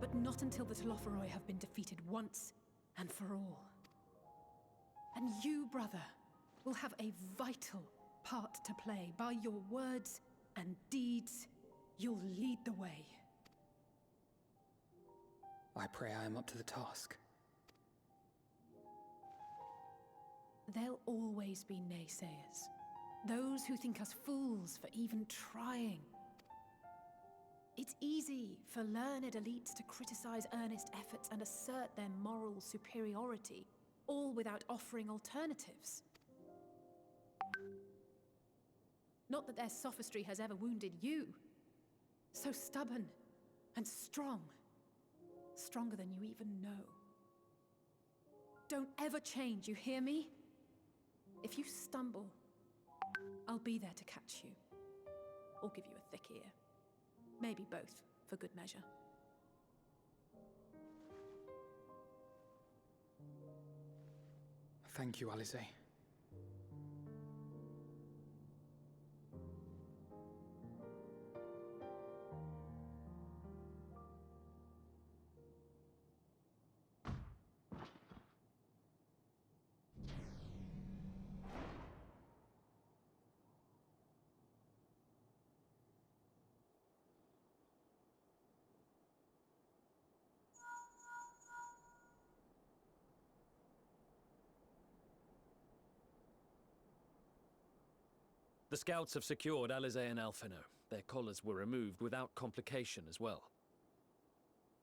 But not until the Telophoroi have been defeated once and for all. And you, brother, will have a vital part to play. By your words and deeds, you'll lead the way. I pray I am up to the task. There'll always be naysayers. Those who think us fools for even trying. It's easy for learned elites to criticize earnest efforts and assert their moral superiority, all without offering alternatives. Not that their sophistry has ever wounded you. So stubborn and strong. Stronger than you even know. Don't ever change, you hear me? If you stumble, I'll be there to catch you. Or give you a thick ear. Maybe both, for good measure. Thank you, Alice. The scouts have secured Alize and Alphino. Their collars were removed without complication as well.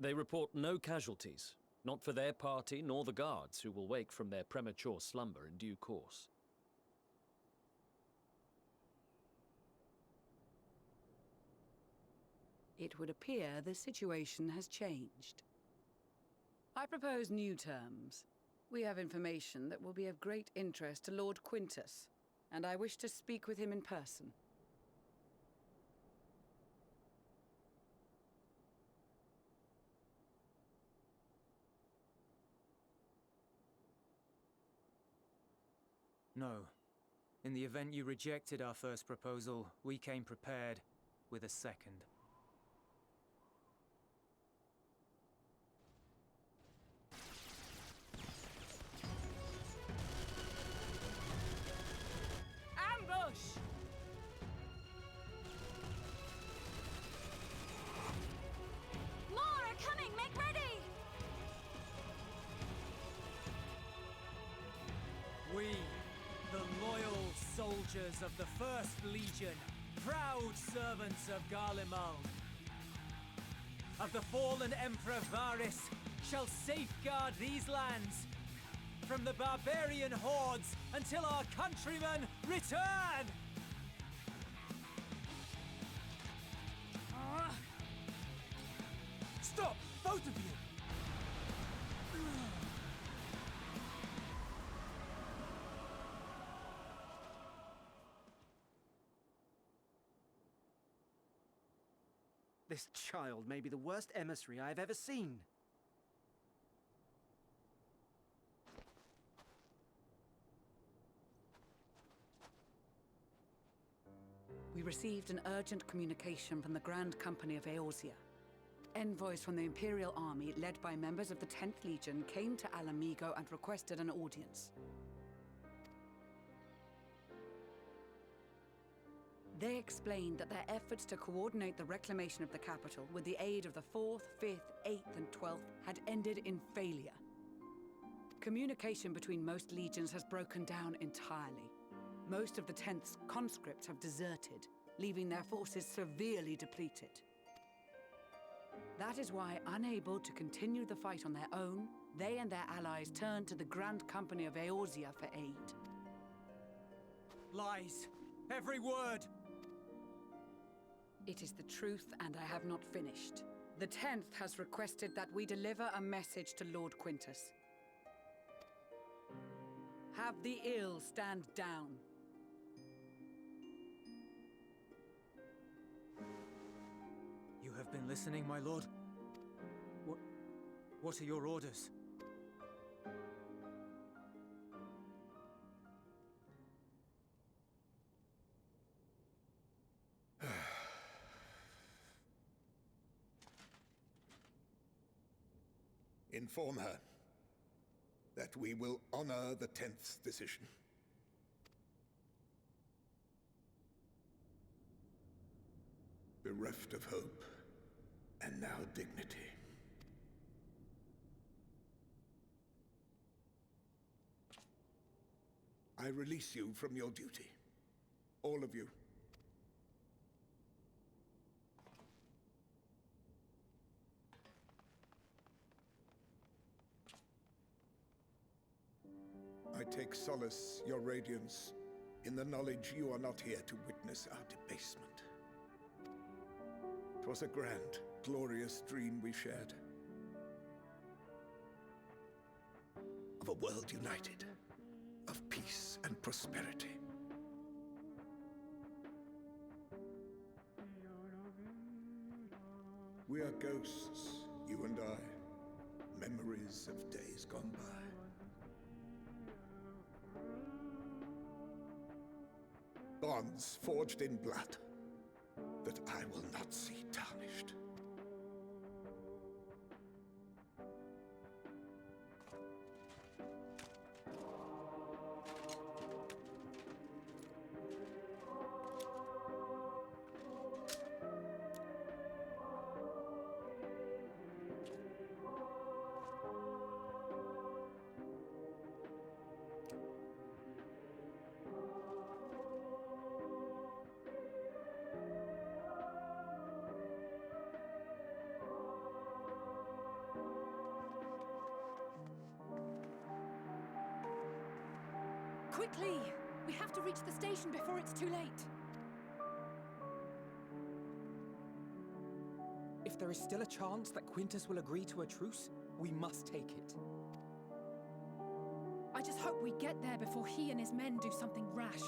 They report no casualties, not for their party nor the guards, who will wake from their premature slumber in due course. It would appear the situation has changed. I propose new terms. We have information that will be of great interest to Lord Quintus, and I wish to speak with him in person. No. In the event you rejected our first proposal, we came prepared with a second. Ambush! More are coming! Make ready! We, the loyal soldiers of the First Legion, proud servants of Garlemald, of the fallen Emperor Varys, shall safeguard these lands from the barbarian hordes until our countrymen return! Stop! Both of you! This child may be the worst emissary I have ever seen. We received an urgent communication from the Grand Company of Eorzea. Envoys from the Imperial Army, led by members of the 10th Legion, came to Alamigo and requested an audience. They explained that their efforts to coordinate the reclamation of the capital with the aid of the 4th, 5th, 8th, and 12th had ended in failure. Communication between most legions has broken down entirely. Most of the 10th's conscripts have deserted, leaving their forces severely depleted. That is why, unable to continue the fight on their own, they and their allies turned to the Grand Company of Eorzea for aid. Lies! Every word! It is the truth, and I have not finished. The 10th has requested that we deliver a message to Lord Quintus. Have the ill stand down. You have been listening, my lord? What are your orders? Inform her that we will honor the 10th's decision. Bereft of hope, and now dignity. I release you from your duty. All of you. I take solace, your radiance, in the knowledge you are not here to witness our debasement. 'Twas a grand, glorious dream we shared. Of a world united, of peace and prosperity. We are ghosts, you and I, memories of days gone by. Bonds forged in blood that I will not see tarnished. Quickly! We have to reach the station before it's too late. If there is still a chance that Quintus will agree to a truce, we must take it. I just hope we get there before he and his men do something rash.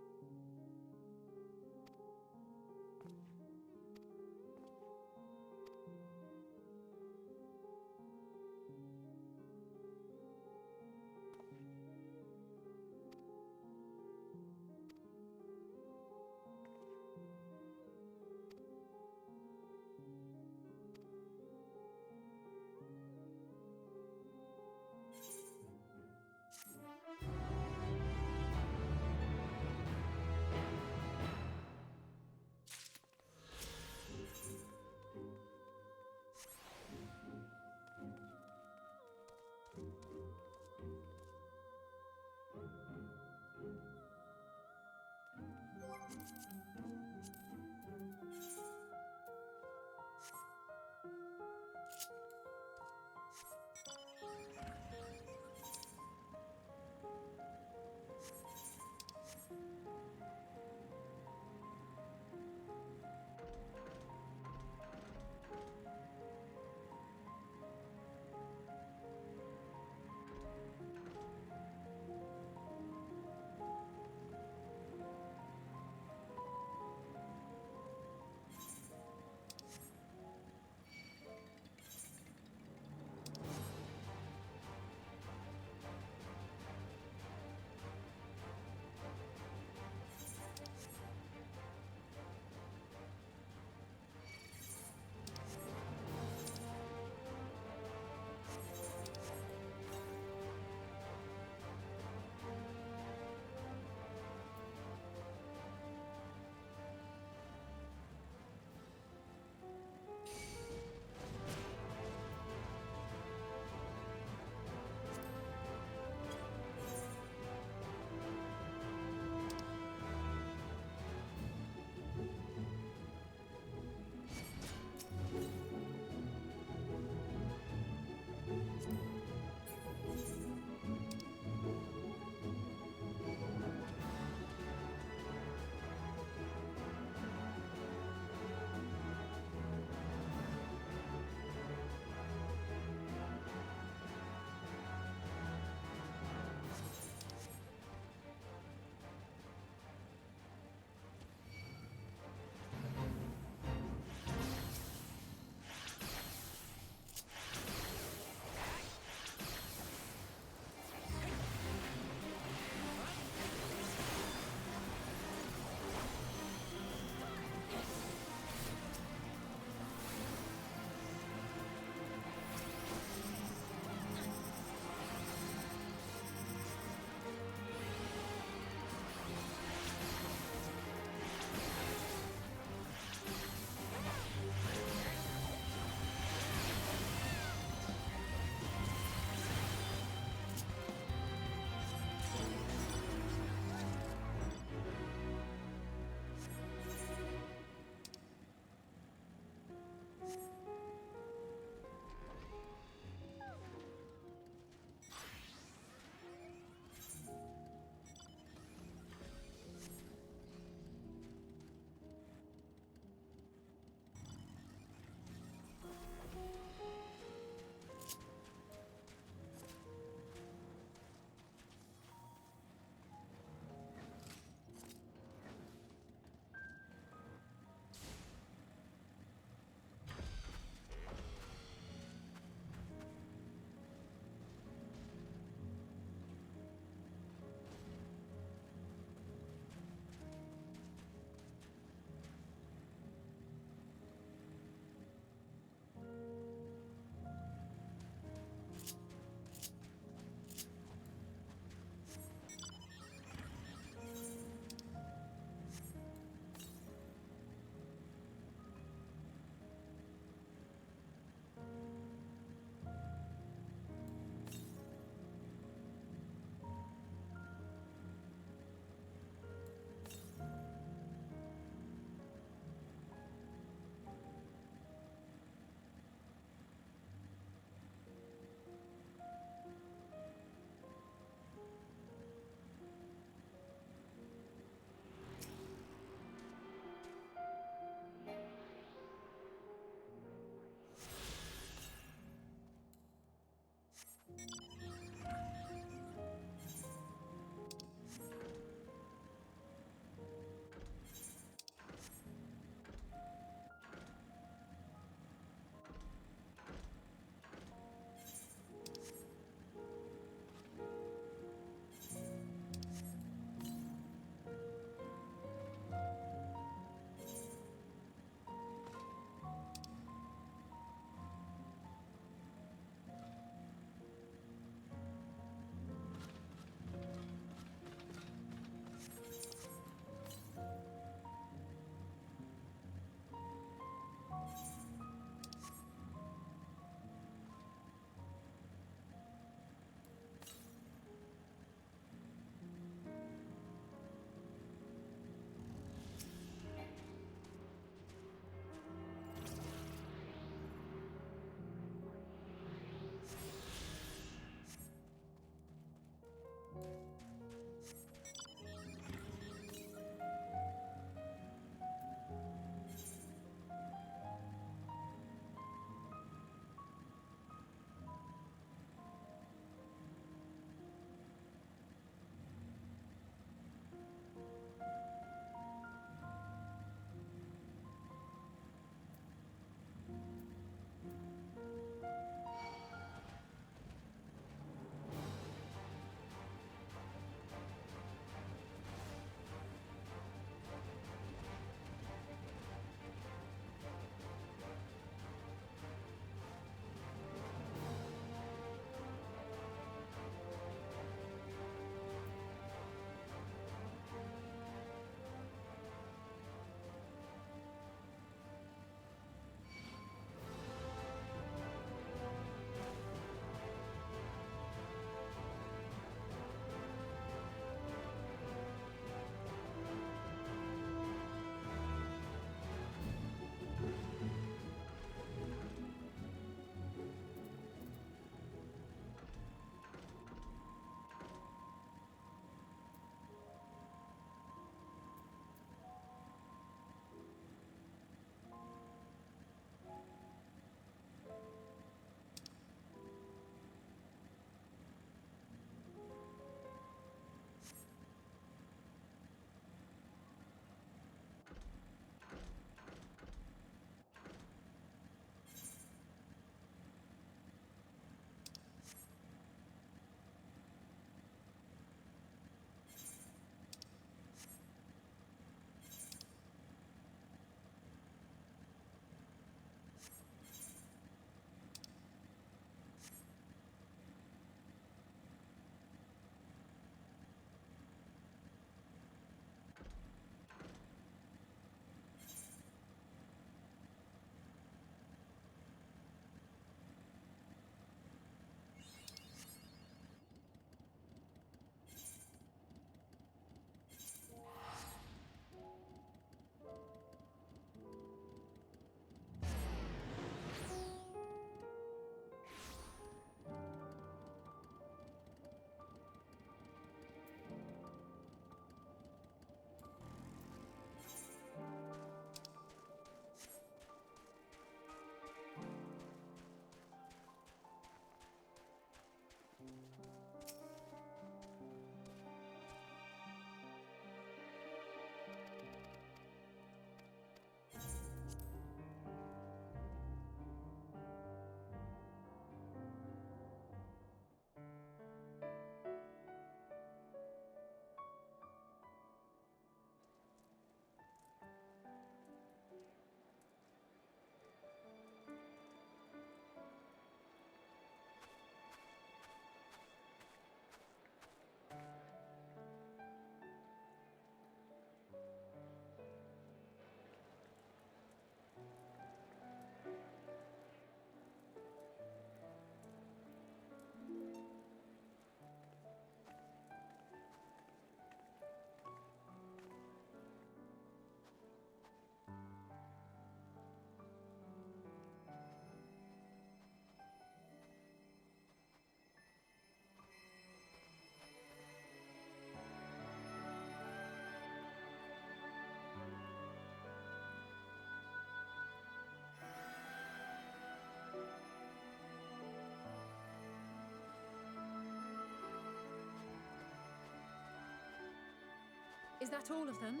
Is that all of them?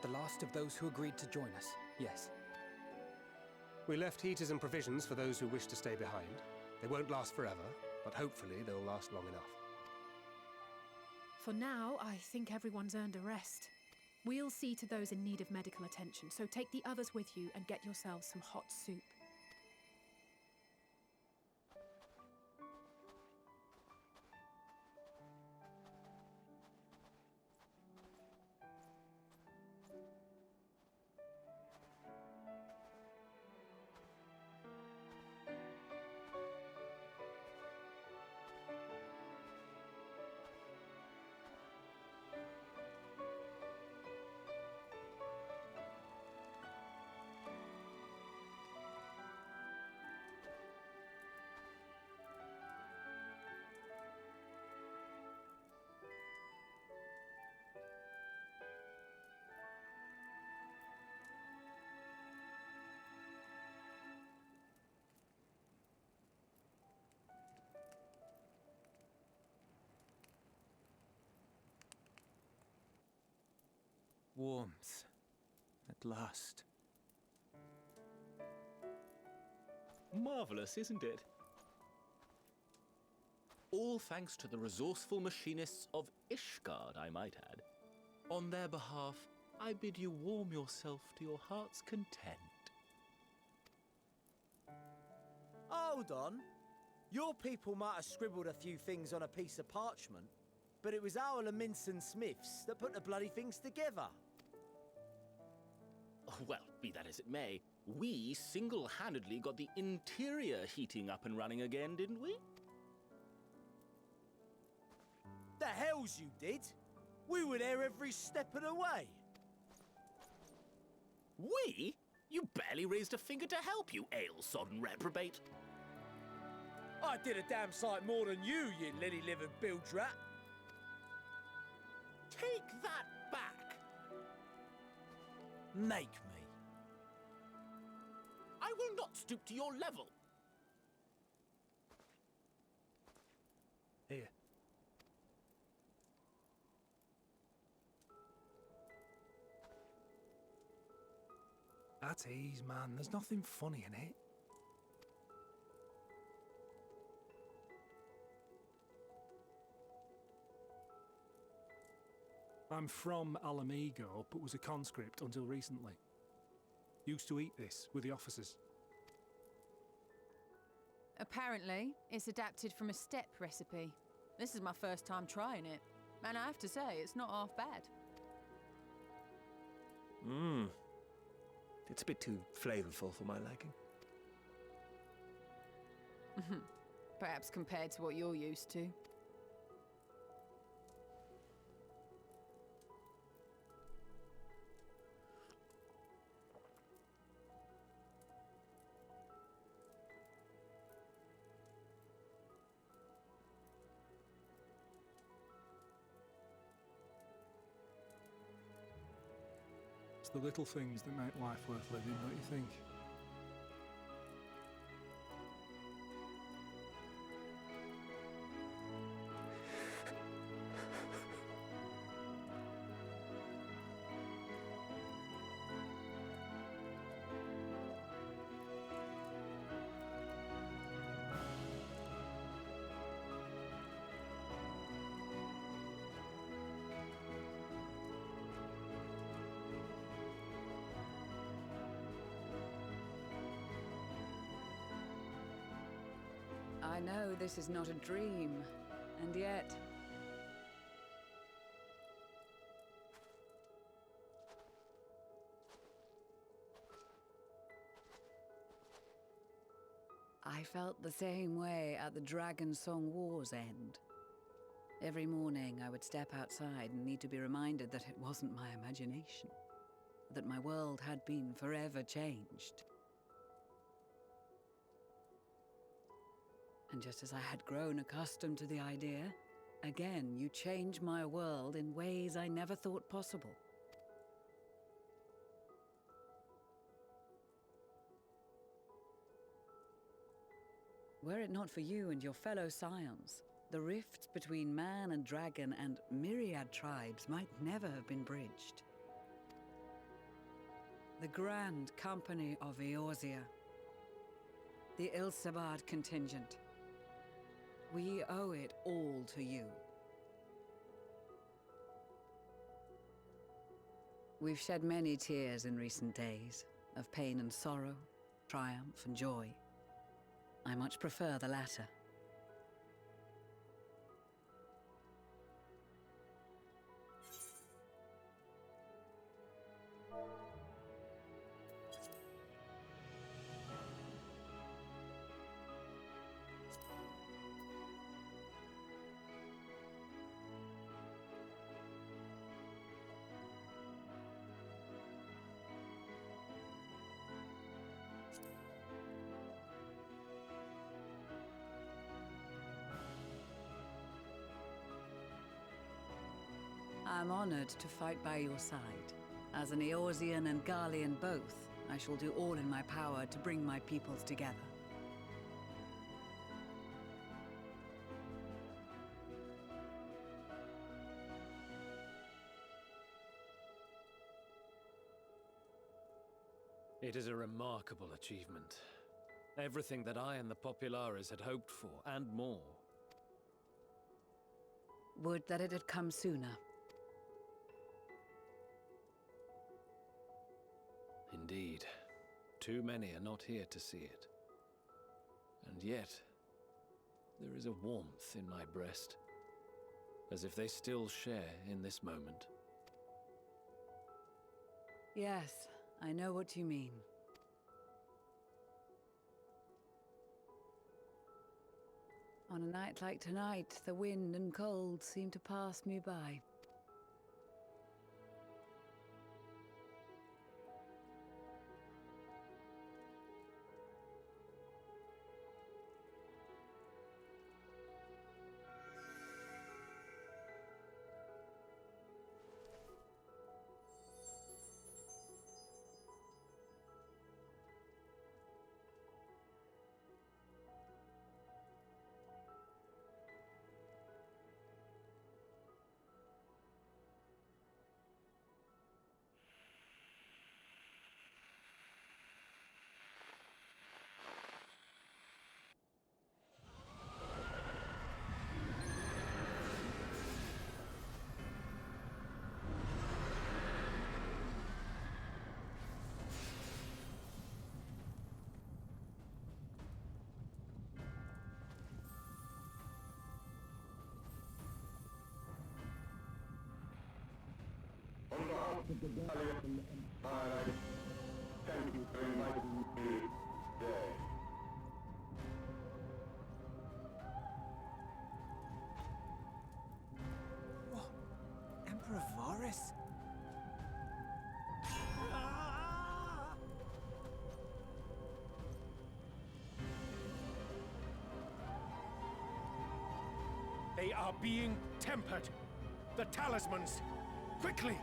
The last of those who agreed to join us, yes. We left heaters and provisions for those who wish to stay behind. They won't last forever, but hopefully they'll last long enough. For now, I think everyone's earned a rest. We'll see to those in need of medical attention, so take the others with you and get yourselves some hot soup. Warmth. At last. Marvelous, isn't it? All thanks to the resourceful machinists of Ishgard, I might add. On their behalf, I bid you warm yourself to your heart's content. Hold on. Your people might have scribbled a few things on a piece of parchment, but it was our Leminson Smiths that put the bloody things together. Well, be that as it may, we single-handedly got the interior heating up and running again, didn't we? The hells you did! We were there every step of the way. We? You barely raised a finger to help, you ale-sodden reprobate. I did a damn sight more than you lily-livered bilge rat. Take that back! Make me. I will not stoop to your level. Here. At ease, man. There's nothing funny in it. I'm from Alamigo, but was a conscript until recently. Used to eat this with the officers. Apparently, it's adapted from a steppe recipe. This is my first time trying it, and I have to say, it's not half bad. It's a bit too flavorful for my liking. Perhaps compared to what you're used to. It's the little things that make life worth living, don't you think? I know this is not a dream, and yet... I felt the same way at the Dragon Song War's end. Every morning I would step outside and need to be reminded that it wasn't my imagination, that my world had been forever changed. And just as I had grown accustomed to the idea, again you change my world in ways I never thought possible. Were it not for you and your fellow scions, The rifts between man and dragon and myriad tribes might never have been bridged. The Grand Company of Eorzea. The Ilsabard contingent. We owe it all to you. We've shed many tears in recent days, of pain and sorrow, triumph and joy. I much prefer the latter. I'm honored to fight by your side. As an Eorzean and Garlean both, I shall do all in my power to bring my peoples together. It is a remarkable achievement. Everything that I and the Populares had hoped for, and more. Would that it had come sooner. Indeed. Too many are not here to see it. And yet, there is a warmth in my breast, as if they still share in this moment. Yes, I know what you mean. On a night like tonight, the wind and cold seem to pass me by. On behalf of the Gallian Empire, thank you for inviting me today. What? Emperor Varys? They are being tempered. The talismans. Quickly!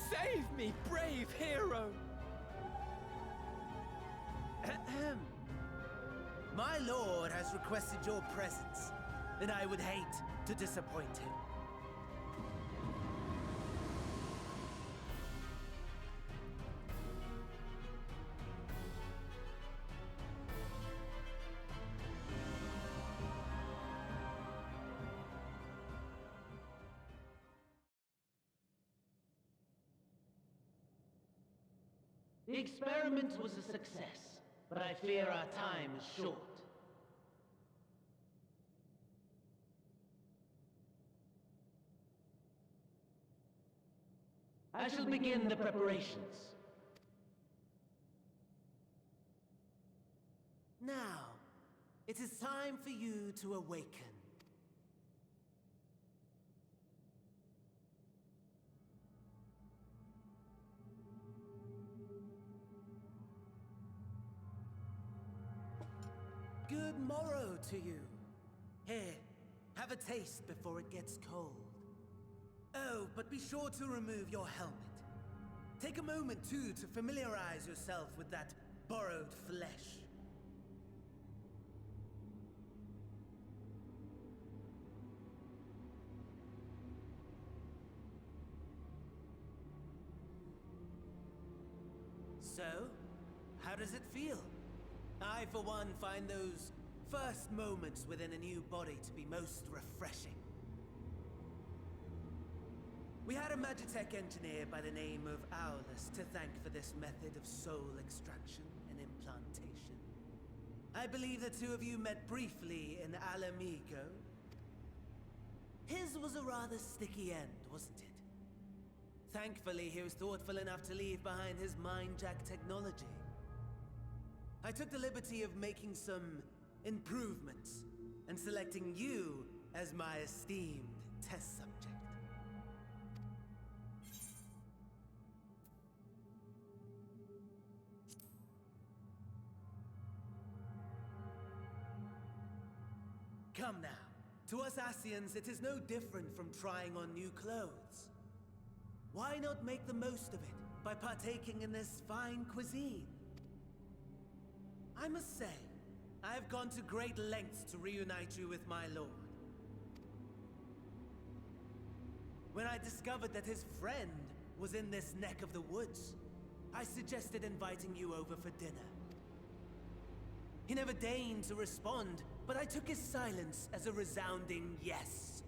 Save me, brave hero! My lord has requested your presence, and I would hate to disappoint him. The experiment was a success, but I fear our time is short. I shall begin the preparations. Now, it is time for you to awaken. Good morrow to you. Here, have Have a taste before it gets cold. Oh, but be sure to remove your helmet. Take a moment, too, to familiarize yourself with that borrowed flesh. So, how does it feel? I, for one, find those first moments within a new body to be most refreshing. We had a Magitech engineer by the name of Aulus to thank for this method of soul extraction and implantation. I believe the two of you met briefly in Alamigo. His was a rather sticky end, wasn't it? Thankfully, he was thoughtful enough to leave behind his mind-jack technology. I took the liberty of making some improvements and selecting you as my esteemed test subject. Come now. To us Asians, it is no different from trying on new clothes. Why not make the most of it by partaking in this fine cuisine? I must say, I have gone to great lengths to reunite you with my lord. When I discovered that his friend was in this neck of the woods, I suggested inviting you over for dinner. He never deigned to respond, but I took his silence as a resounding yes.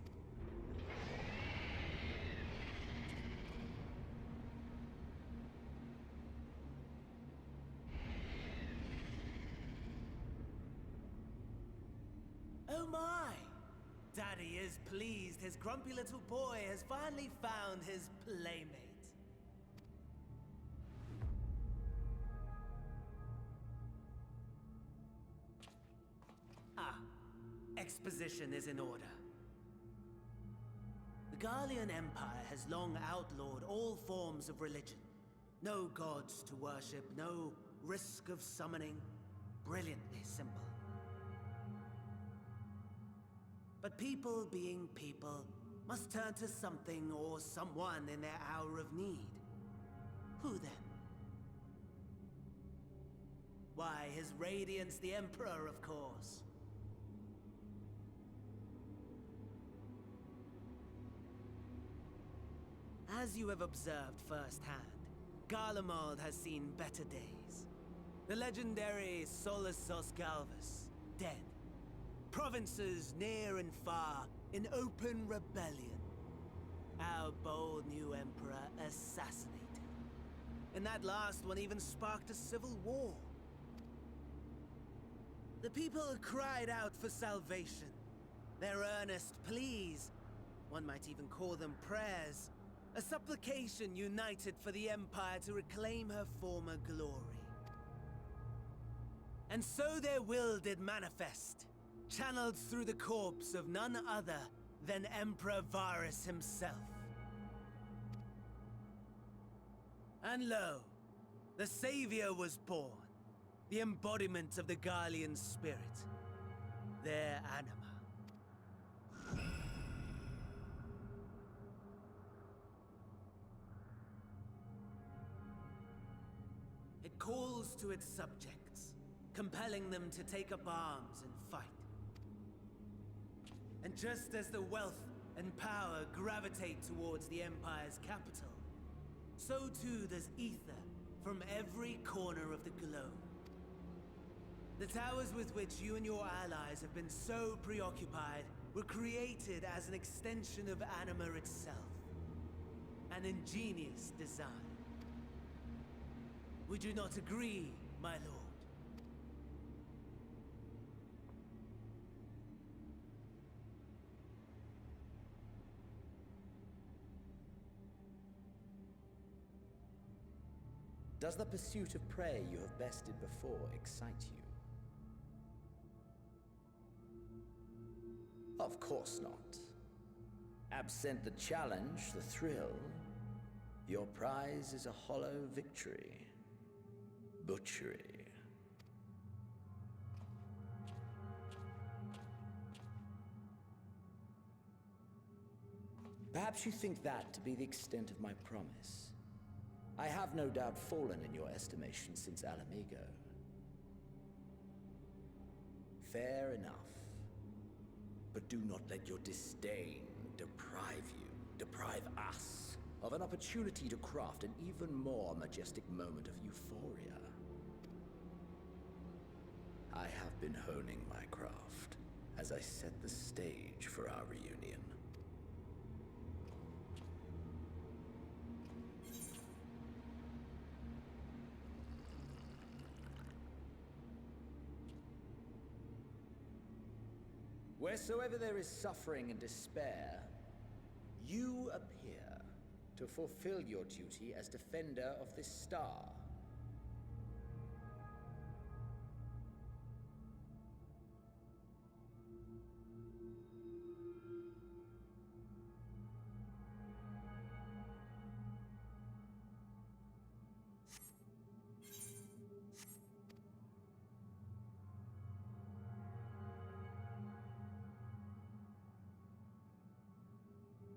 Oh my! Daddy is pleased his grumpy little boy has finally found his playmate. Exposition is in order. The Garlean Empire has long outlawed all forms of religion. No gods to worship, no risk of summoning. Brilliantly simple. But people being people must turn to something or someone in their hour of need. Who then? Why, His Radiance the Emperor, of course. As you have observed firsthand, Garlemald has seen better days. The legendary Solosos Galvus, dead. Provinces near and far in open rebellion. Our bold new emperor assassinated. And that last one even sparked a civil war. The people cried out for salvation. Their earnest pleas, one might even call them prayers, a supplication united for the Empire to reclaim her former glory. And so their will did manifest, channeled through the corpse of none other than Emperor Varus himself. And lo, the Savior was born, the embodiment of the Garlean spirit, their anima. It calls to its subjects, compelling them to take up arms and fight. And just as the wealth and power gravitate towards the Empire's capital, so too does ether from every corner of the globe. The towers with which you and your allies have been so preoccupied were created as an extension of Anima itself. An ingenious design. Would you not agree, my lord? Does the pursuit of prey you have bested before excite you? Of course not. Absent the challenge, the thrill, your prize is a hollow victory. Butchery. Perhaps you think that to be the extent of my promise. I have no doubt fallen in your estimation since Alamigo. Fair enough. But do not let your disdain deprive us, of an opportunity to craft an even more majestic moment of euphoria. I have been honing my craft as I set the stage for our reunion. Wheresoever there is suffering and despair, you appear to fulfill your duty as defender of this star.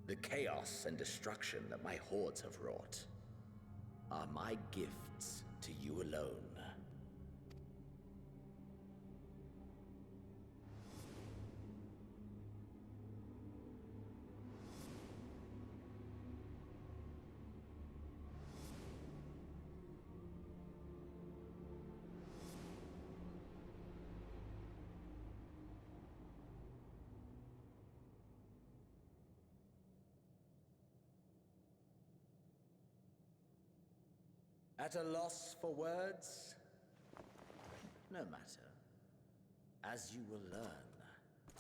The chaos and destruction that my hordes have wrought are my gifts to you alone. At a loss for words? No matter. As you will learn,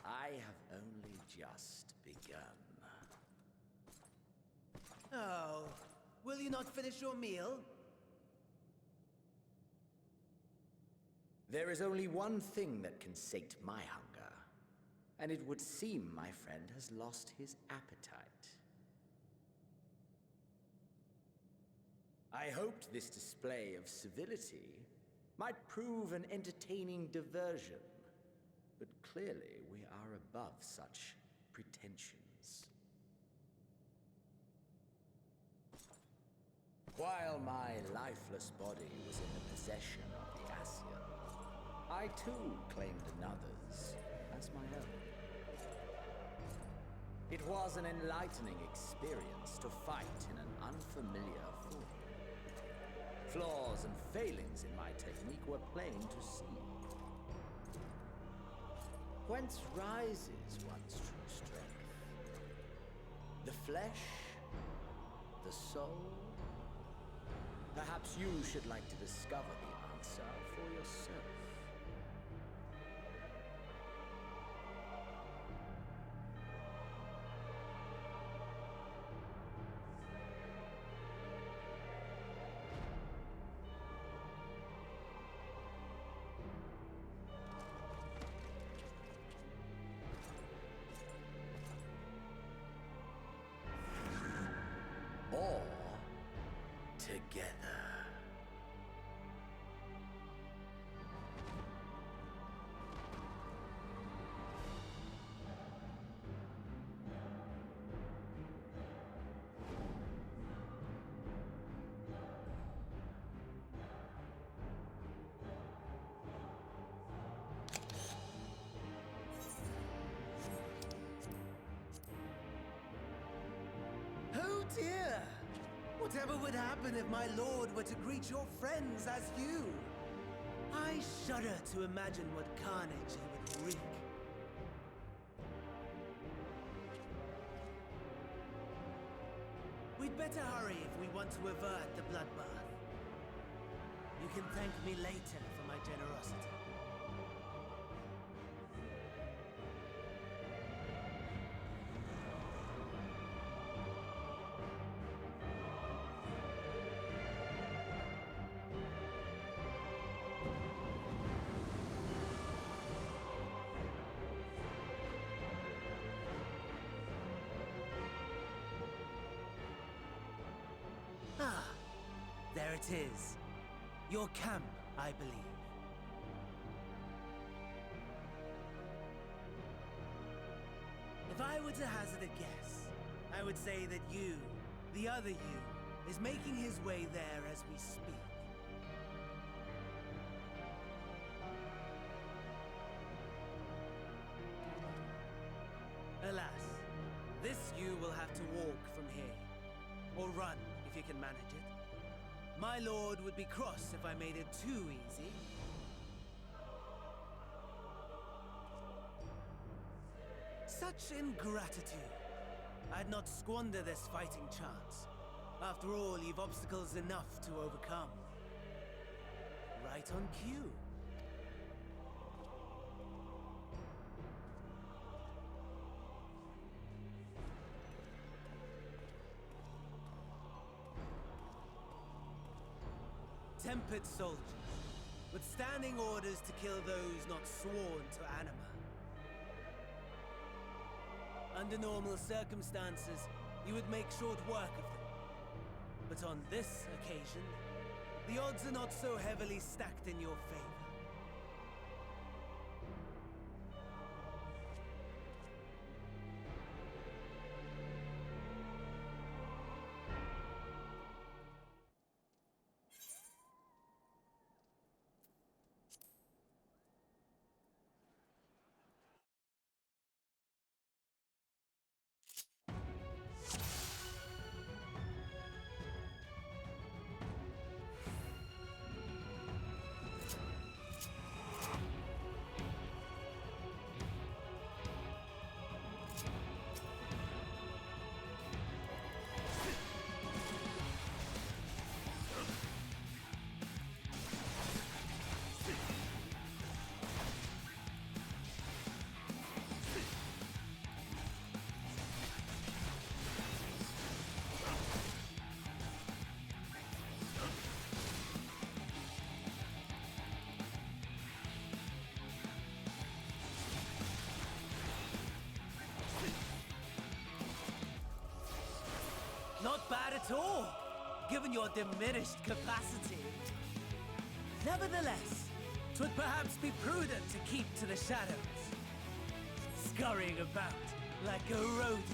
I have only just begun. Oh, will you not finish your meal? There is only one thing that can sate my hunger, and it would seem my friend has lost his appetite. I hoped this display of civility might prove an entertaining diversion, but clearly we are above such pretensions. While my lifeless body was in the possession of the Ascian, I too claimed another's as my own. It was an enlightening experience to fight in an unfamiliar form. Flaws and failings in my technique were plain to see. Whence rises one's true strength? The flesh? The soul? Perhaps you should like to discover the answer for yourself. Or together. Oh dear! Whatever would happen if my lord were to greet your friends as you? I shudder to imagine what carnage he would wreak. We'd better hurry if we want to avert the bloodbath. You can thank me later for my generosity. Ah, there it is. Your camp, I believe. If I were to hazard a guess, I would say that you, the other you, is making his way there as we speak. Alas, this you will have to walk from here. Or run, if you can manage it. My lord would be cross if I made it too easy. Such ingratitude. I'd not squander this fighting chance. After all, you've obstacles enough to overcome. Right on cue. Tempered soldiers, with standing orders to kill those not sworn to anima. Under normal circumstances, you would make short work of them. But on this occasion, the odds are not so heavily stacked in your favor. Not bad at all, given your diminished capacity. Nevertheless, 'twould perhaps be prudent to keep to the shadows, scurrying about like a rodent.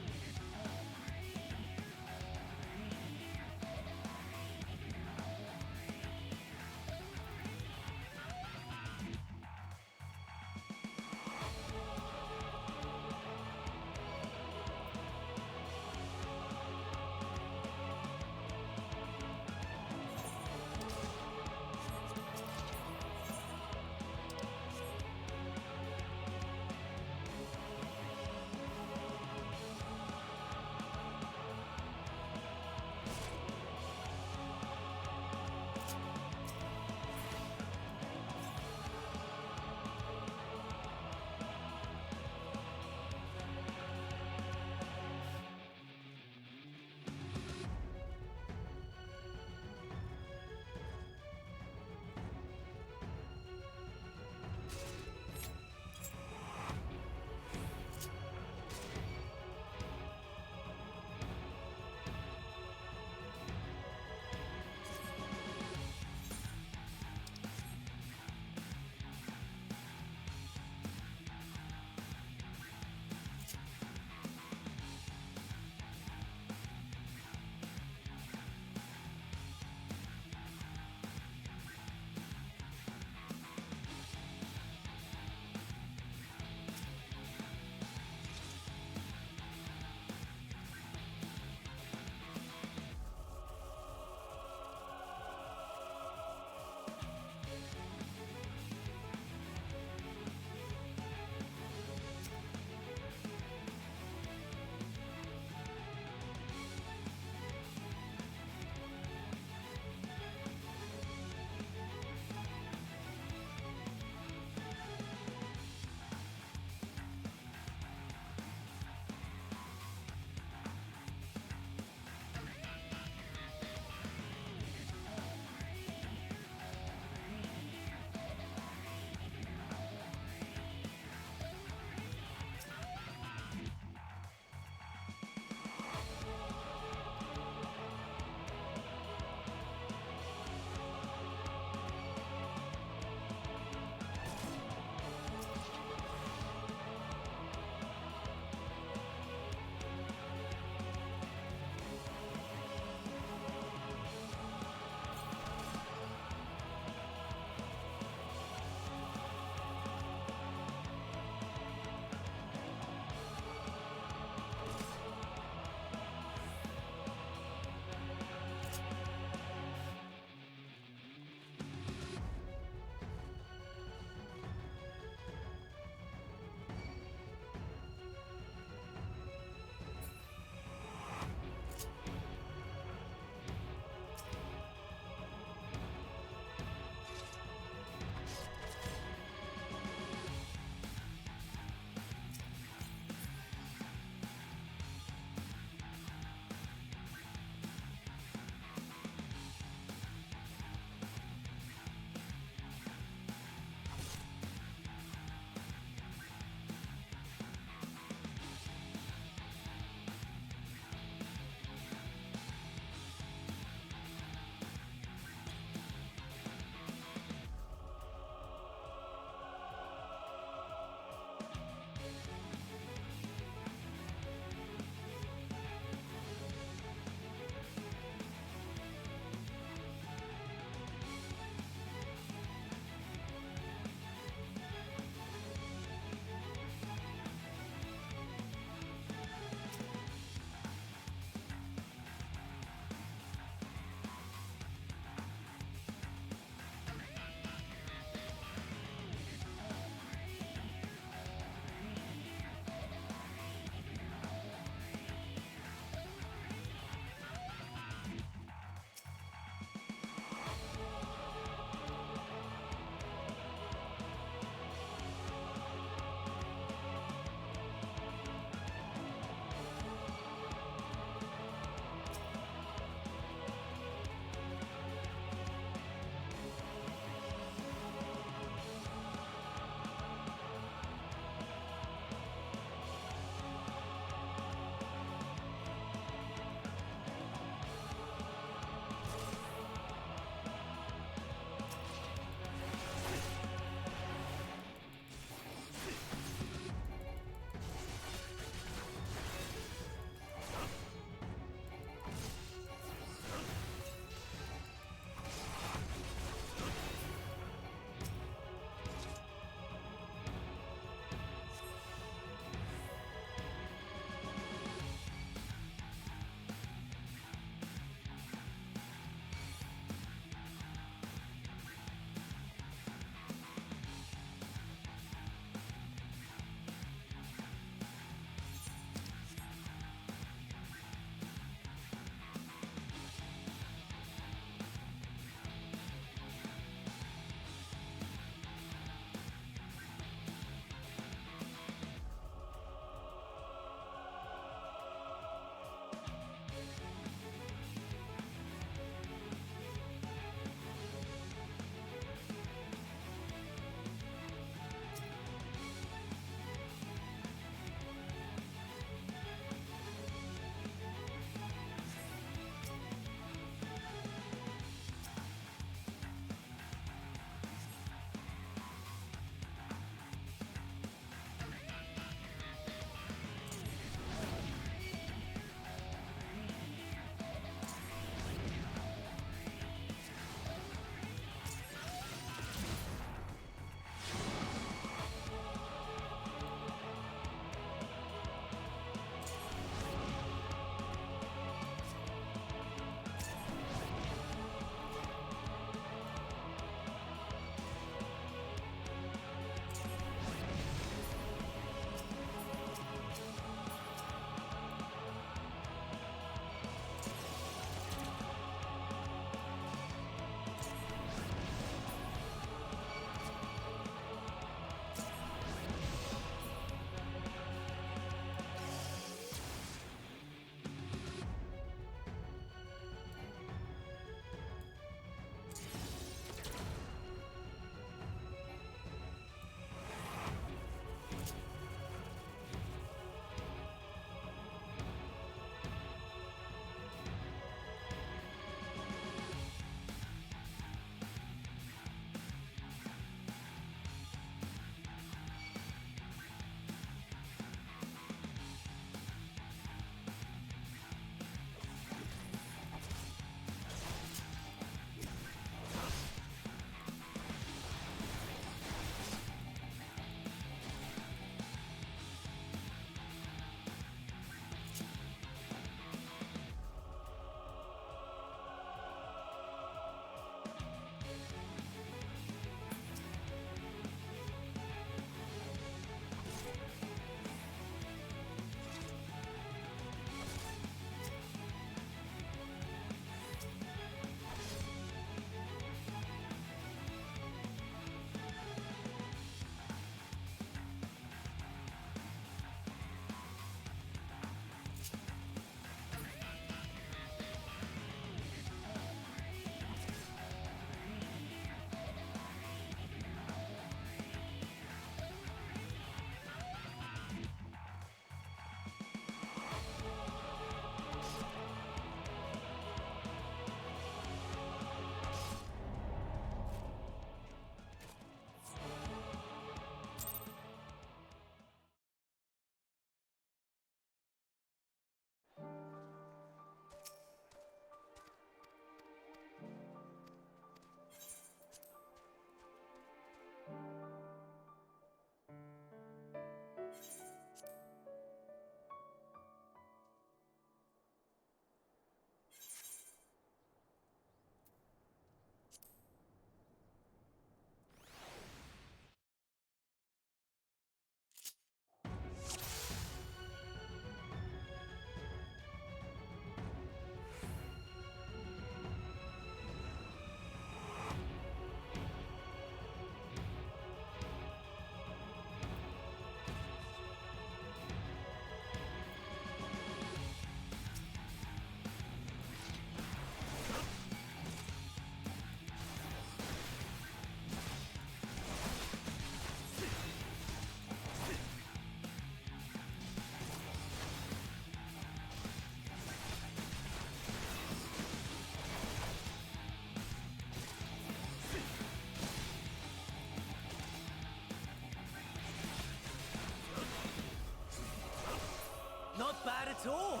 at all,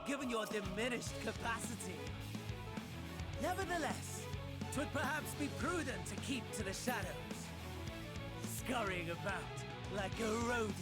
given your diminished capacity. Nevertheless, 'twould perhaps be prudent to keep to the shadows, scurrying about like a rodent.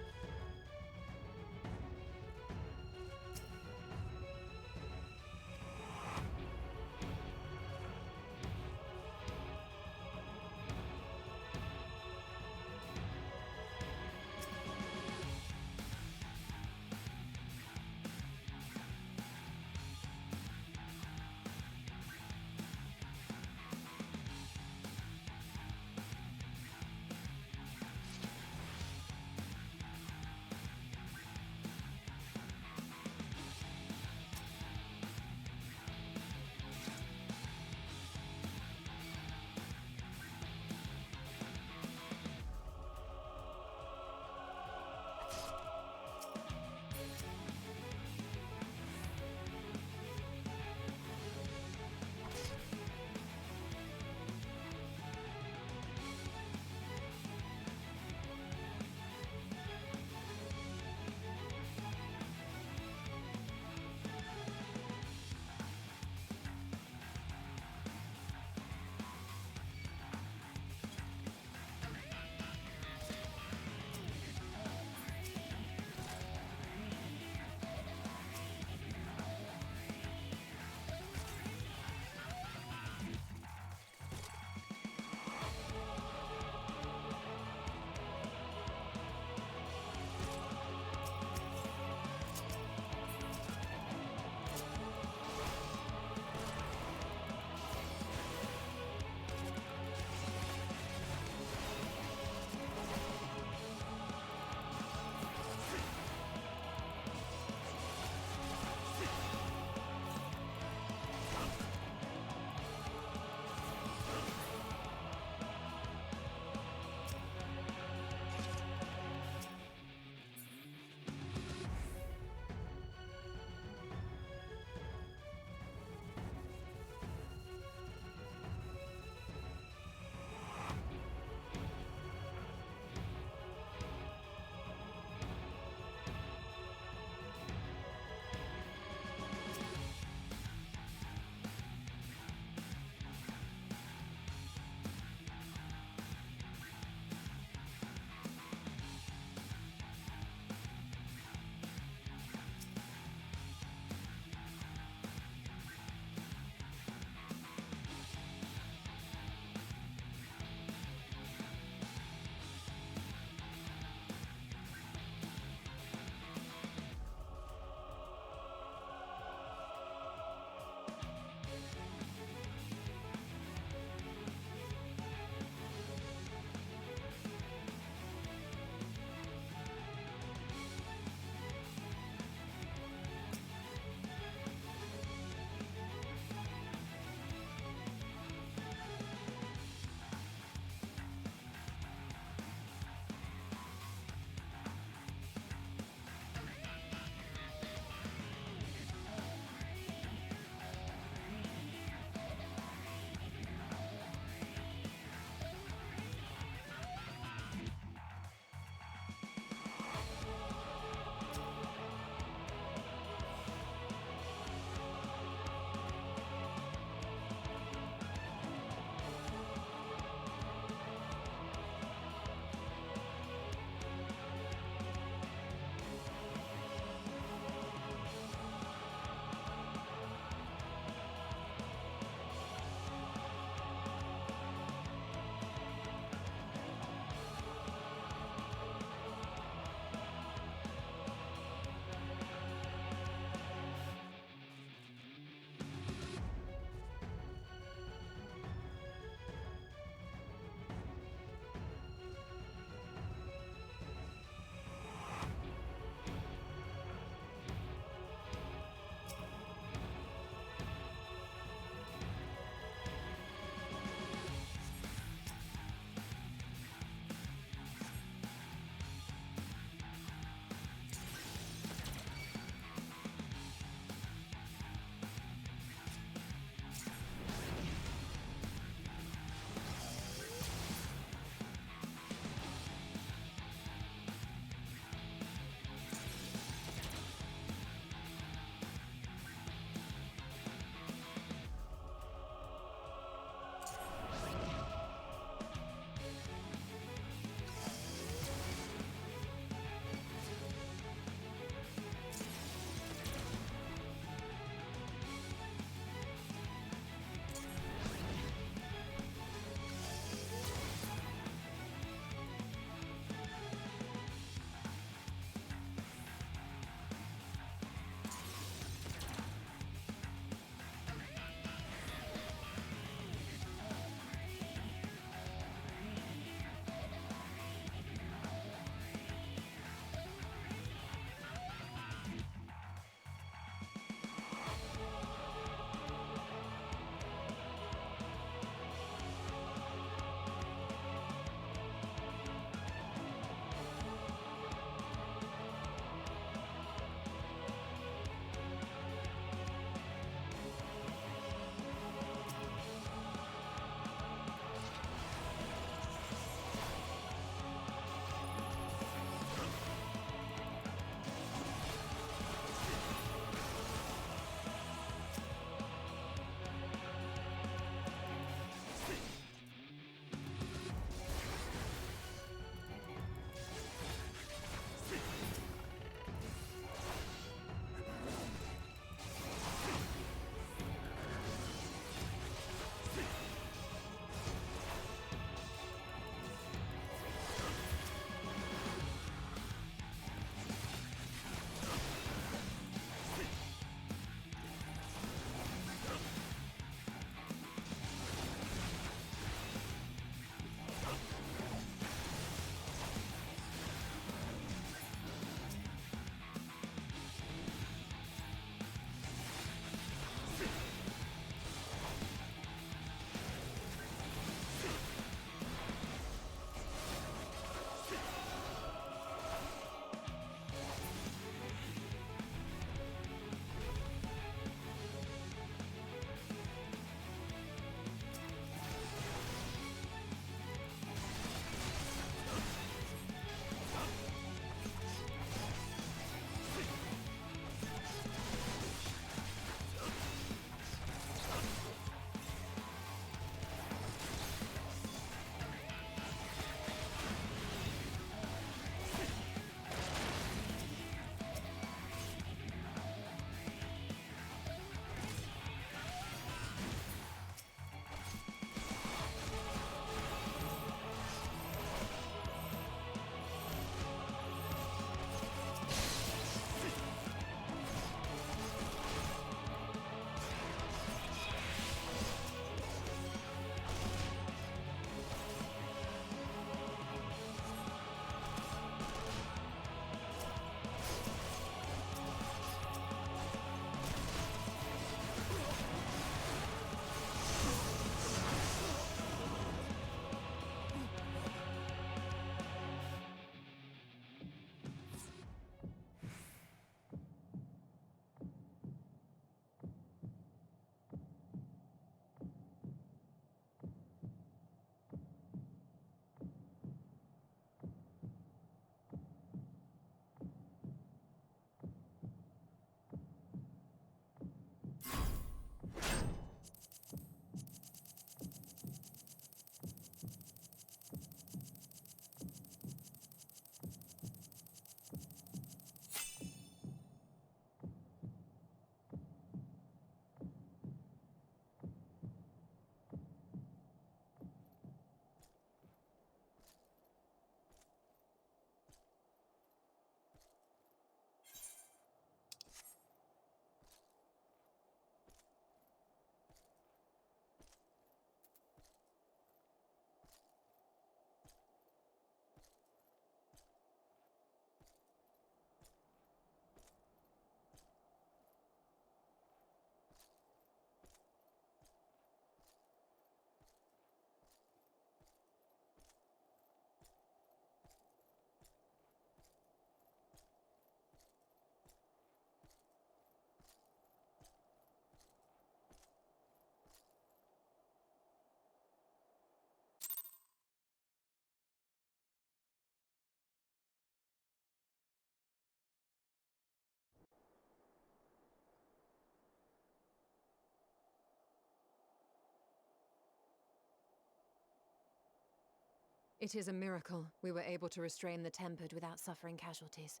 It is a miracle we were able to restrain the Tempered without suffering casualties.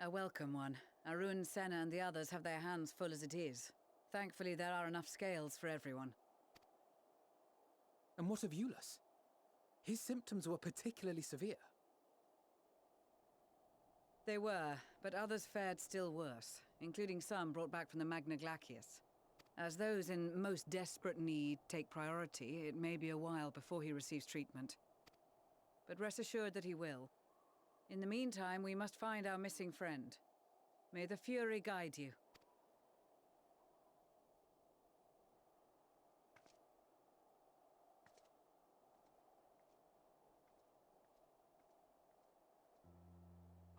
A welcome one. Arun, Senna, and the others have their hands full as it is. Thankfully, there are enough scales for everyone. And what of Eulus? His symptoms were particularly severe. They were, but others fared still worse, including some brought back from the Magna Glacius. As those in most desperate need take priority, it may be a while before he receives treatment. But rest assured that he will. In the meantime, we must find our missing friend. May the Fury guide you.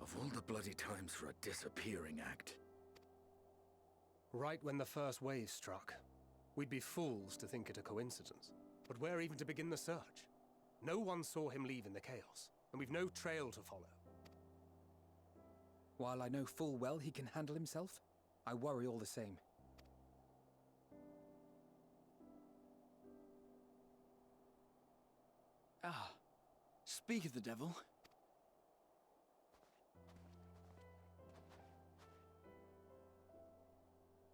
Of all the bloody times for a disappearing act. Right when the first wave struck, we'd be fools to think it a coincidence. But where even to begin the search? No one saw him leave in the chaos, and we've no trail to follow. While I know full well he can handle himself, I worry all the same. Ah, speak of the devil.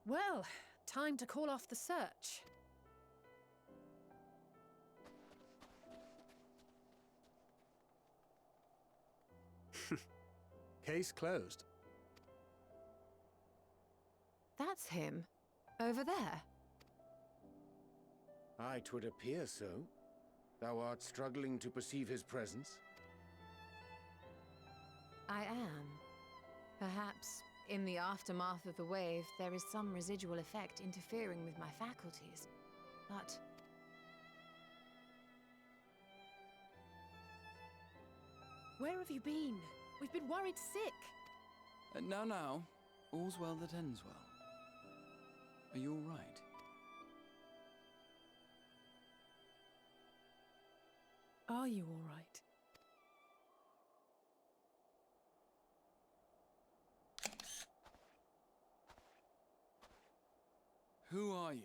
Well, time to call off the search. Case closed. That's him. Over there. Aye, 'twould appear so. Thou art struggling to perceive his presence? I am. Perhaps, in the aftermath of the wave, there is some residual effect interfering with my faculties. But... Where have you been? We've been worried sick. Now. All's well that ends well. Are you all right? Are you all right? Who are you?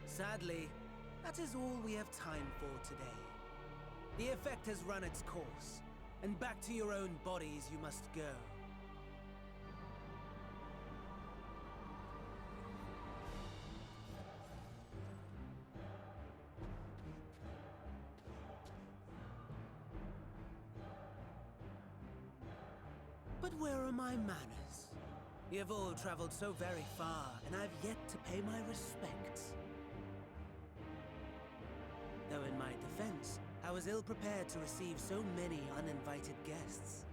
Sadly, that is all we have time for today. The effect has run its course, and back to your own bodies you must go. But where are my manners? You have all traveled so very far, and I've yet to pay my respects. Though in my defense, I was ill-prepared to receive so many uninvited guests.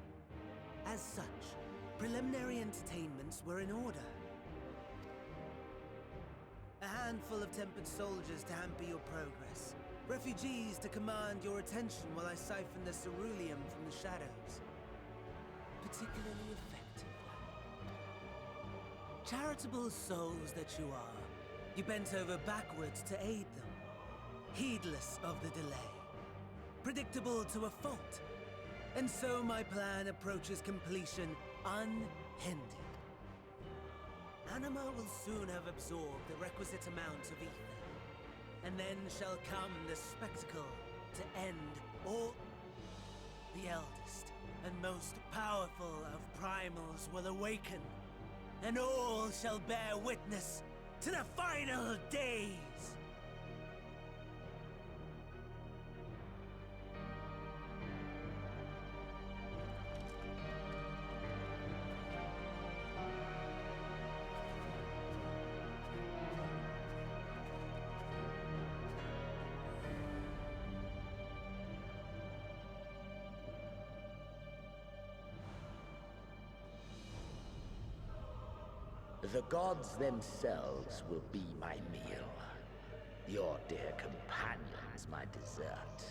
As such, preliminary entertainments were in order. A handful of tempered soldiers to hamper your progress. Refugees to command your attention while I siphon the ceruleum from the shadows. Particularly effective. Charitable souls that you are, you bent over backwards to aid them. Heedless of the delay. Predictable to a fault. And so my plan approaches completion unhindered. Anima will soon have absorbed the requisite amount of ether. And then shall come the spectacle to end all. The eldest and most powerful of primals will awaken. And all shall bear witness to the final days. The gods themselves will be my meal. Your dear companions my dessert.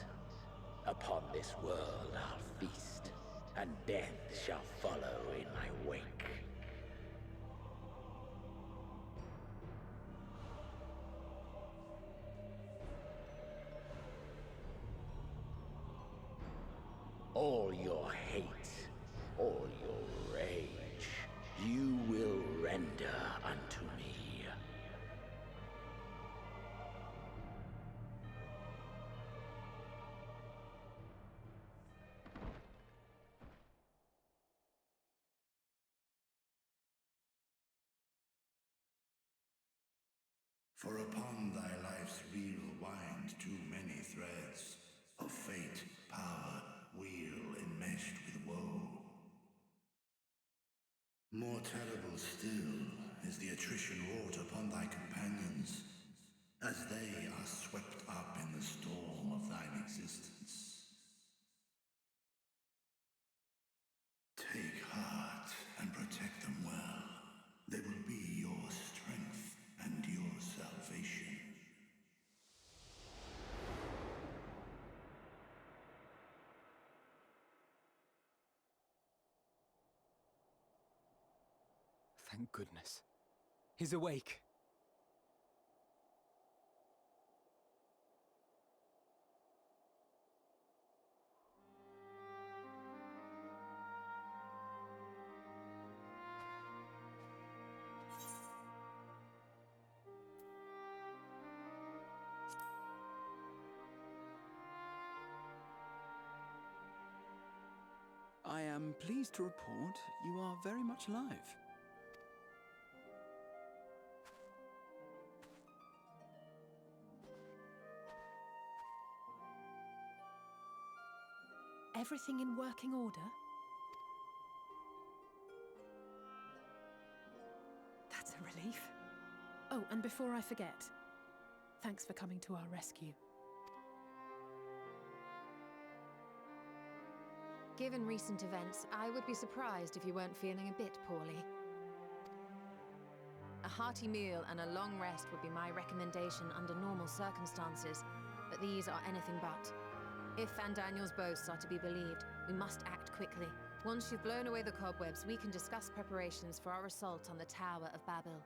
Upon this world I'll feast, and death shall follow in my wake. All your hate, all your rage, you will render unto me. For upon thy life's reel wind too many threads of fate, power, weal enmeshed with woe. More terrible still is the attrition wrought upon thy companions, as they are swept up in the storm of thine existence. Take heart and protect them well. They will be your strength and your salvation. Thank goodness. He's awake. I am pleased to report you are very much alive. Everything in working order? That's a relief. Oh, and before I forget, thanks for coming to our rescue. Given recent events, I would be surprised if you weren't feeling a bit poorly. A hearty meal and a long rest would be my recommendation under normal circumstances, but these are anything but. If Van Daniel's boasts are to be believed, we must act quickly. Once you've blown away the cobwebs, we can discuss preparations for our assault on the Tower of Babel.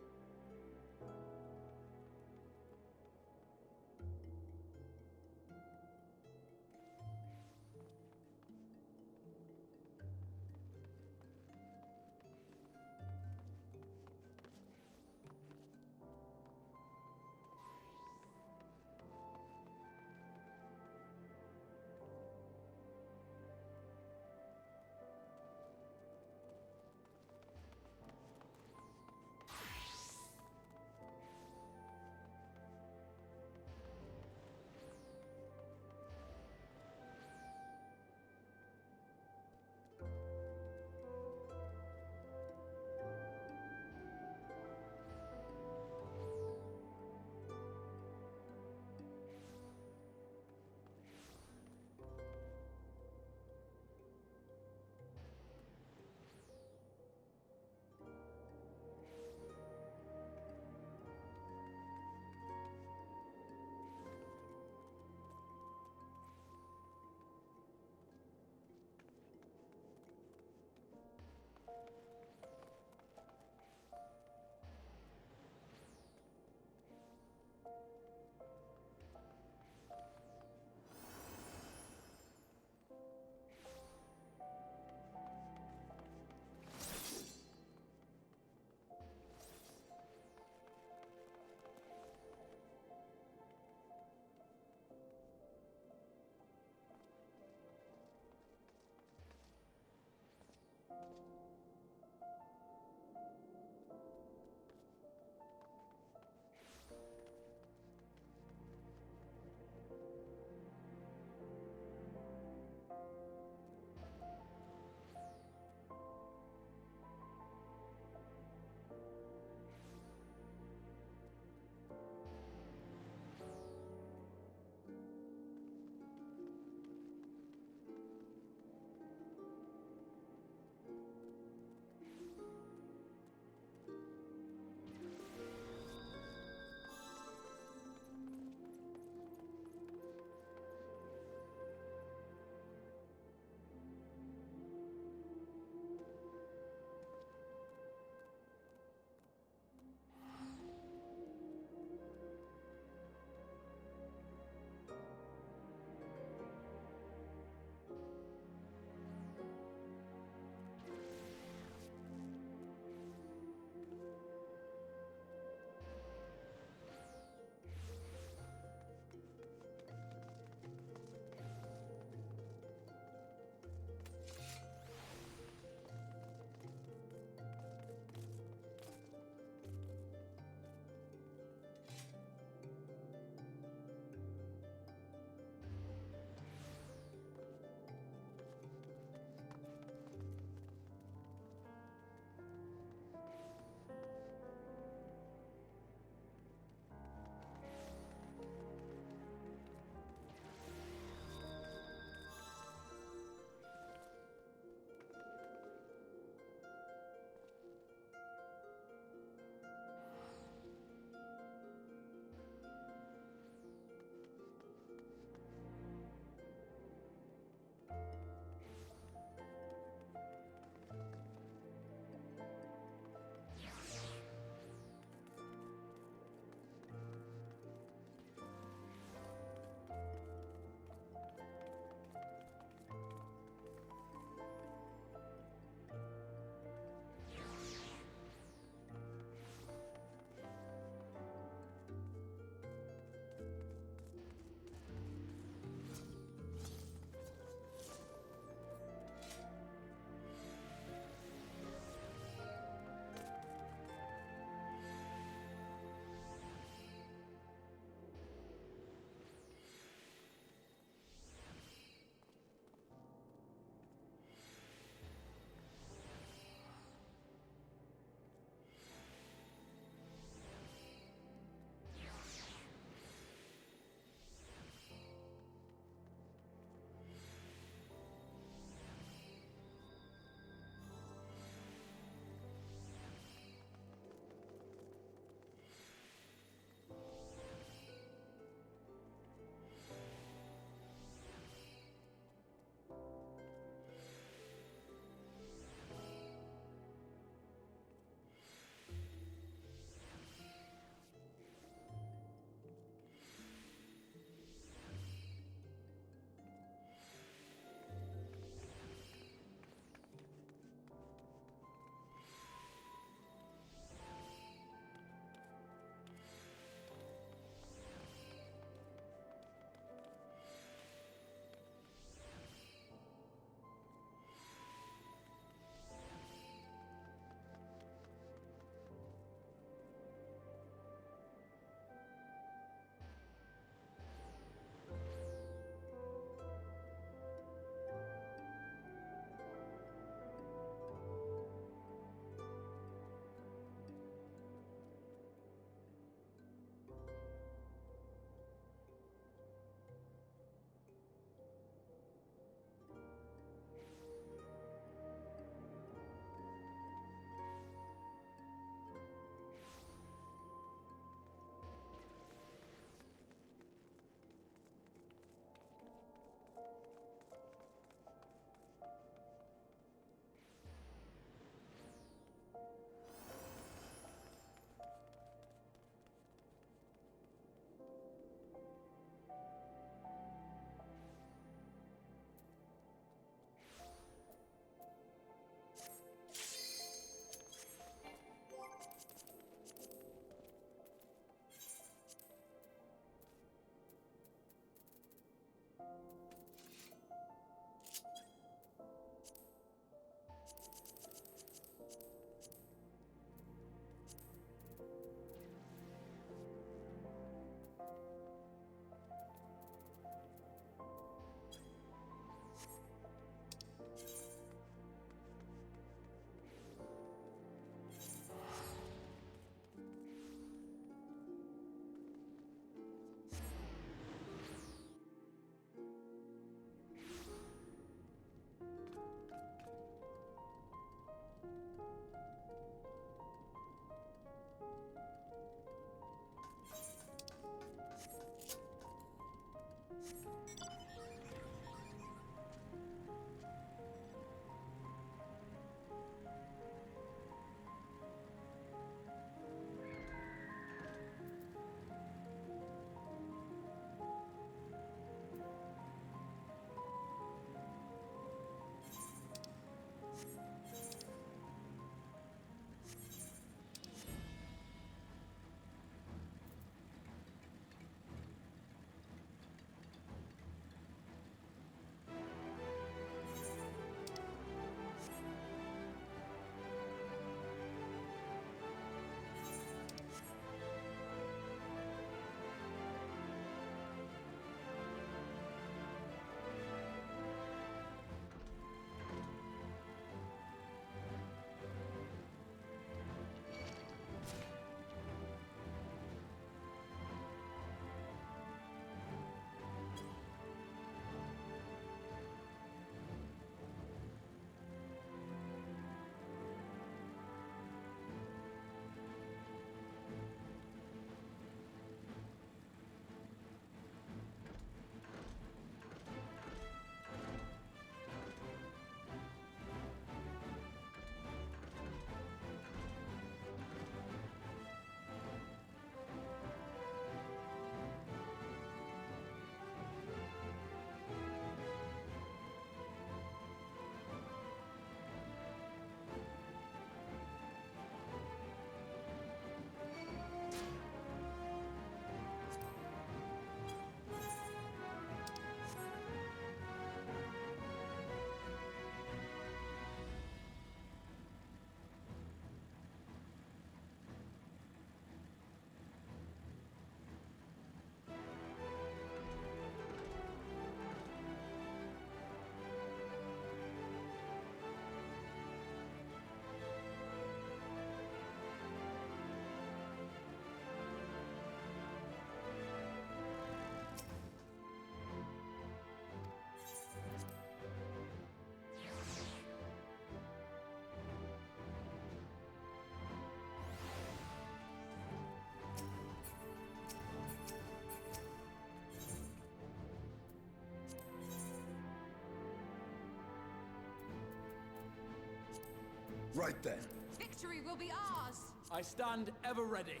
Right then. Victory will be ours! I stand ever ready.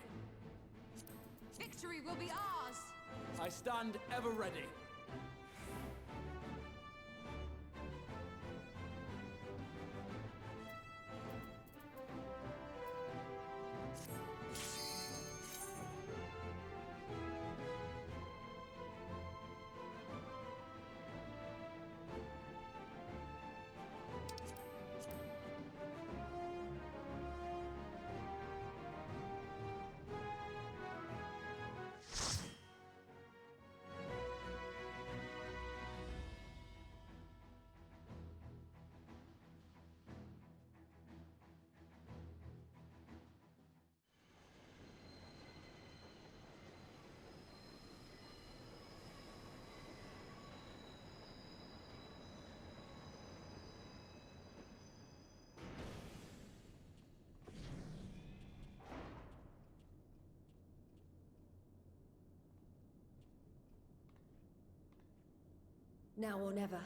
Victory will be ours! I stand ever ready. Now or never.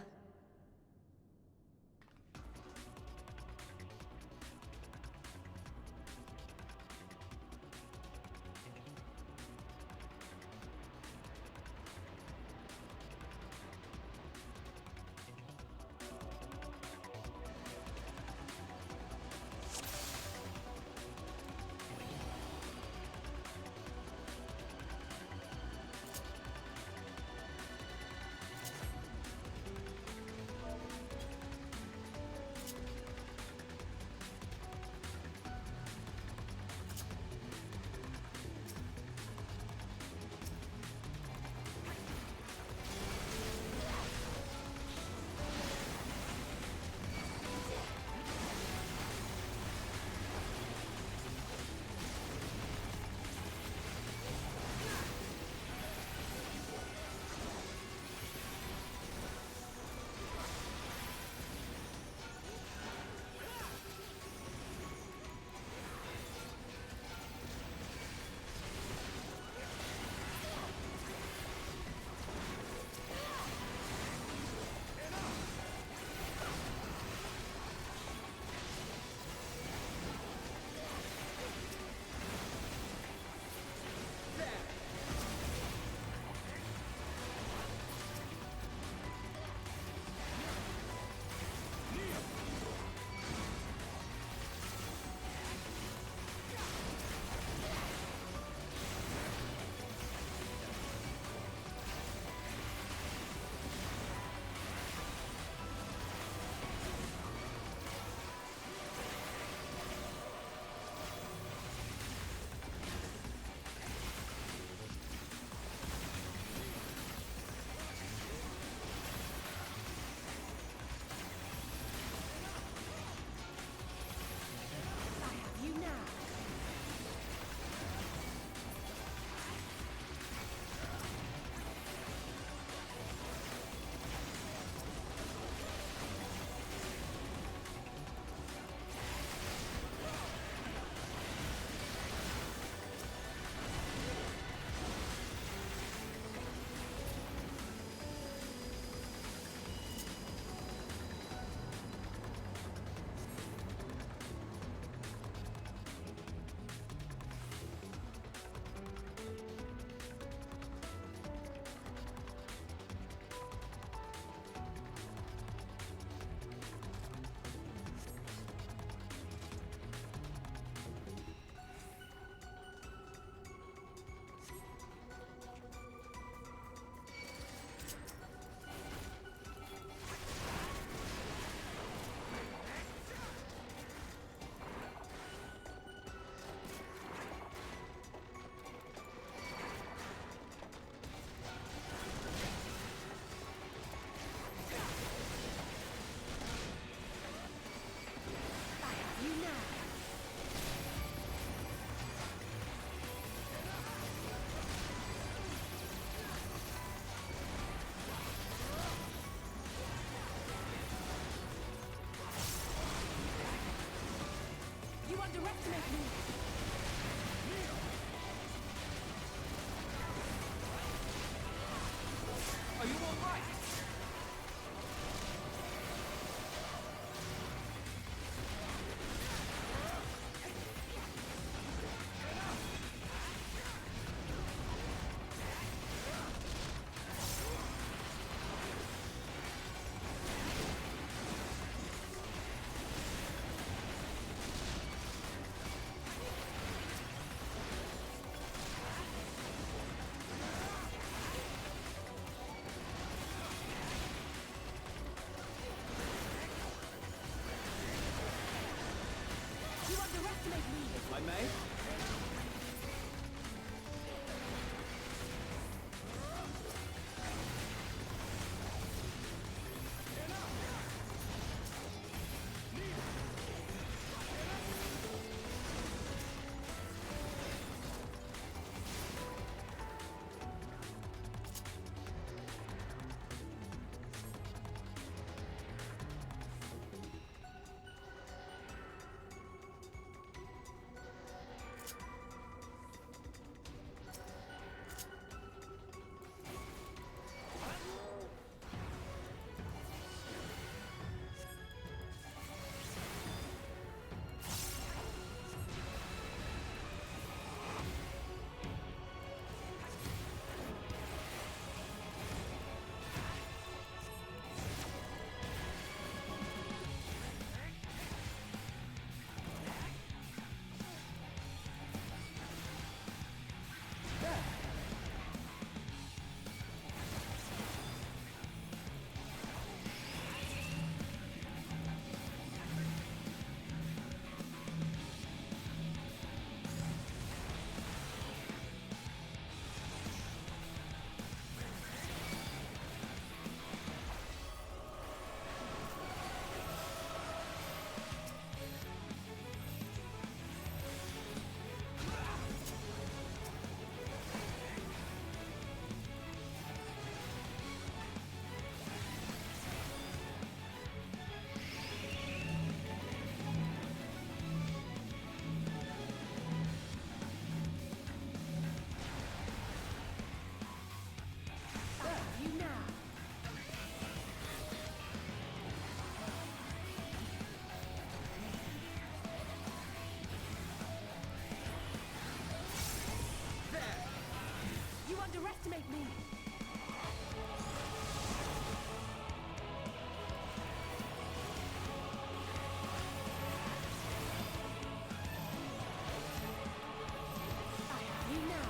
may. Underestimate me! I have you now.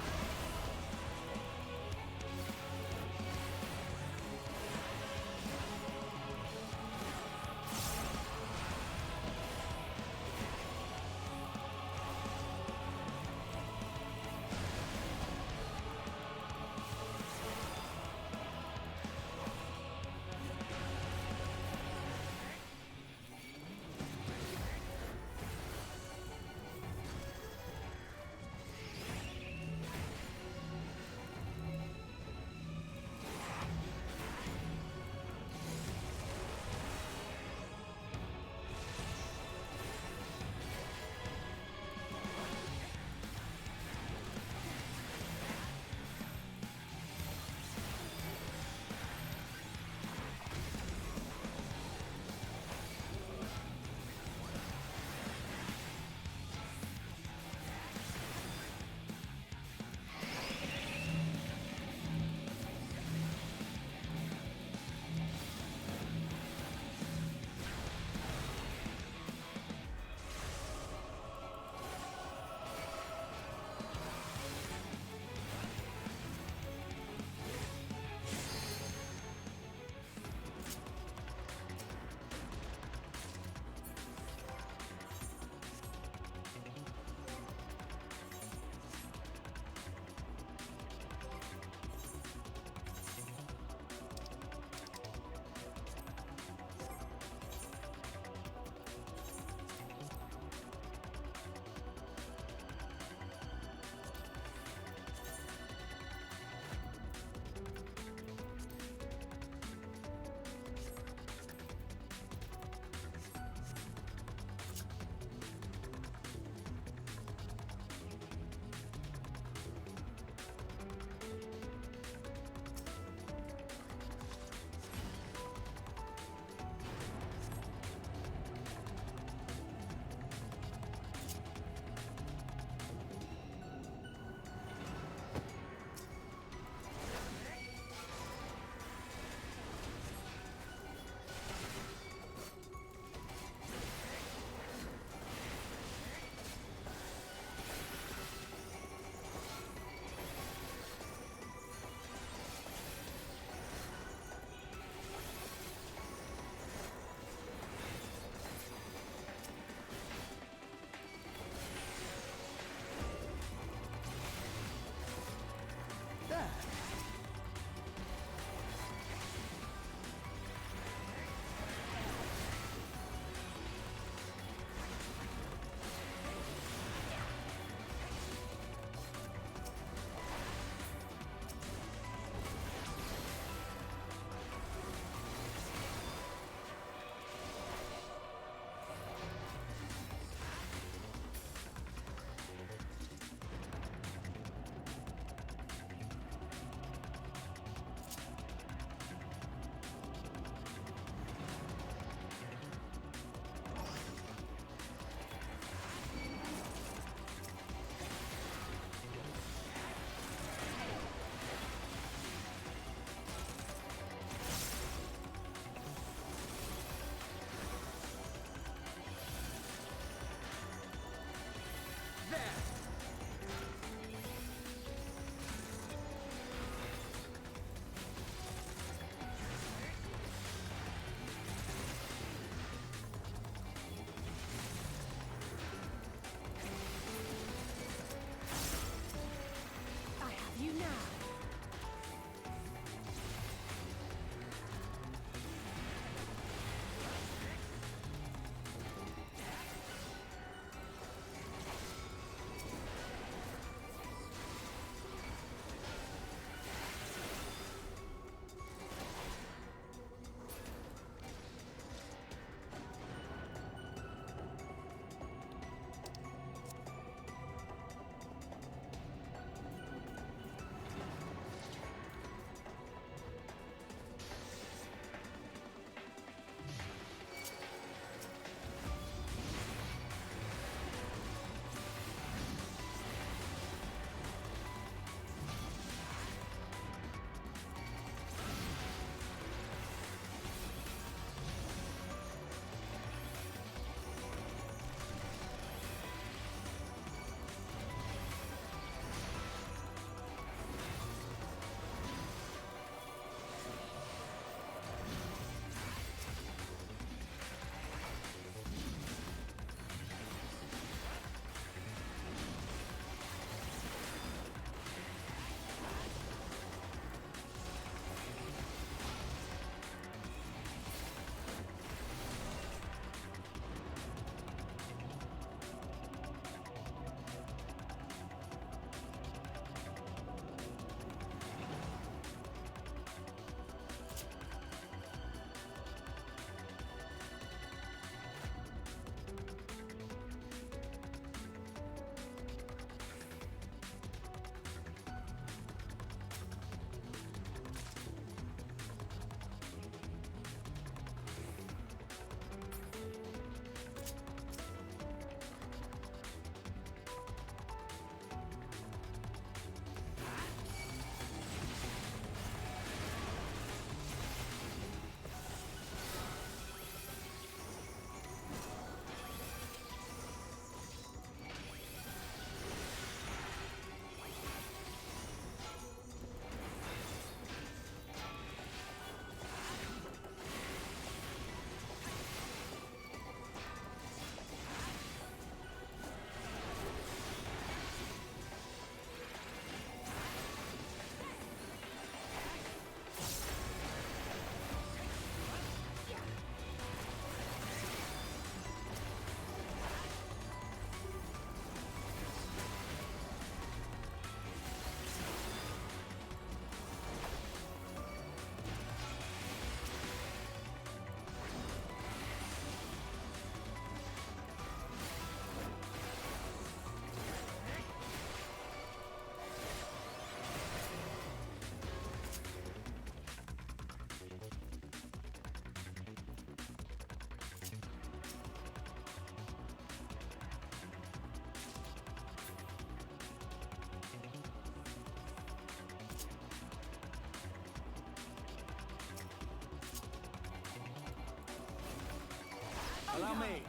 Allow me.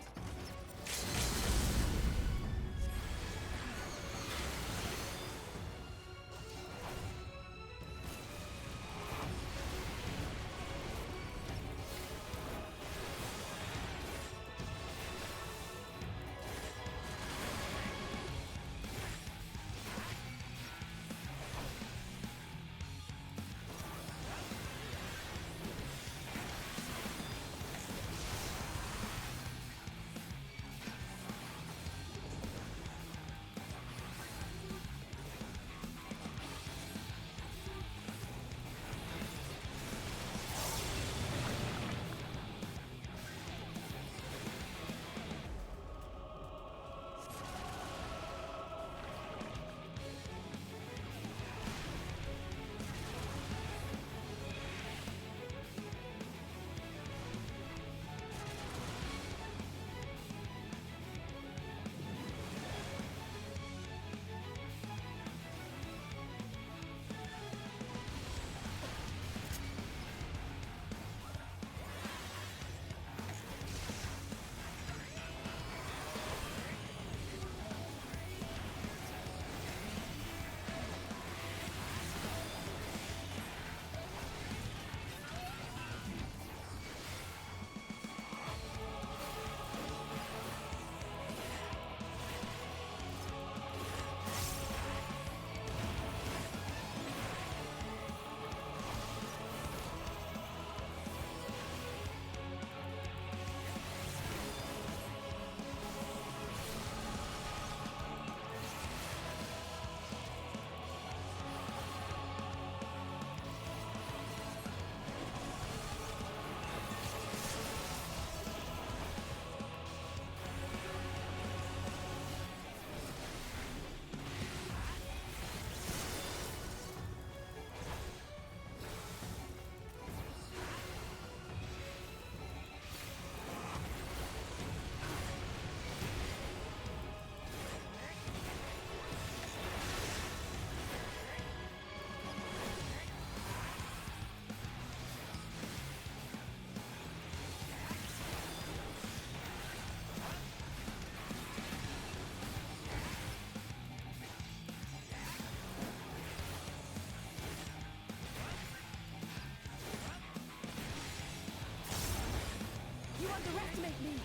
You underestimate me!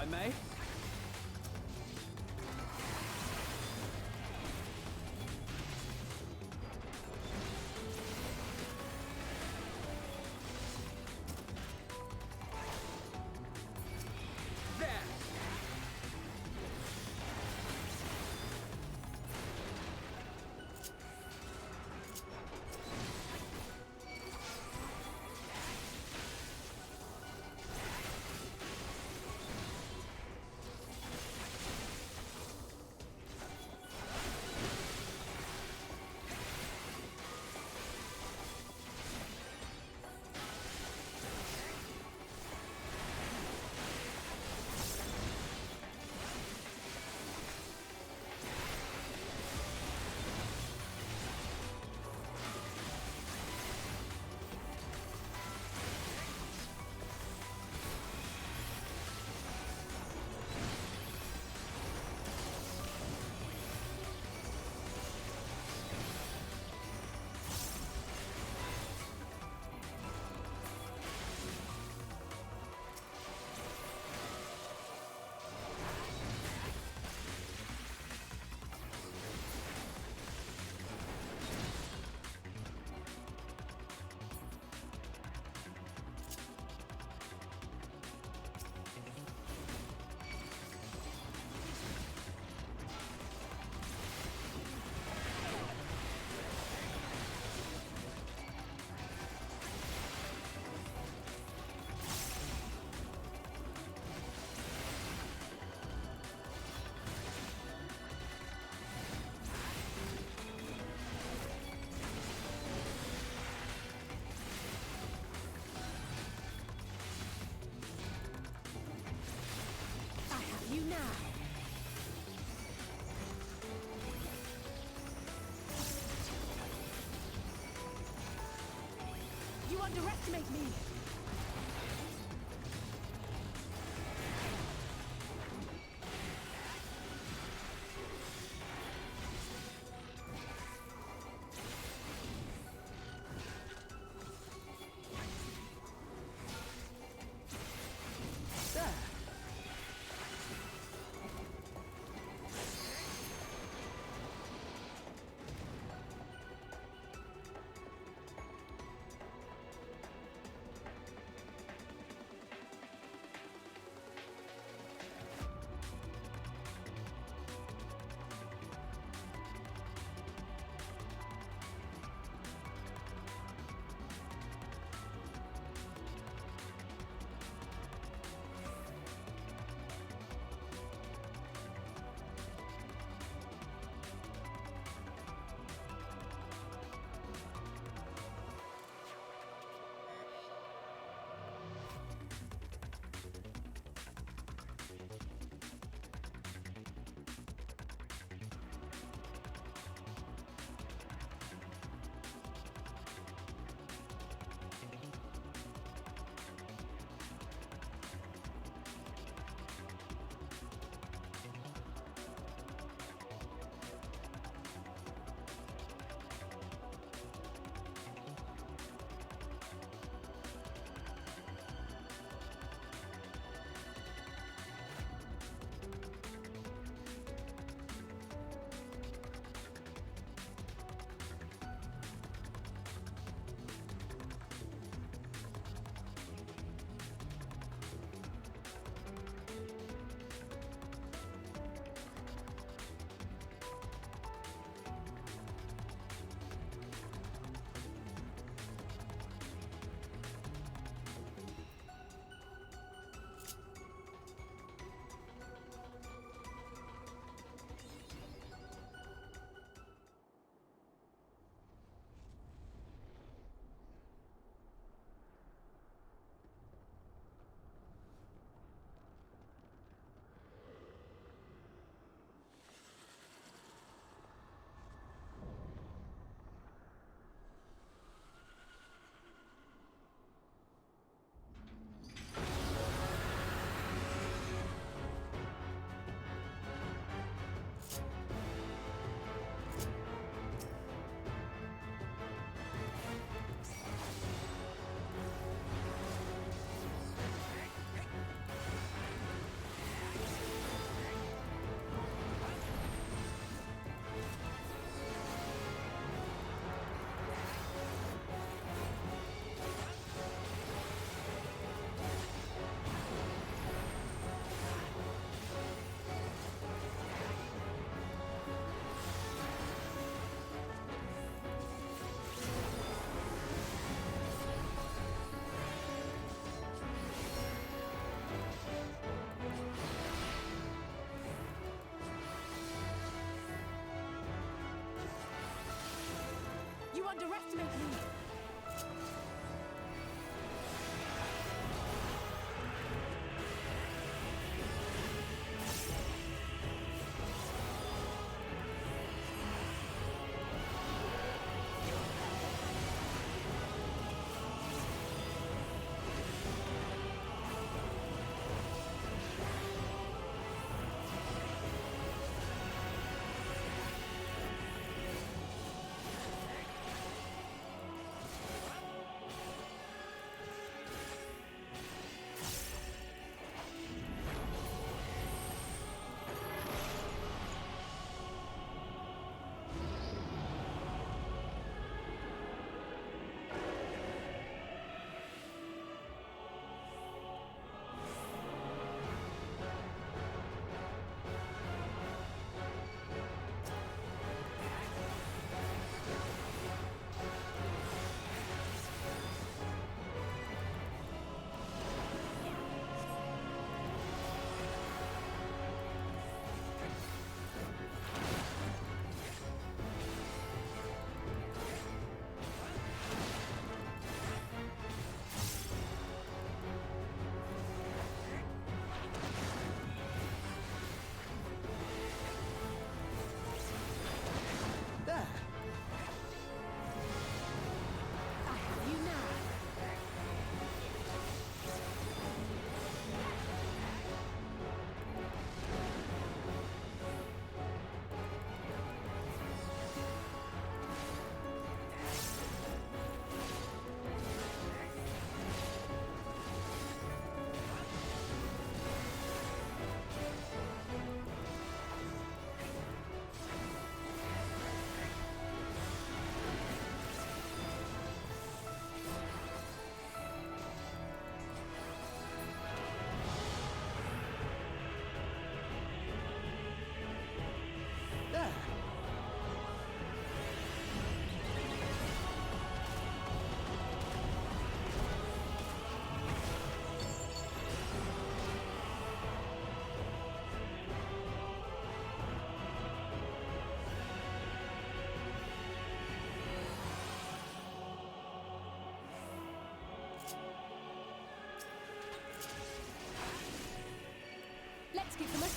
I may? You now. You underestimate me.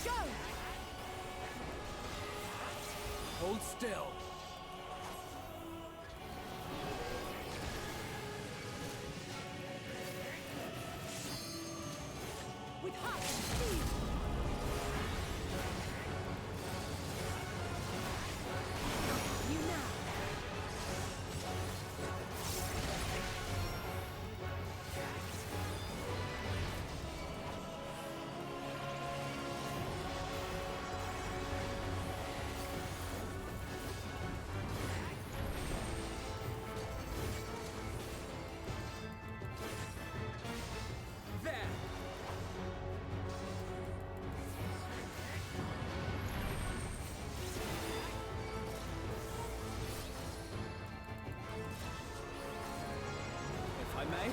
Go! Hold still. With high speed! You now! There! If I may.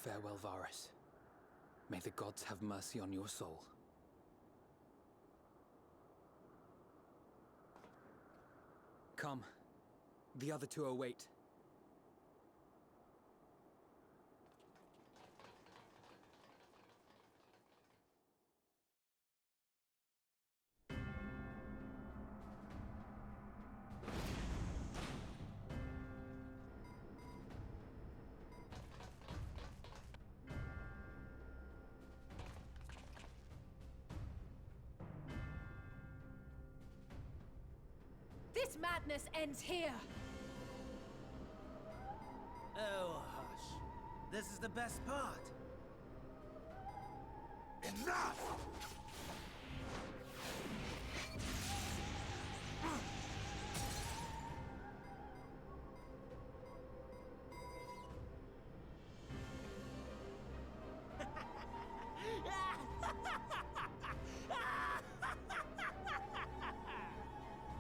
Farewell, Varys. May the gods have mercy on your soul. Come. The other two await. This madness ends here! Oh, hush. This is the best part. Enough!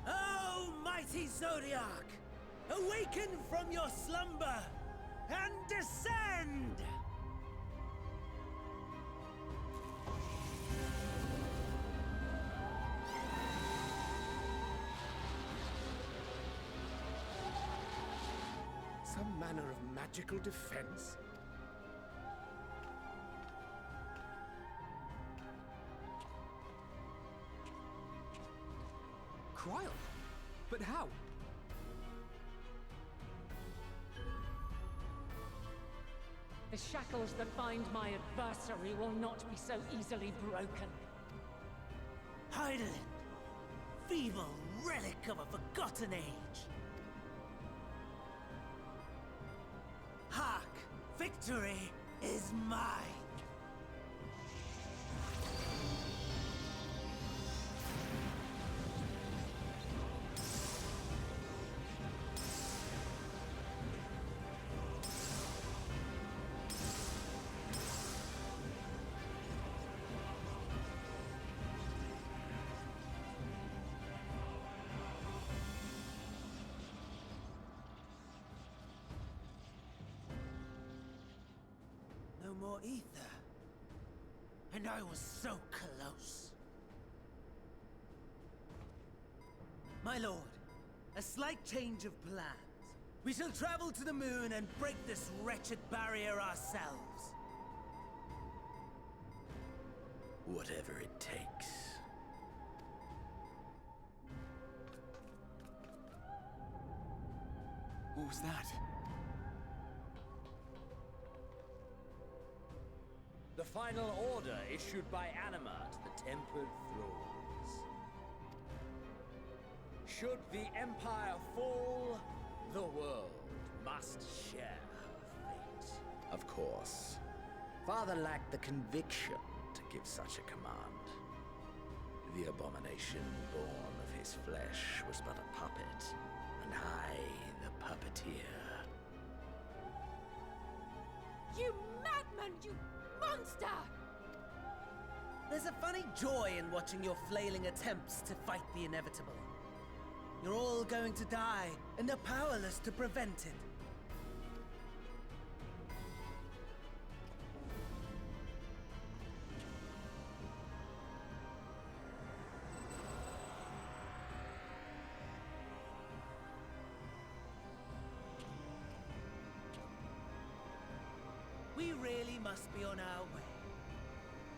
Oh, mighty Zodiac! Awaken from your slumber and descend! Some manner of magical defense? Cryle? But how? The shackles that bind my adversary will not be so easily broken. Heidelin, feeble relic of a forgotten age. Hark! Victory is mine! No more ether. And I was so close. My lord, a slight change of plans. We shall travel to the moon and break this wretched barrier ourselves. Whatever it takes. What was that? The final order issued by Anima to the Tempered Thralls. Should the Empire fall, the world must share her fate. Of course, Father lacked the conviction to give such a command. The abomination born of his flesh was but a puppet, and I the puppeteer. You madman, you monster! There's a funny joy in watching your flailing attempts to fight the inevitable. You're all going to die, and are powerless to prevent it. We really must be on our way.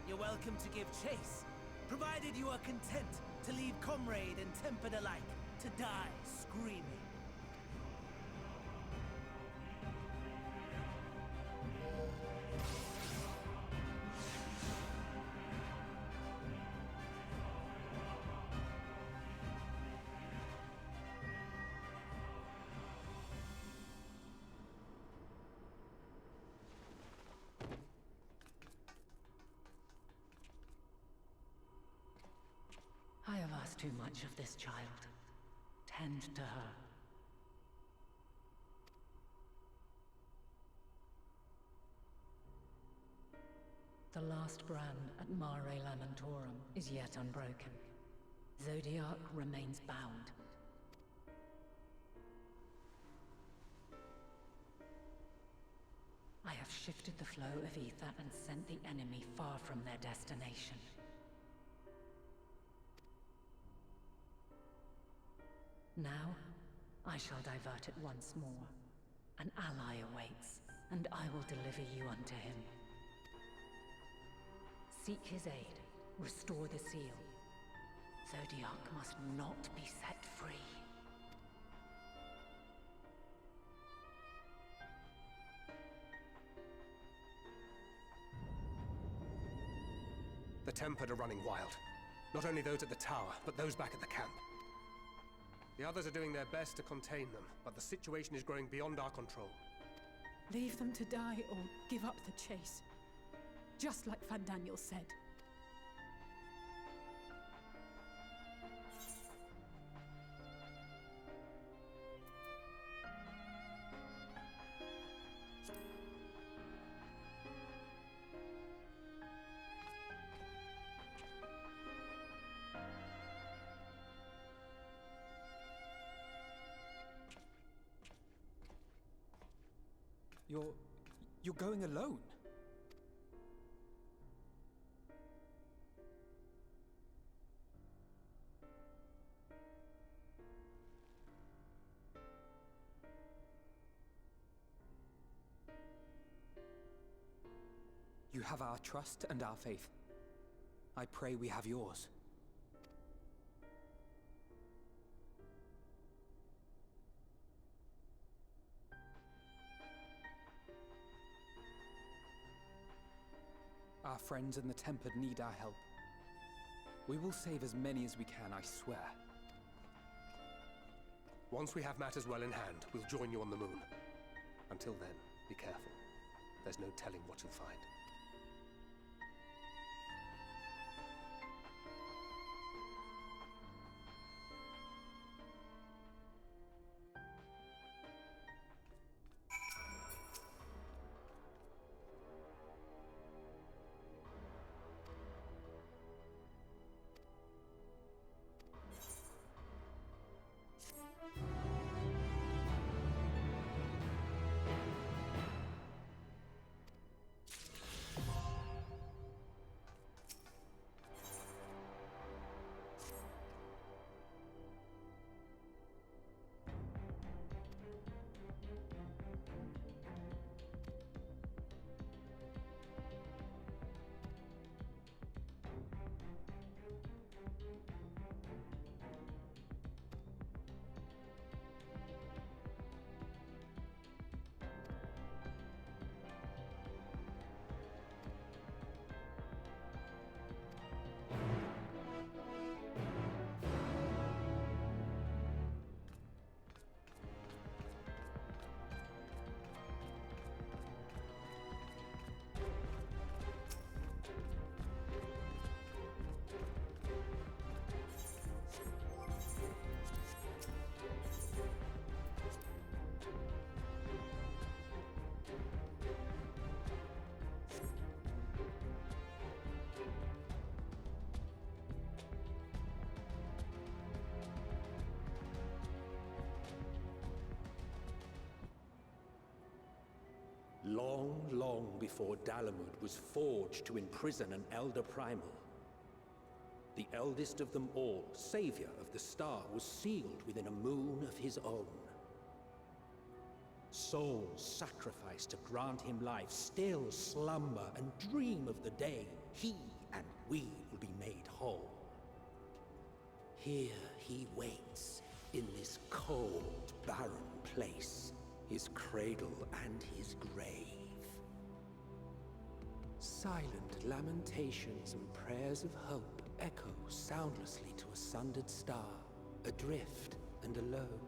You're welcome to give chase, provided you are content to leave comrade and tempered alike to die screaming. I have asked too much of this child. Tend to her. The last brand at Mare Lamentorum is yet unbroken. Zodiac remains bound. I have shifted the flow of ether and sent the enemy far from their destination. Now, I shall divert it once more. An ally awaits, and I will deliver you unto him. Seek his aid, restore the seal. Zodiac must not be set free. The Tempered are running wild. Not only those at the tower, but those back at the camp. The others are doing their best to contain them, but the situation is growing beyond our control. Leave them to die or give up the chase. Just like Van Daniel said. You're going alone? You have our trust and our faith. I pray we have yours. Our friends and the Tempered need our help. We will save as many as we can, I swear. Once we have matters well in hand, we'll join you on the moon. Until then, be careful. There's no telling what you'll find. Long, long before Dalamud was forged to imprison an Elder Primal, the eldest of them all, savior of the star, was sealed within a moon of his own. Souls sacrificed to grant him life still slumber and dream of the day he and we will be made whole. Here he waits, in this cold, barren place, his cradle and his grave. Silent lamentations and prayers of hope echo soundlessly to a sundered star, adrift and alone.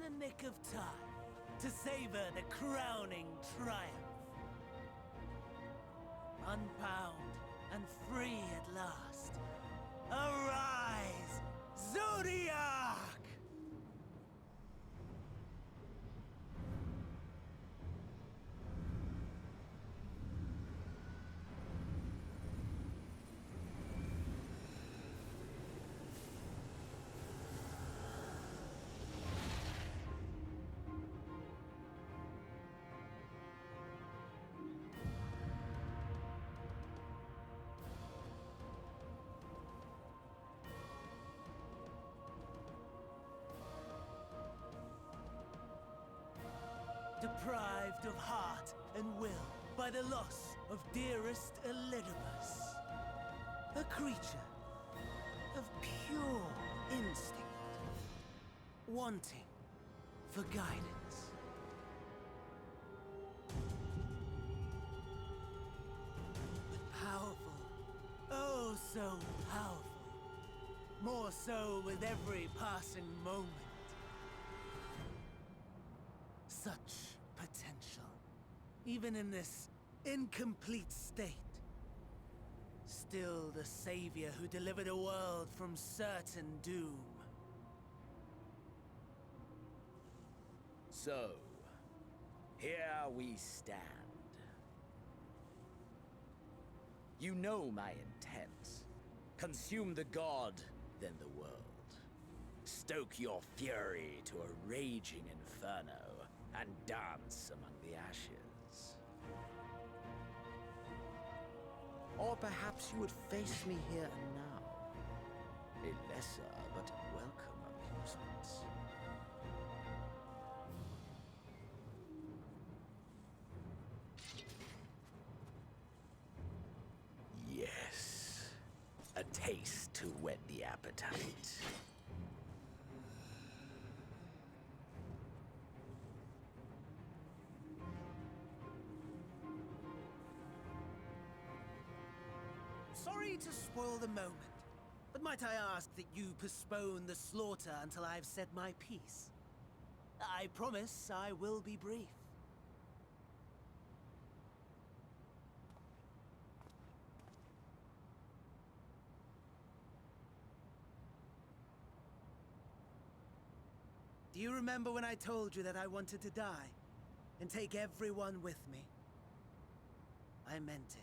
the nick of time to savor the crowning triumph. Unbound and free at last. Arise, Zodiac! Deprived of heart and will by the loss of dearest Elidibus. A creature of pure instinct, wanting for guidance. But powerful, oh so powerful. More so with every passing moment. Such potential, even in this incomplete state. Still the savior who delivered a world from certain doom. So, here we stand. You know my intent. Consume the god, then the world. Stoke your fury to a raging inferno, and dance among the ashes. Or perhaps you would face me here and now. A lesser but welcome amusement. Yes. A taste to whet the appetite. Sorry to spoil the moment, but might I ask that you postpone the slaughter until I've said my piece? I promise I will be brief. Do you remember when I told you that I wanted to die and take everyone with me? I meant it.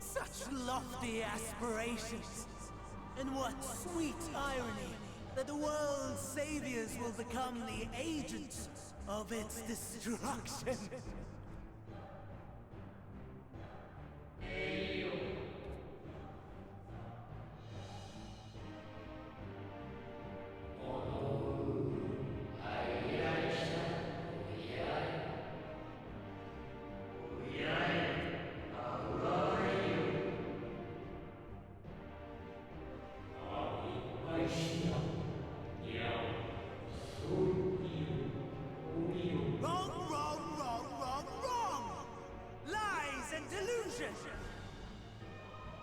Such lofty aspirations! And what sweet irony that the world's saviors will become the agents of its destruction! Wrong, wrong, wrong, wrong! resurrection!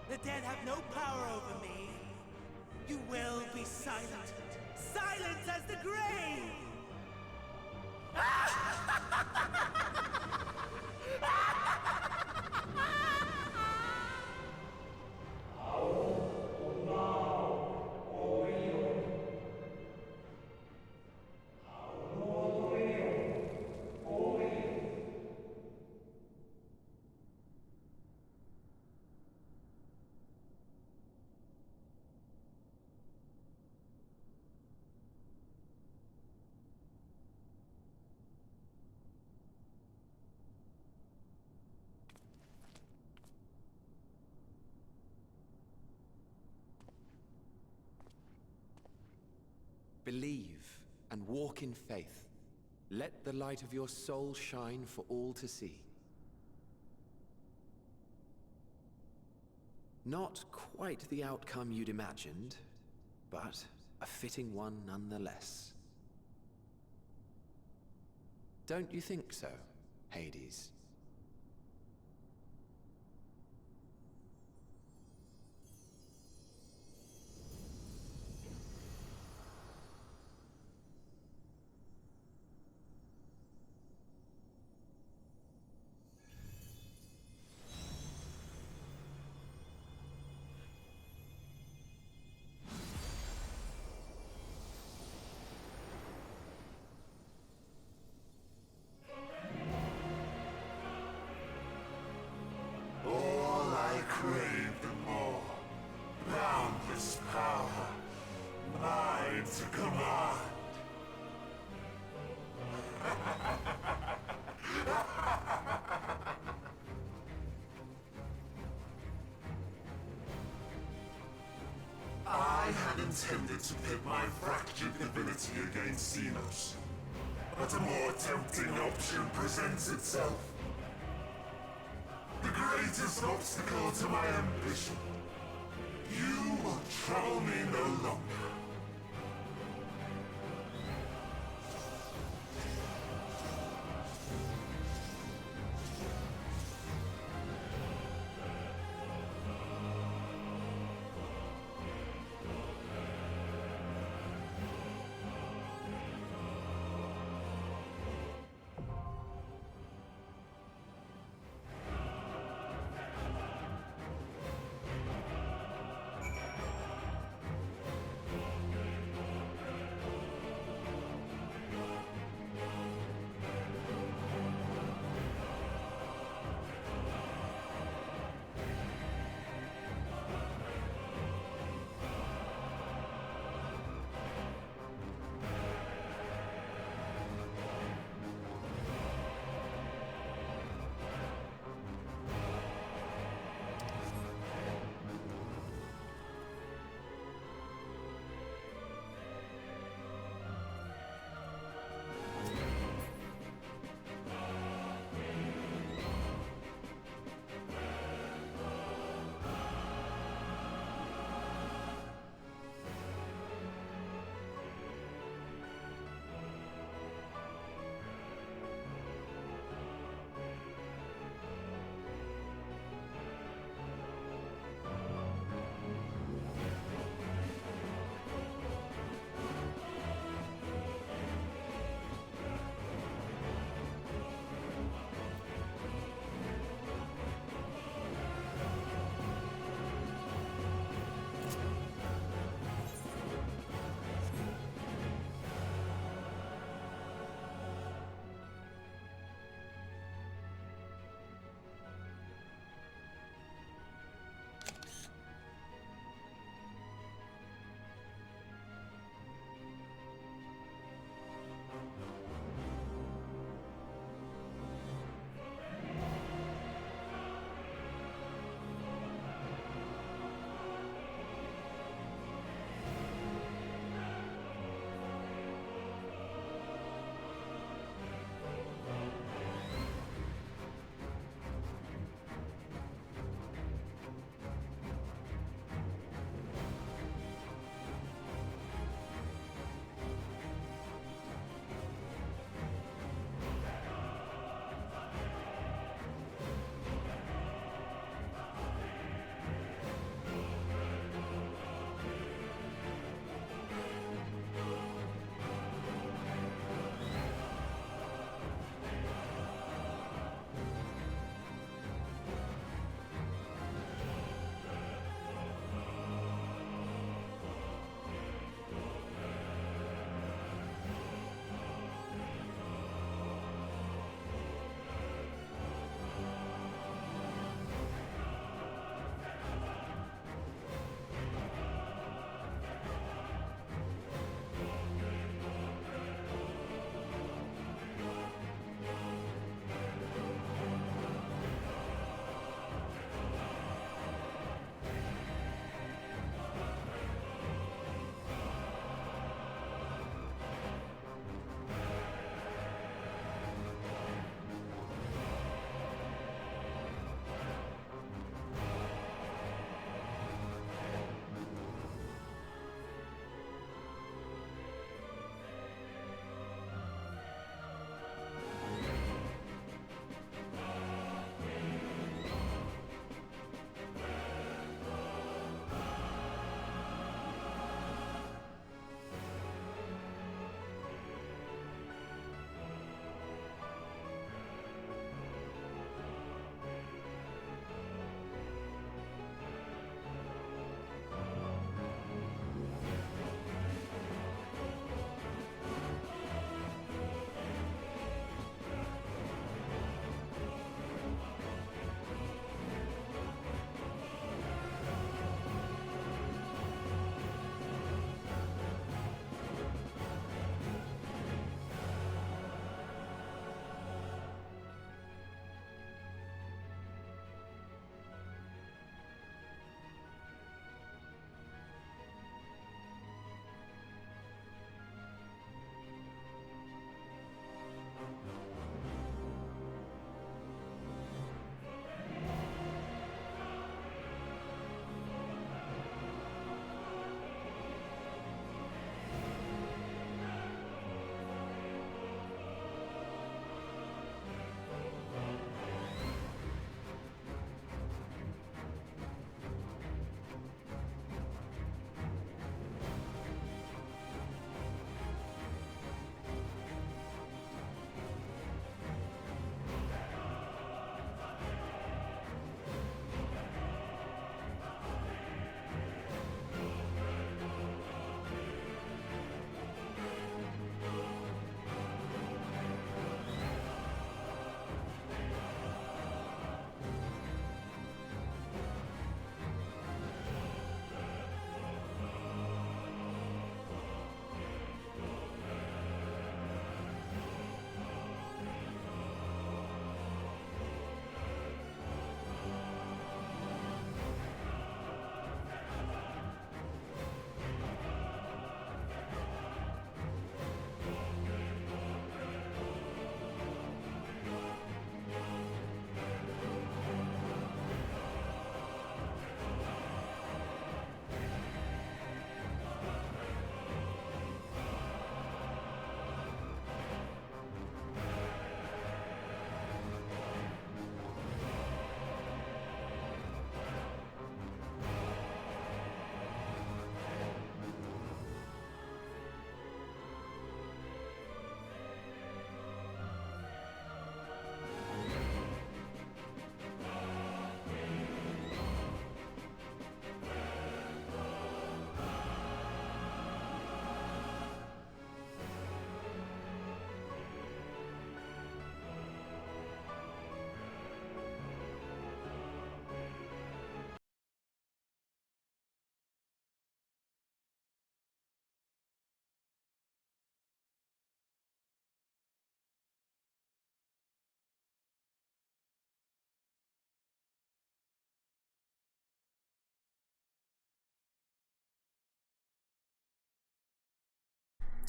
The dead have no power over me. You will be silent. Silent as the grave! Believe and walk in faith. Let the light of your soul shine for all to see. Not quite the outcome you'd imagined, but a fitting one nonetheless. Don't you think so, Hades? All I crave the more. Boundless power. Mine to command. I had intended to pit my fractured divinity against Xenos, but a more tempting option presents itself. The greatest obstacle to my ambition. You will trouble me no longer.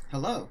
Hello.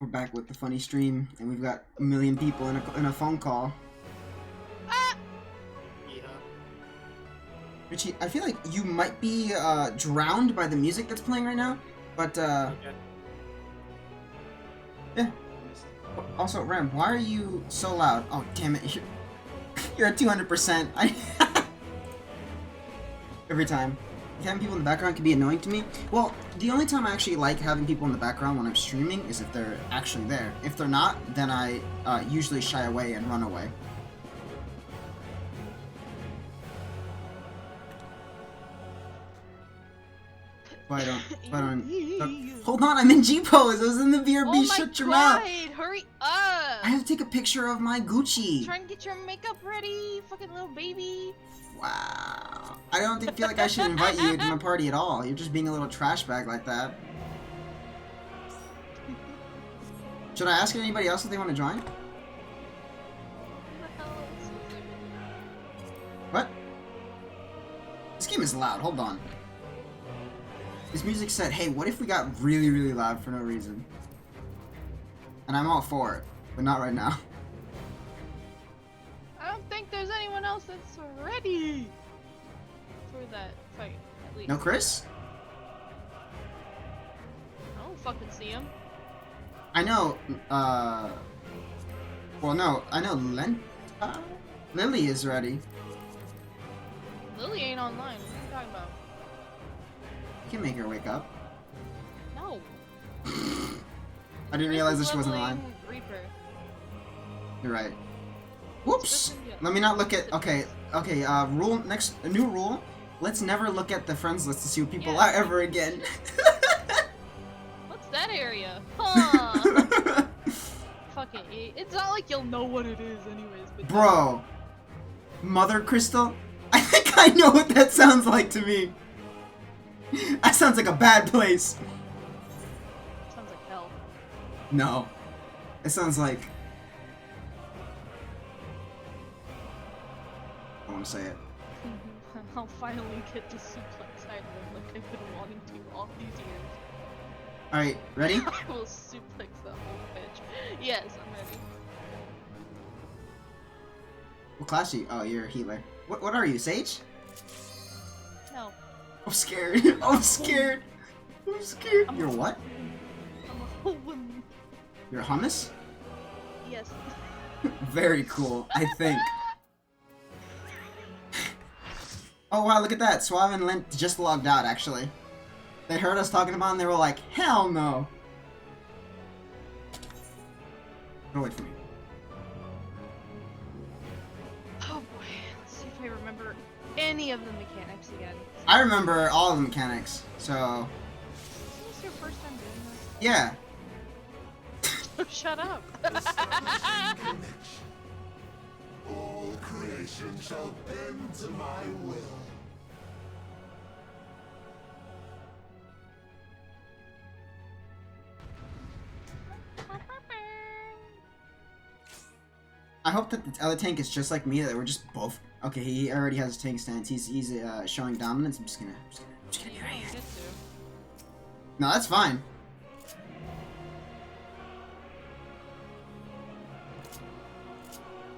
We're back with the funny stream, and we've got a million people in a phone call. Richie, I feel like you might be drowned by the music that's playing right now, but yeah. Also, Ram, why are you so loud? Oh, damn it! You're at 200%. Every time. Having people in the background can be annoying to me. Well, the only time I actually like having people in the background when I'm streaming is if they're actually there. If they're not, then I usually shy away and run away. I don't. Hold on, I'm in G pose. I was in the BRB. Oh Shut your mouth. Hurry up! I have to take a picture of my Gucci. Trying to get your makeup ready, fucking little baby. Wow. I don't feel like I should invite you to my party at all. You're just being a little trash bag like that. Should I ask anybody else if they want to join? What? This game is loud. Hold on. This music said, hey, what if we got really, really loud for no reason? And I'm all for it, but not right now. I don't think there's anyone else that's ready for that fight, at least. No Chris? I don't fucking see him. I know, well, no, I know Lily is ready. Lily ain't online. What are you talking about? You can make her wake up. No. I didn't realize that she wasn't online. Reaper. You're right. Whoops! Let me not look at. Okay, rule next. A new rule. Let's never look at the friends list to see what people are ever again. What's that area? Huh. Fucking it's not like you'll know what it is anyways. But Bro. Mother Crystal? I think I know what that sounds like to me. That sounds like a bad place. Sounds like hell. No. It sounds like... I want to say it. I'll finally get to suplex Island like I've been wanting to all these years. Alright, ready? I will suplex the whole bitch. Yes, I'm ready. What class are you? Oh, you're a healer. What are you, Sage? No. I'm scared. I'm scared. I'm scared. You're what? I'm a woman. You're a hummus? Yes. Very cool, I think. Oh wow, look at that. Suave and Lent just logged out, actually. They heard us talking about it and they were like, hell no. Go away from me. Oh boy, let's see if I remember any of the mechanics again. I remember all of the mechanics, so... Is this your first time doing this? Yeah. Shut up. All creation shall bend to my will. I hope that the other tank is just like me, that we're just both... Okay, he already has a tank stance. He's showing dominance. I'm just gonna be right here. No, that's fine.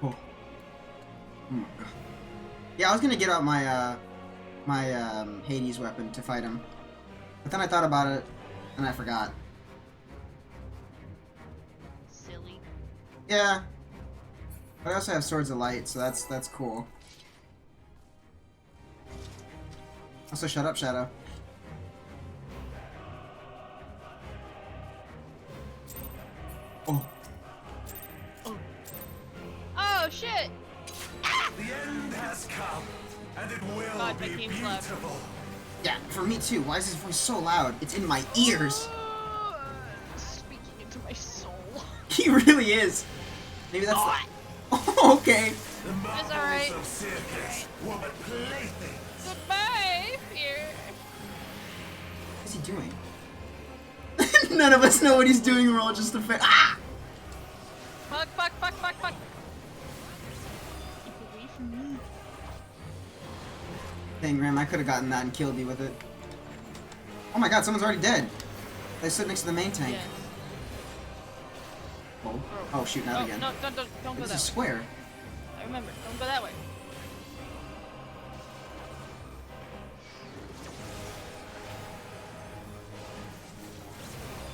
Oh. Oh my god. Yeah, I was gonna get out my Hades weapon to fight him, but then I thought about it and I forgot. Silly. Yeah. But I also have Swords of Light, so that's cool. Also, shut up, Shadow. Oh. Oh shit! The end has come, and it will be beautiful. Yeah, for me too. Why is his voice so loud? It's in my ears. Speaking into my soul. He really is. Maybe that's oh, okay. It's alright. Goodbye, fear. What's he doing? None of us know what he's doing. We're all just a fan. Ah! Fuck, fuck, fuck, fuck, fuck. Keep away from me. Dang, Ram, I could have gotten that and killed you with it. Oh my god, someone's already dead. They stood next to the main tank. Yes. Oh shoot, not again. No, don't go It's that a way. square. I remember. Don't go that way.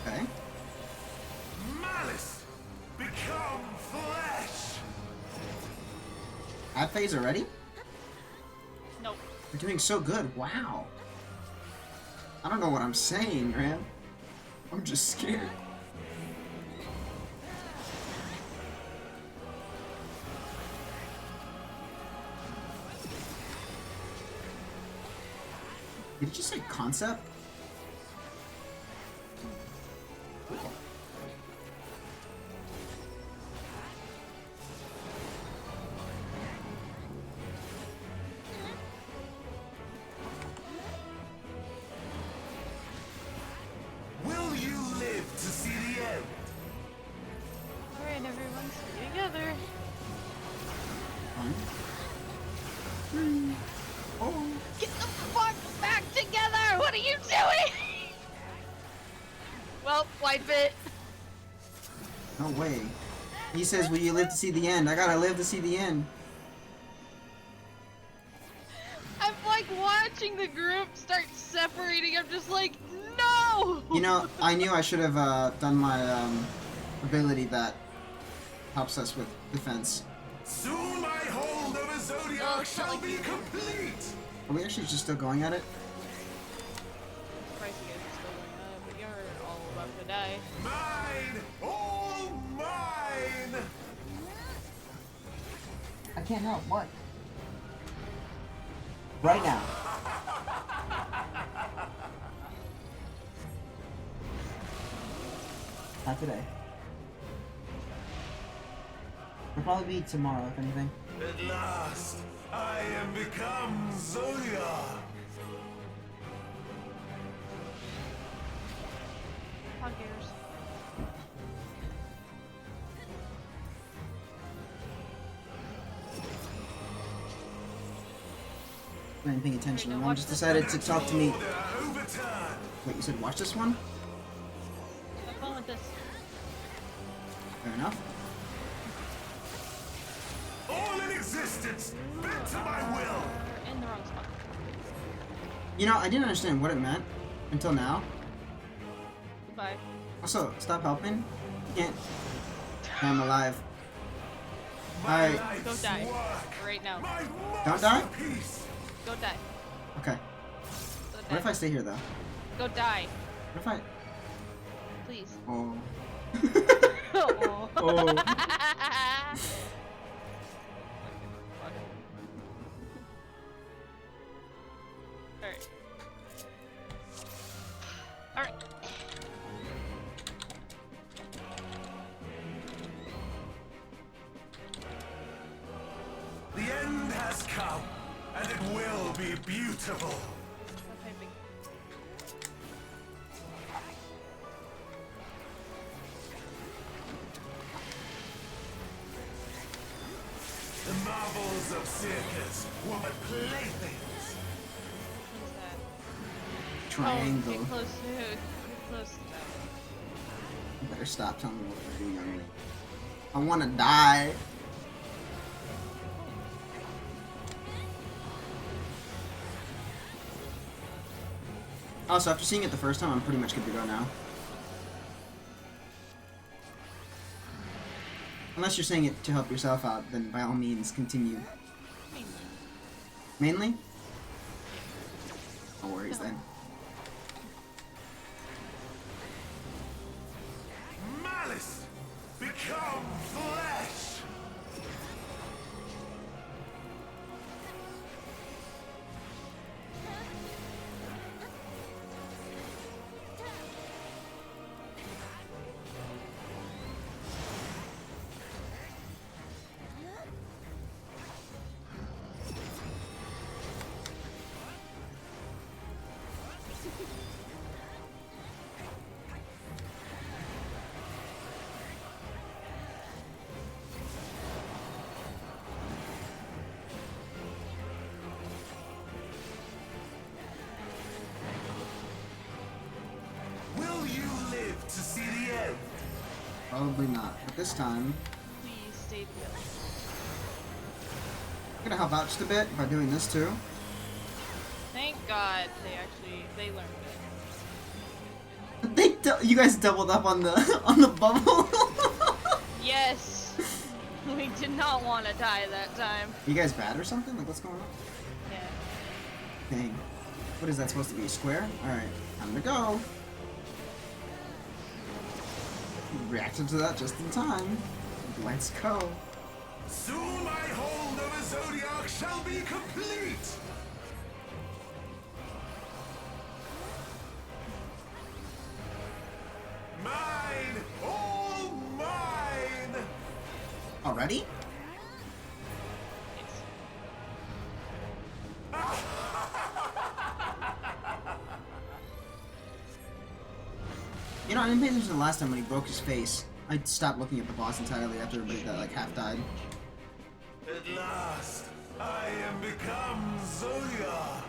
Okay. Malice, become flesh. At phase already? Nope. You're doing so good. Wow. I don't know what I'm saying, man. I'm just scared. Did you just say concept? Cool. Will you live to see the end? Alright, everyone, stay together. One. Three. Oh. Get the fuck back together! What are you doing? Well, wipe it. No way. He says, will you live to see the end? I gotta live to see the end. I'm like watching the group start separating. I'm just like, no! You know, I knew I should have done my ability that helps us with defense. Soon my hold of a zodiac shall be complete. Are we actually just still going at it? Surprised you guys are still going up, but you're all about to die. Mine! All mine! I can't help. What? Right now. Not today. It'll probably be tomorrow, if anything. At last, I am become Zodiac. Hog ears. I ain't paying attention. My mom just decided to talk to me. Wait, you said watch this one? Have fun with this. Fair enough. All in existence, bent to my will. You're in the wrong spot. You know, I didn't understand what it meant until now. Goodbye. Also, stop helping. You can't. I'm alive. Alright. Go die. Right now. Don't die? Go die. Okay. Go What if die. I stay here, though? Go die. What if I... Please. Oh. Oh. Oh. Alright. Alright. The end has come, and it will be beautiful. Stop typing. The marvels of circus were but playthings. What is that? Triangle. Oh, get close to that. You better stop telling me what you're doing on me. I wanna die. Also, after seeing it the first time, I'm pretty much good to go now. Unless you're saying it to help yourself out, then by all means, continue. Mainly? No worries then. Malice, become flesh. Will you live to see the end? Probably not. But this time, Please stay together. I'm gonna help out just a bit by doing this too. Thank God they learned it. You guys doubled up on the on the bubble. Yes. We did not want to die that time. You guys bad or something? Like what's going on? Yeah. Dang. What is that supposed to be? A square? Alright, time to go. Reacted to that just in time. Let's go. Soon my hold of a Zodiac shall be complete! Mine! All mine! Already? You know, I didn't pay attention to the last time when he broke his face. I stopped looking at the boss entirely after everybody that like half died. At last, I am become Zodiac!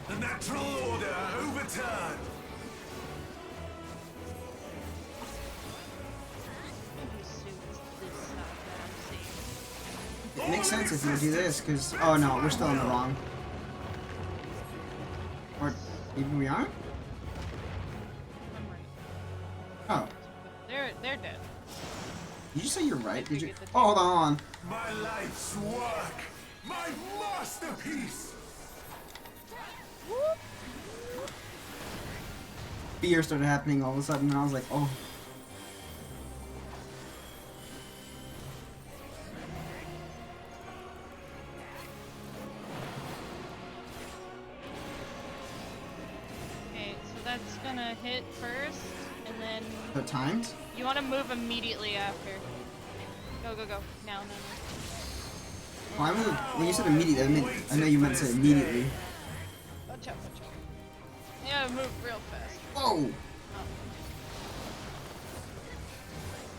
The natural order overturned! It makes sense if you do this, because... Oh no, we're still in the wrong. Or maybe we aren't? Oh. They're dead. Did you say you're right? Did you? Oh, hold on. My life's work! My masterpiece! Fear started happening all of a sudden, and I was like, oh. Okay, so that's gonna hit first, and then... The timed? You want to move immediately after. Go, go, go. Now, no, no. Oh, I moved. When you said immediately, I know you meant to say immediately. Watch out, watch out. You gotta move real fast. Whoa!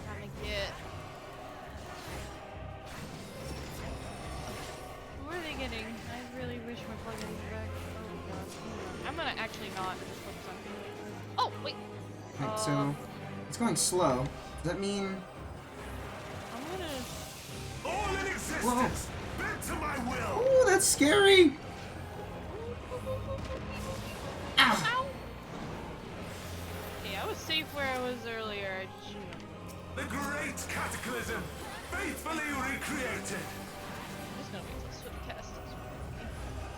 Trying to get... Who are they getting? I really wish my plugin was back. Oh god. I'm gonna actually not just focus on... Oh, wait! Right, so it's going slow. Does that mean... I'm gonna... All in existence! Bent to my will! Oh, that's scary! Ow! Ow! Okay, I was safe where I was earlier. I just... The great cataclysm! Faithfully recreated! I'm just gonna wait till Swift cast this.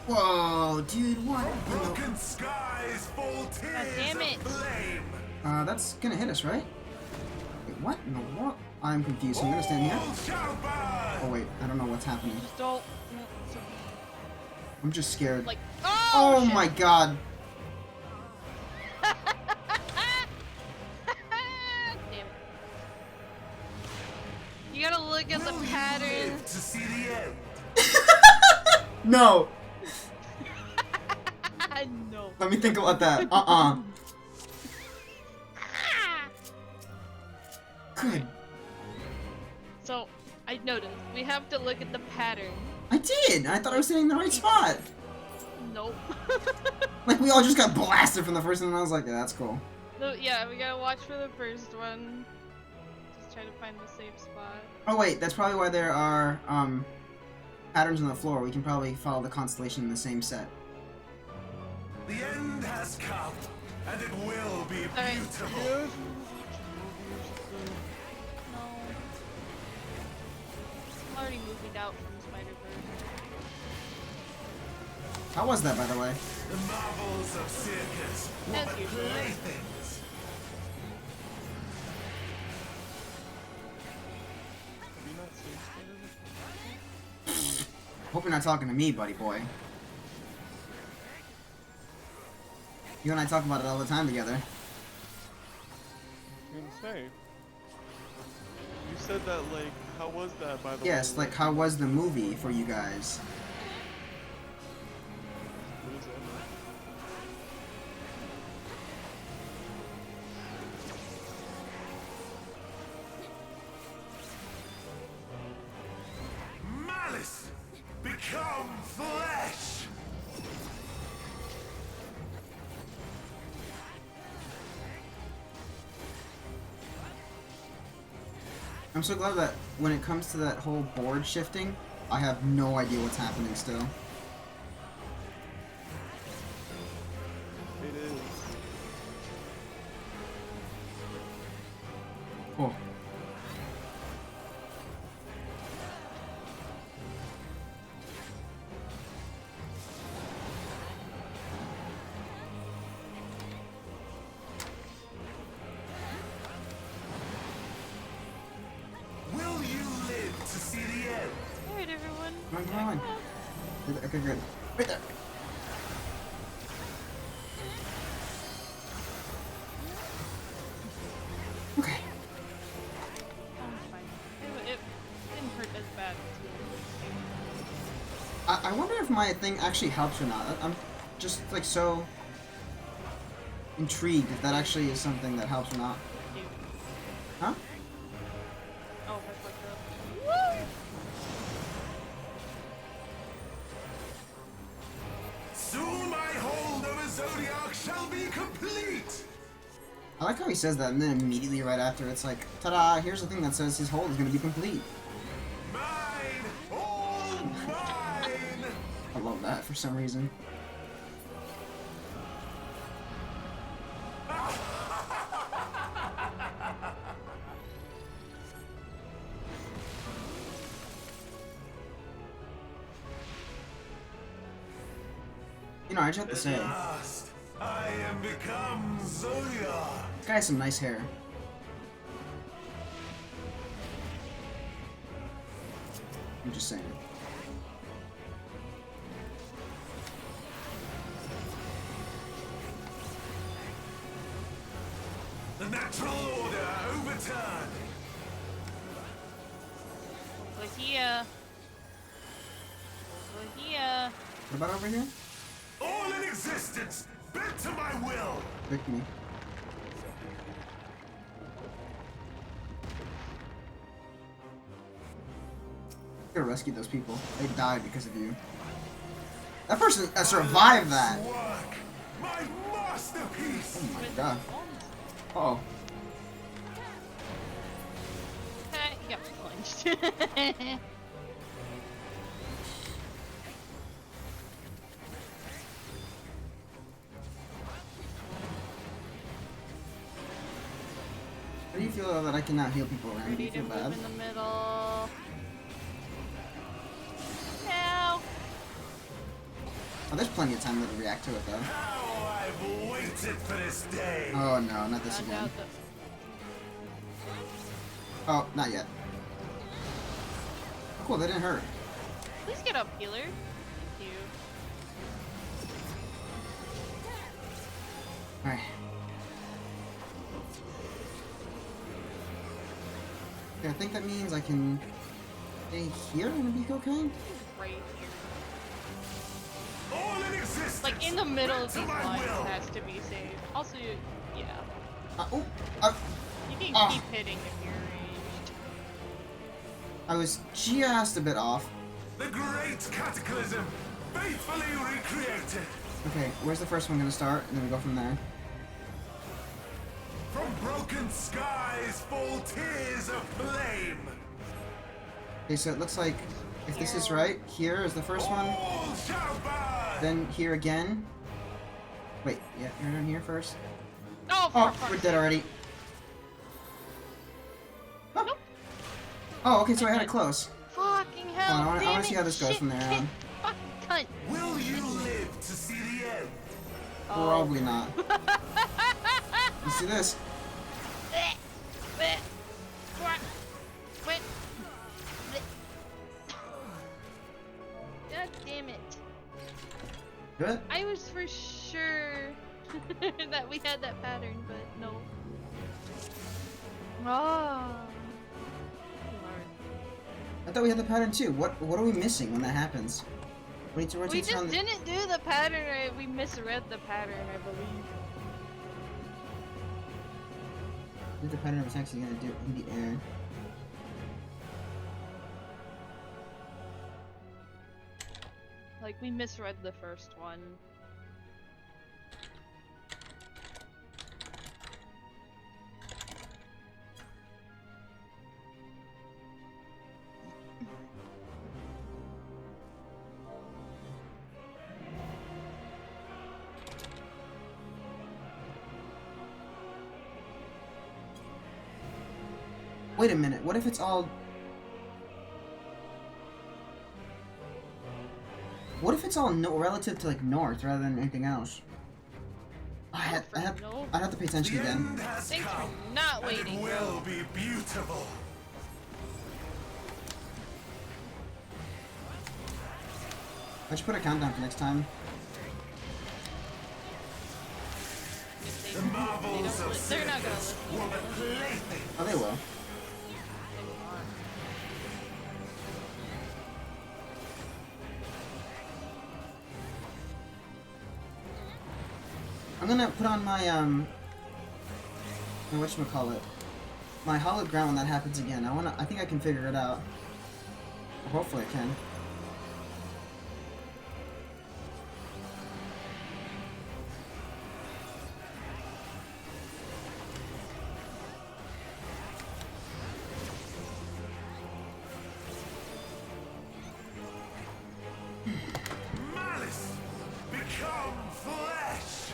Whoa, dude, what? Broken skies fall tears damn it. of flame! That's gonna hit us, right? Wait, what in the world? I'm confused. So I'm gonna stand here. Oh wait, I don't know what's happening. Just don't... it's okay. I'm just scared. Like, oh shit. my god! Damn it. You gotta look at the pattern. To see the end. No! No. Let me think about that. Good. So, I noticed. We have to look at the pattern. I did! I thought I was sitting in the right spot! Nope. Like, we all just got blasted from the first one, and I was like, yeah, that's cool. So, yeah, we gotta watch for the first one. Just try to find the safe spot. Oh wait, that's probably why there are, patterns on the floor. We can probably follow the constellation in the same set. The end has come, and it will be beautiful. No. I'm already moving out from Spider-Verse. How was that, by the way? The marvels of circus were As but usual. playthings. Hope you're not talking to me, buddy boy. You and I talk about it all the time together. I was gonna say. You said that, like, how was that, by the way? Yes, like, how was the movie for you guys? What is that? I'm so glad that when it comes to that whole board shifting, I have no idea what's happening still. It is. Cool. Will you live to see the end? Alright, everyone. Come on. Okay, good. Right there. Okay. That was fine. It didn't hurt as bad as I wonder if my thing actually helps or not. I'm just like so intrigued if that actually is something that helps or not. Huh? Oh, that's like the... Woo! Soon my hold over Zodiac shall be complete! I like how he says that, and then immediately right after, it's like, ta-da! Here's the thing that says his hold is going to be complete. Mine! All mine! I love that for some reason. You know, I just have to say, At last, I am become Zodiac! this guy has some nice hair. I'm just saying. The natural order overturned! Over here. Over here. What about over here? All in existence, bent to my will! Pick me. You gotta rescue those people. They died because of you. That person survived that! Work, my masterpiece! Oh my god. Uh-oh. You got punched. How do you feel that I cannot heal people around? Do you Ready to feel move bad? in the middle. Now. Oh, there's plenty of time to react to it, though. How I've waited for this day! Oh no, not this again. Oh, not yet. Oh, cool, that didn't hurt. Please get up, healer. Thank you. Alright. Okay, I think that means I can stay here and be okay? Right here. All in existence, Like in the middle of bent to these my lines will. has to be saved. Also, yeah. You can keep hitting if you're ranged. I was just a bit off. The great cataclysm, faithfully recreated. Okay, where's the first one gonna start? And then we go from there. From broken skies fall tears of flame. Okay, so it looks like if this is right, here is the first one. All shall burn. Then here again. Wait, yeah, you're down here first. Oh, we're dead already. Oh. Oh, okay, so I had it close. Fucking hell. Hold on, I damn wanna see it, how this goes shit, from there shit, on. Fucking cunt. Will you live to see the end? Probably not. You see this? God damn it. Good? I was for sure that we had that pattern, but no. Oh. I thought we had the pattern too. What are we missing when that happens? We need to We rotate just around the... didn't do the pattern right. We misread the pattern, I believe. What the pattern of attacks is gonna do in the air? Like, we misread the first one. Wait a minute, what if it's all... What if it's all relative to, like, north rather than anything else? I have to pay attention again. Thanks for not waiting, bro. Will be beautiful. I should put a countdown for next time. The marvels of they're not gonna listen. were but playthings. Oh, they will. I'm gonna put on my whatchamacallit, my hologram when that happens again. I think I can figure it out. Hopefully I can. Malice become flesh.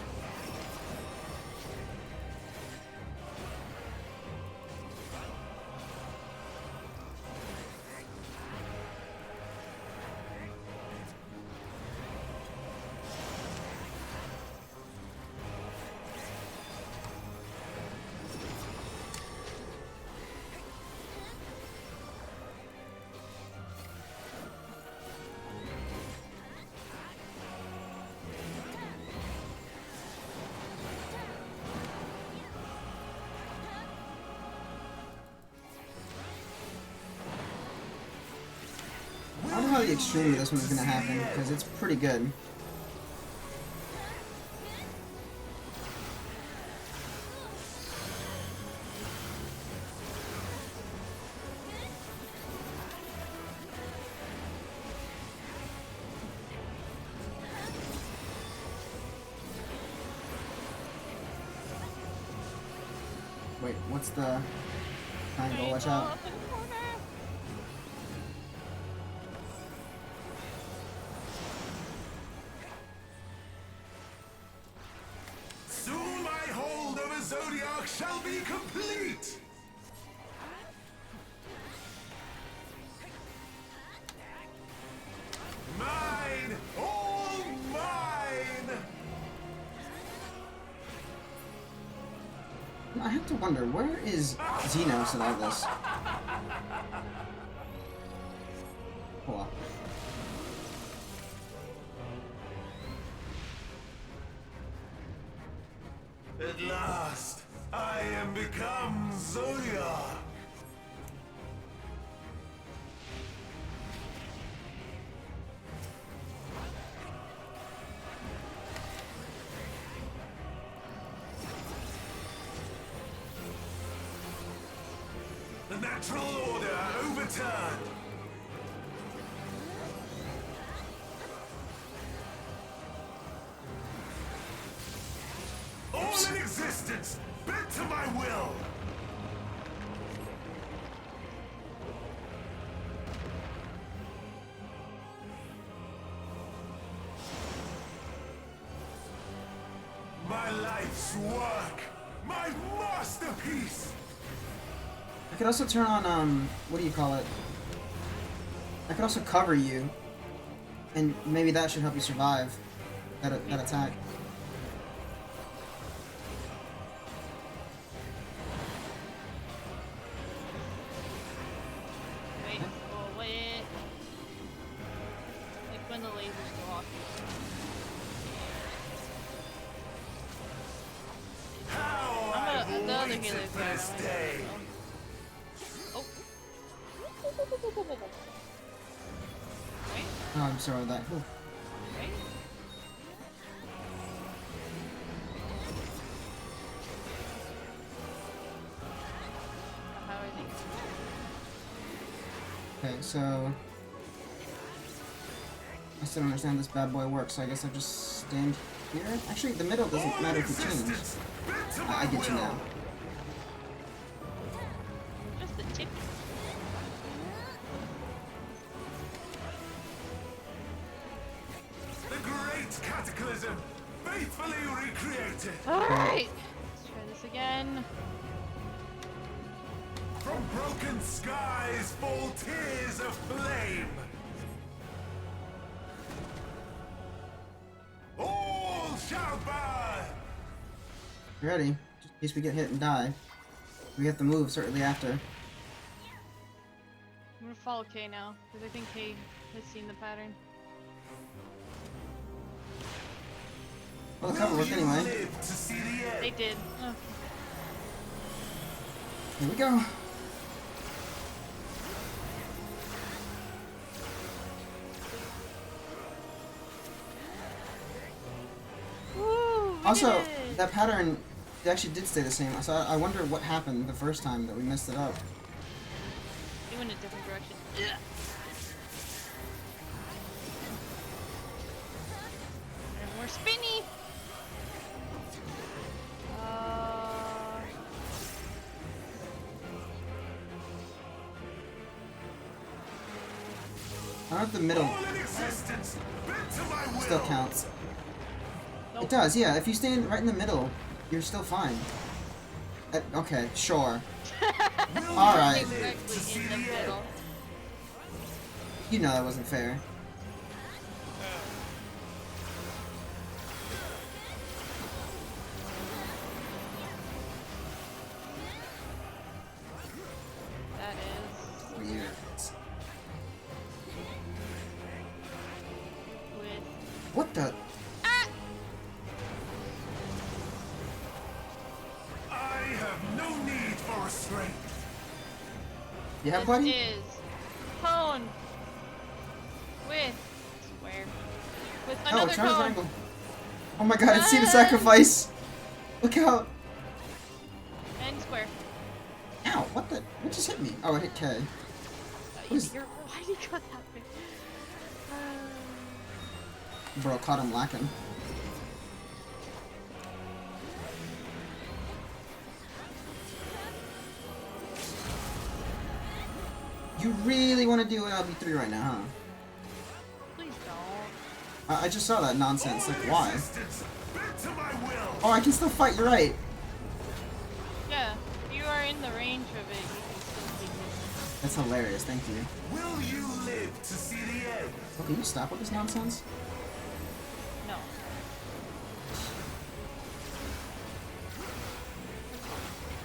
I don't know how the extreme of this one's gonna happen, because it's pretty good. Wait, what's the triangle? Watch out. Soon my hold over Zodiac shall be complete. Mine, all mine. I have to wonder, where is Xenos in all this? Hold on. At last, I am become Zodiac. The natural order overturned. All in existence, bent to my will. My life's work, my masterpiece. I could also turn on, what do you call it? I could also cover you, and maybe that should help you survive that attack. Wait, oh wait. Like when the lasers go off. Another healer This day. Oh. Wait, Oh, I'm sorry that. Ooh. wait. How are things? Okay, so I still don't understand how this bad boy works, so I guess I'll just stand here. Actually, the middle doesn't matter if we change. I get you now. Just the tip. The great cataclysm, faithfully recreated. Alright! Let's try this again. From broken skies fall tears of flame. All shall burn. Ready? Just in case we get hit and die. We have to move shortly after. I'm gonna follow Kay now, because I think Kay has seen the pattern. Well, the cover worked anyway. They did. Oh. Here we go. Woo, Also, that pattern it actually did stay the same. So I wonder what happened the first time that we messed it up. They went a different direction. Ugh. And more spinny. I don't know if the middle still counts. It does, yeah. If you stay right in the middle, you're still fine. Okay, sure. Alright. Exactly in the middle. You know that wasn't fair. That is weird. What the? I have no need for restraint. You have buddy? This is cone with square with another cone. Triangle. Oh my god, it's seen a sacrifice. Look out. And square. Ow, what the? What just hit me? Oh, it hit K. Why do you go that way? Bro, caught him lacking. You really want to do LB3 right now, huh? Please don't. I just saw that nonsense. Like, why? Oh, I can still fight. You're right. Yeah, if you are in the range of it, you can still take it. That's hilarious. Thank you. Will you live to see the end? Oh, can you stop with this nonsense? No.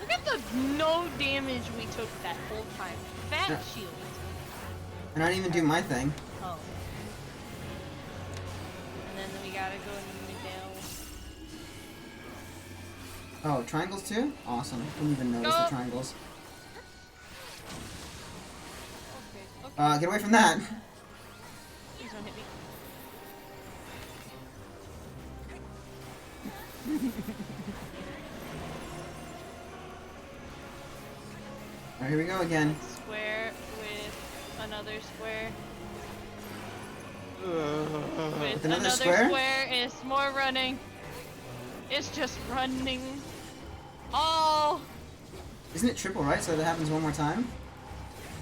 Look at the no damage we took that whole time. Fat Yeah. shield. And I didn't even do my thing. Oh. And then we gotta go in the middle. Oh, triangles too? Awesome. Didn't even notice the triangles. Okay. Get away from that. Please don't hit me. Alright, here we go again. Square with another square. With another another square? It's more running. It's just running. Oh! Isn't it triple, right? So that happens one more time?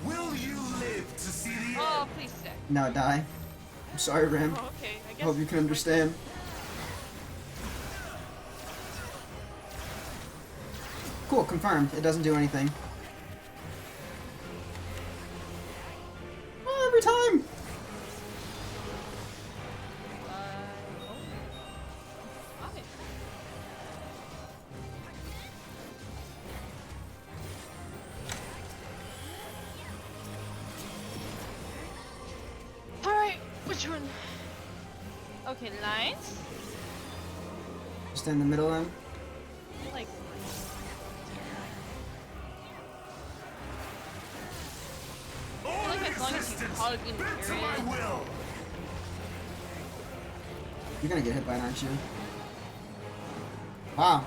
Will you live to see the end? Oh, please stay. No, die. I'm sorry, Ram. Oh, okay. I guess Hope you can understand. Cool, confirmed. It doesn't do anything. Oh, every time! Alright, which one? Okay, lines. Just in the middle then. Like. I feel like as long as you hug and carry it. You're gonna get hit by it, aren't you? Wow.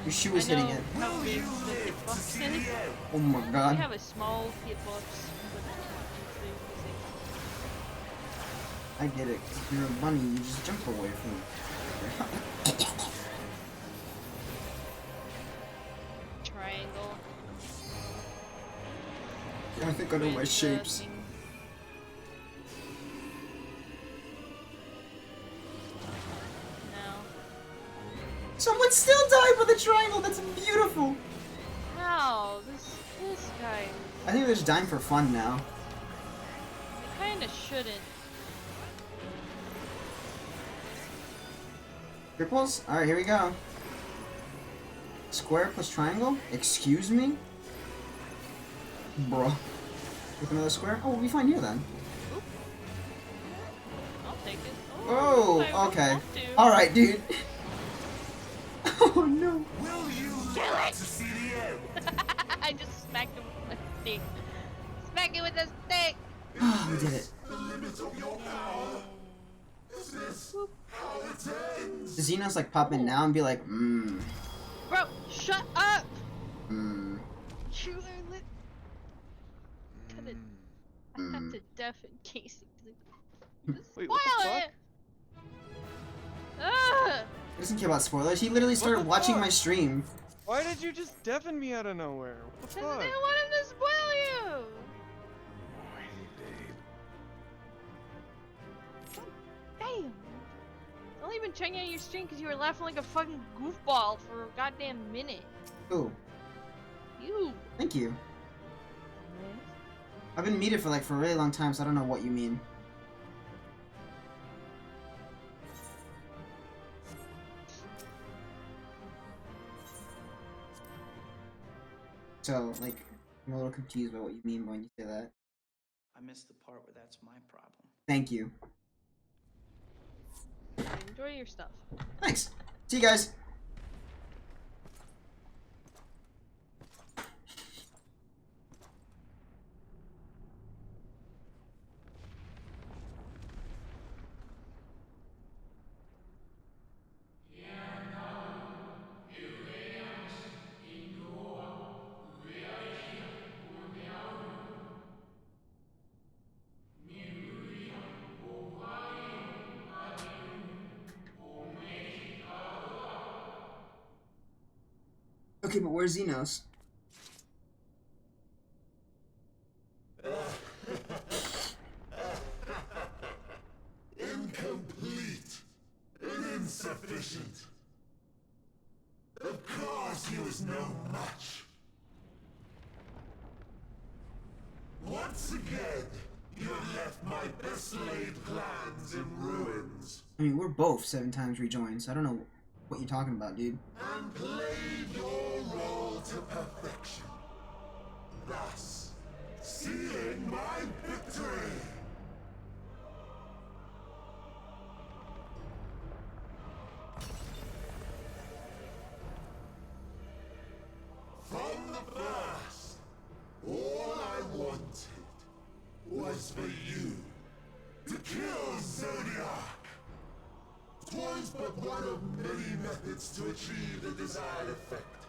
Your shoe is hitting it. How big the hitbox is. Oh my god. I have a small hitbox. I get it. 'Cause if you're a bunny, you just jump away from it. Triangle. I think I know my shapes. No. Someone still died with a triangle. That's beautiful. How? This This guy. I think they're just dying for fun now. They kinda shouldn't. Triples? Alright, here we go. Square plus triangle? Excuse me? Bruh. With another square? Oh, we'll be fine here then. Oop. I'll take it. Oh, okay. Alright, dude. Oh no. Will you kill it? To see the end? I just smacked him with a stick. Smack it with a stick. Oh, we did it. The limit of your power. Is this how it ends? Does Xenos like pop in now and be like, Bro, shut up! Hmm. You are lit. I have to deafen Casey. Wait, what the fuck? He doesn't care about spoilers. He literally started watching my stream. Why did you just deafen me out of nowhere? What the fuck? I didn't want him to spoil you! Damn! I've only been checking out your stream because you were laughing like a fucking goofball for a goddamn minute. Ooh. You! Thank you. I've been muted for a really long time, so I don't know what you mean. So, like, I'm a little confused by what you mean when you say that. I missed the part where that's my problem. Thank you. Enjoy your stuff. Thanks. See you guys. Okay, but where's Xenos? Incomplete and insufficient. Of course he was no match. Once again, you have left my best laid plans in ruins. I mean, we're both 7 times rejoined, so I don't know what you're talking about, dude. And played your role to perfection. Thus, sealing my victory. From the first, all I wanted was for you to kill Zodiac. 'Twas but one of many methods to achieve the desired effect.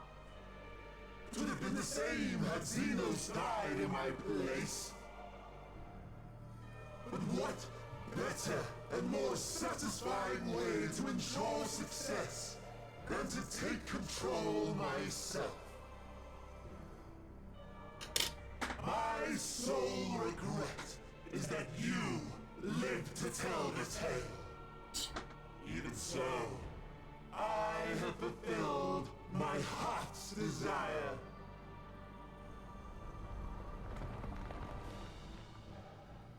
'Twould have been the same had Xenos died in my place. But what better and more satisfying way to ensure success than to take control myself? My sole regret is that you lived to tell the tale. Even so, I have fulfilled my heart's desire.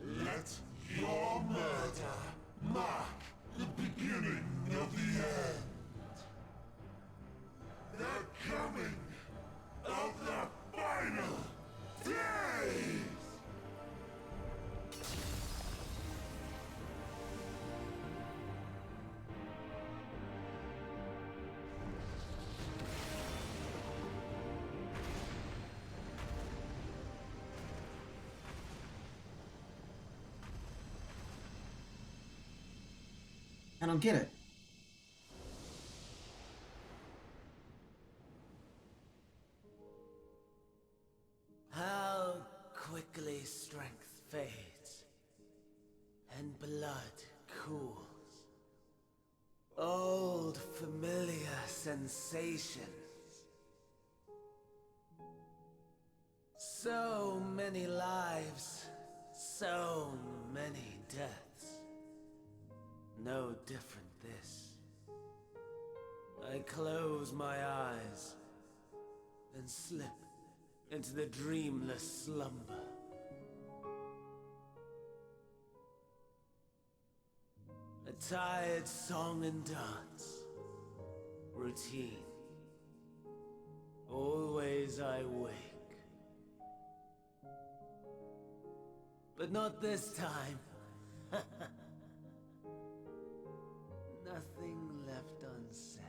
Let your murder mark the beginning of the end. The coming of the final days! I don't get it. How quickly strength fades and blood cools. Old familiar sensations. So many lives, so many deaths. No different this. I close my eyes and slip into the dreamless slumber. A tired song and dance. Routine. Always I wake. But not this time. Nothing left unsaid.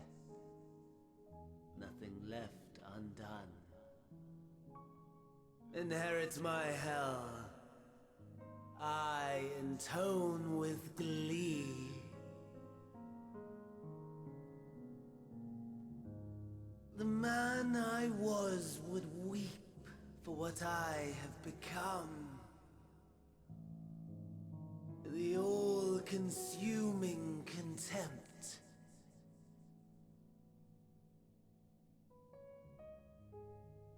Nothing left undone. Inherit my hell. I intone with glee. The man I was would weep for what I have become. The all-consuming contempt.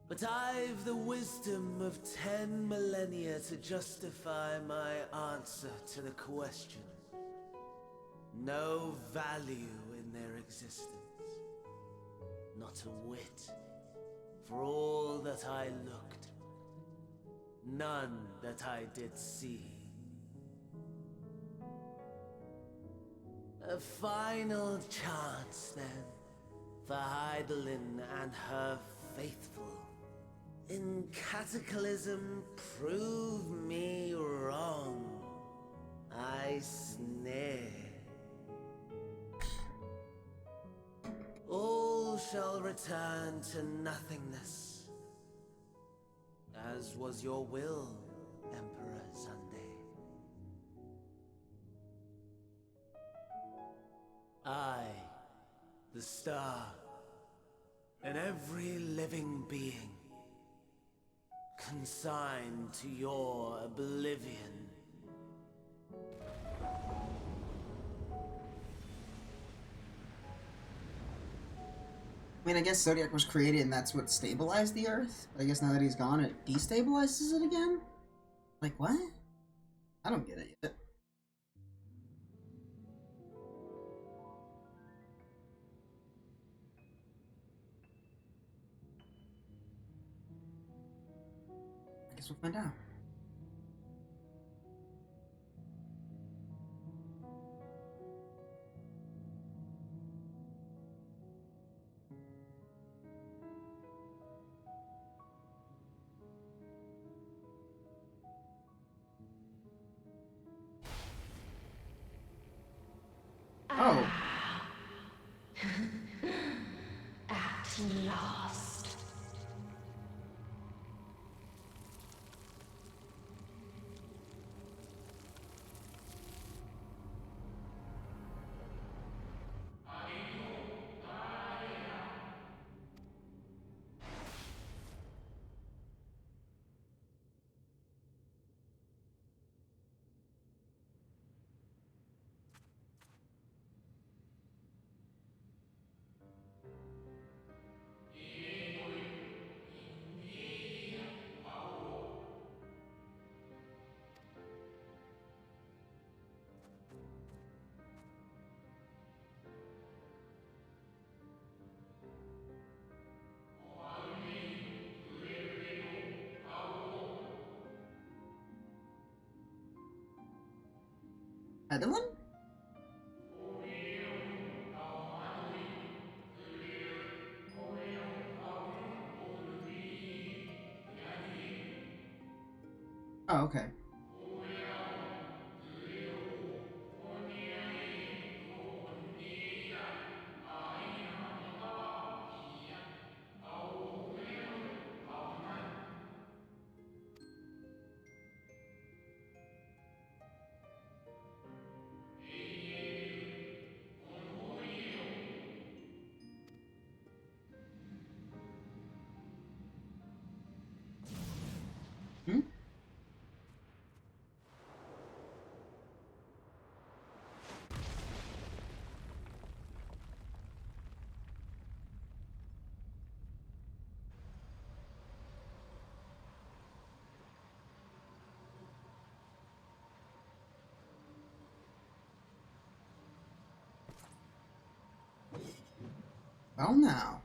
But I've the wisdom of 10 millennia to justify my answer to the question. No value in their existence. Not a whit. For all that I looked. None that I did see. A final chance, then, for Heidelin and her faithful. In Cataclysm, prove me wrong. I sneer. All shall return to nothingness, as was your will, Emperor Sunday. I, the star, and every living being, consigned to your oblivion. I mean, I guess Zodiac was created and that's what stabilized the Earth. But I guess now that he's gone, it destabilizes it again? Like, what? I don't get it yet. I guess we'll find out. Oh. At last. Heidelin? Oh, okay. Hmm? Well, now.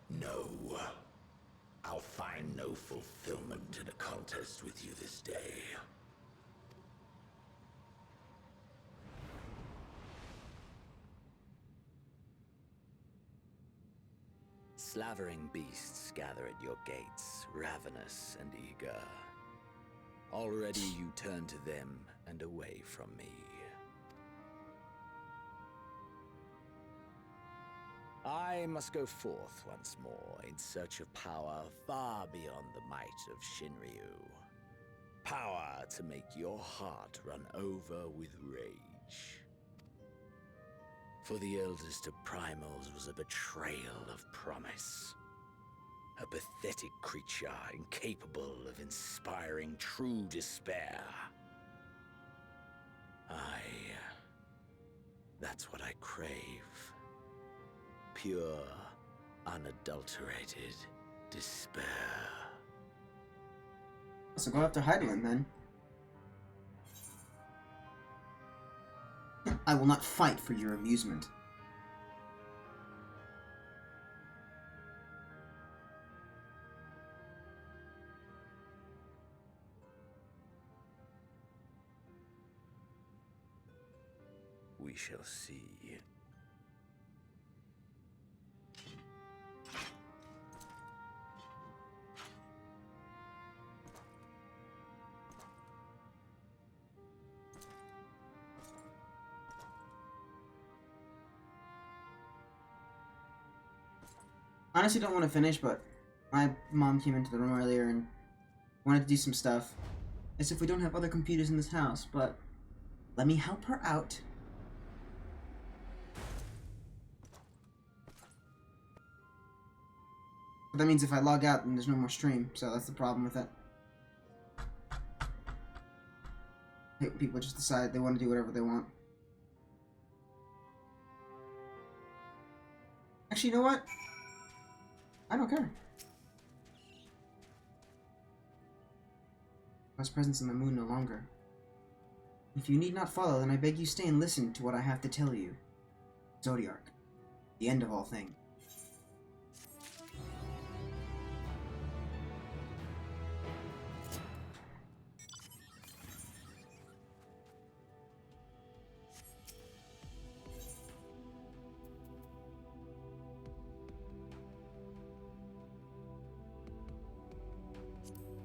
No. I'll find no fulfillment in a contest with you this day. Slavering beasts gather at your gates, ravenous and eager. Already you turn to them and away from me. I must go forth once more in search of power far beyond the might of Shinryu. Power to make your heart run over with rage. For the eldest of primals was a betrayal of promise. A pathetic creature incapable of inspiring true despair. That's what I crave. Pure, unadulterated despair. So go after Heidelin then. I will not fight for your amusement. We shall see. Honestly, don't want to finish, but my mom came into the room earlier and wanted to do some stuff. As if we don't have other computers in this house, but let me help her out. But that means if I log out, then there's no more stream, so that's the problem with it. I hate when people just decide they want to do whatever they want. Actually, you know what? I don't care. God's presence in the moon no longer. If you need not follow, then I beg you stay and listen to what I have to tell you. Zodiark, the end of all things.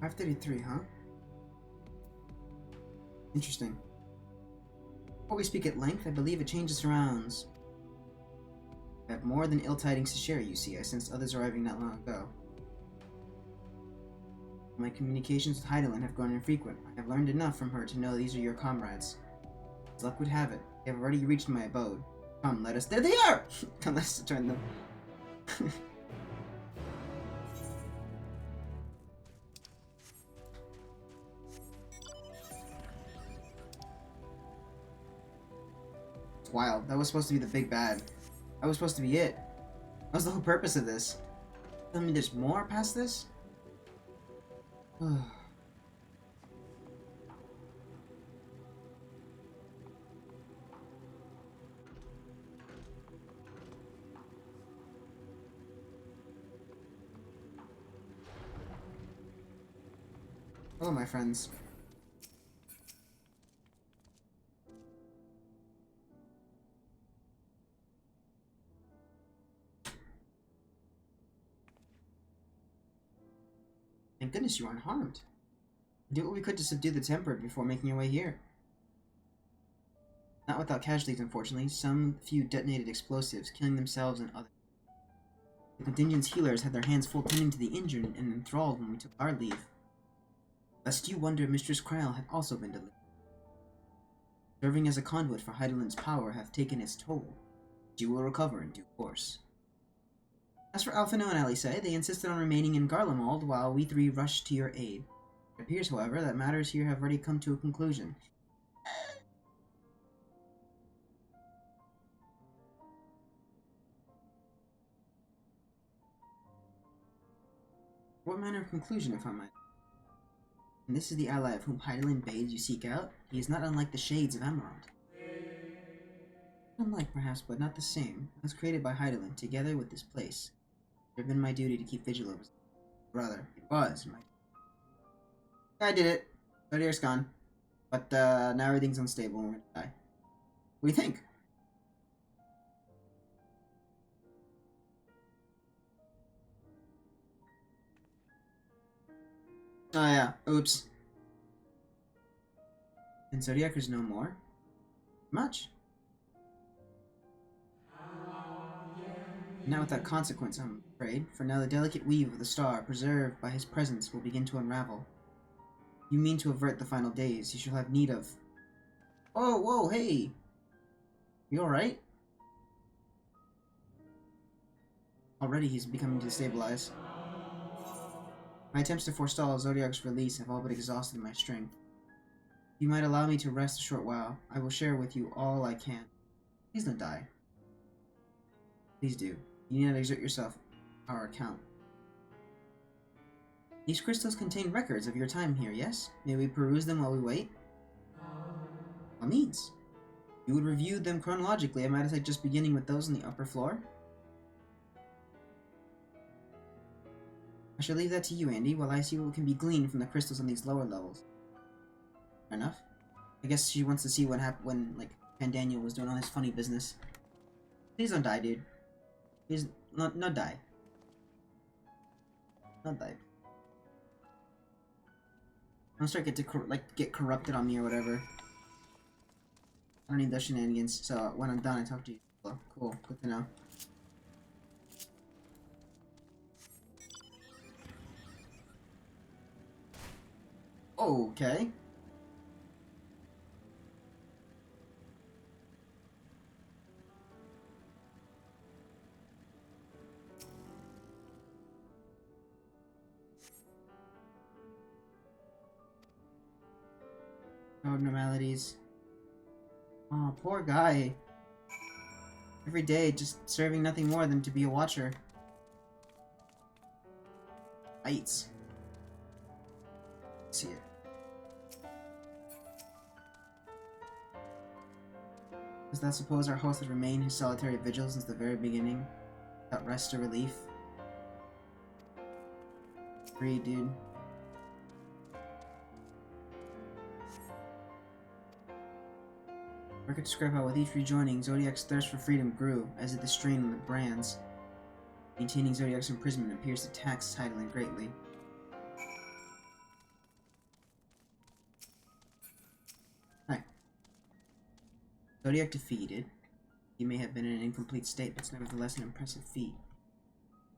$533, huh? Interesting. Before we speak at length, I believe a change surrounds. I have more than ill tidings to share, you see. I sensed others arriving not long ago. My communications with Heidelin have grown infrequent. I have learned enough from her to know these are your comrades. As luck would have it, they have already reached my abode. Come, let us— there they are! Come, let us join them. Wild. That was supposed to be the big bad. That was supposed to be it. That was the whole purpose of this. Tell me there's more past this? Hello, my friends. Thank goodness you are unharmed. We did what we could to subdue the Tempered before making your way here. Not without casualties, unfortunately. Some few detonated explosives, killing themselves and others. The contingent's healers had their hands full tending to the injured and enthralled when we took our leave. Lest you wonder, Mistress Krile had also been delivered. Serving as a conduit for Heidelin's power hath taken its toll. She will recover in due course. As for Alphino and Alisaie, they insisted on remaining in Garlemald while we three rushed to your aid. It appears, however, that matters here have already come to a conclusion. What manner of conclusion, if I might? And this is the ally of whom Heidelin bades you seek out. He is not unlike the shades of Emerald. Unlike, perhaps, but not the same. It was created by Heidelin, together with this place. It had been my duty to keep vigil over his brother. It was my... I did it. Zodiac's gone. But now everything's unstable and we're gonna die. What do you think? Oh yeah, oops. And Zodiac is no more? Much. Not without consequence, I'm afraid, for now the delicate weave of the star, preserved by his presence, will begin to unravel. You mean to avert the final days, you shall have need of... Oh, whoa, hey! You alright? Already he's becoming destabilized. My attempts to forestall Zodiac's release have all but exhausted my strength. If you might allow me to rest a short while, I will share with you all I can. Please don't die. Please do. You need not exert yourself on our account. These crystals contain records of your time here, yes? May we peruse them while we wait? By all means. You would review them chronologically, I might have said just beginning with those on the upper floor? I shall leave that to you, Andy, while I see what can be gleaned from the crystals on these lower levels. Fair enough. I guess she wants to see what happened when, like, Pandaniel was doing all his funny business. Please don't die, dude. Please, not die. Not die. Don't start get corrupted on me or whatever. I don't need those shenanigans, so when I'm done I talk to you. Oh, cool, good to know. Okay. No abnormalities. Oh, poor guy. Every day, just serving nothing more than to be a watcher. Bites. See it. Does that suppose our host would remain his solitary vigil since the very beginning? Without rest or relief? Agreed, dude. I could describe how with each rejoining, Zodiac's thirst for freedom grew, as did the strain on the brands. Maintaining Zodiac's imprisonment appears to tax Heidelin greatly. Hi. Zodiac defeated. He may have been in an incomplete state, but it's nevertheless an impressive feat.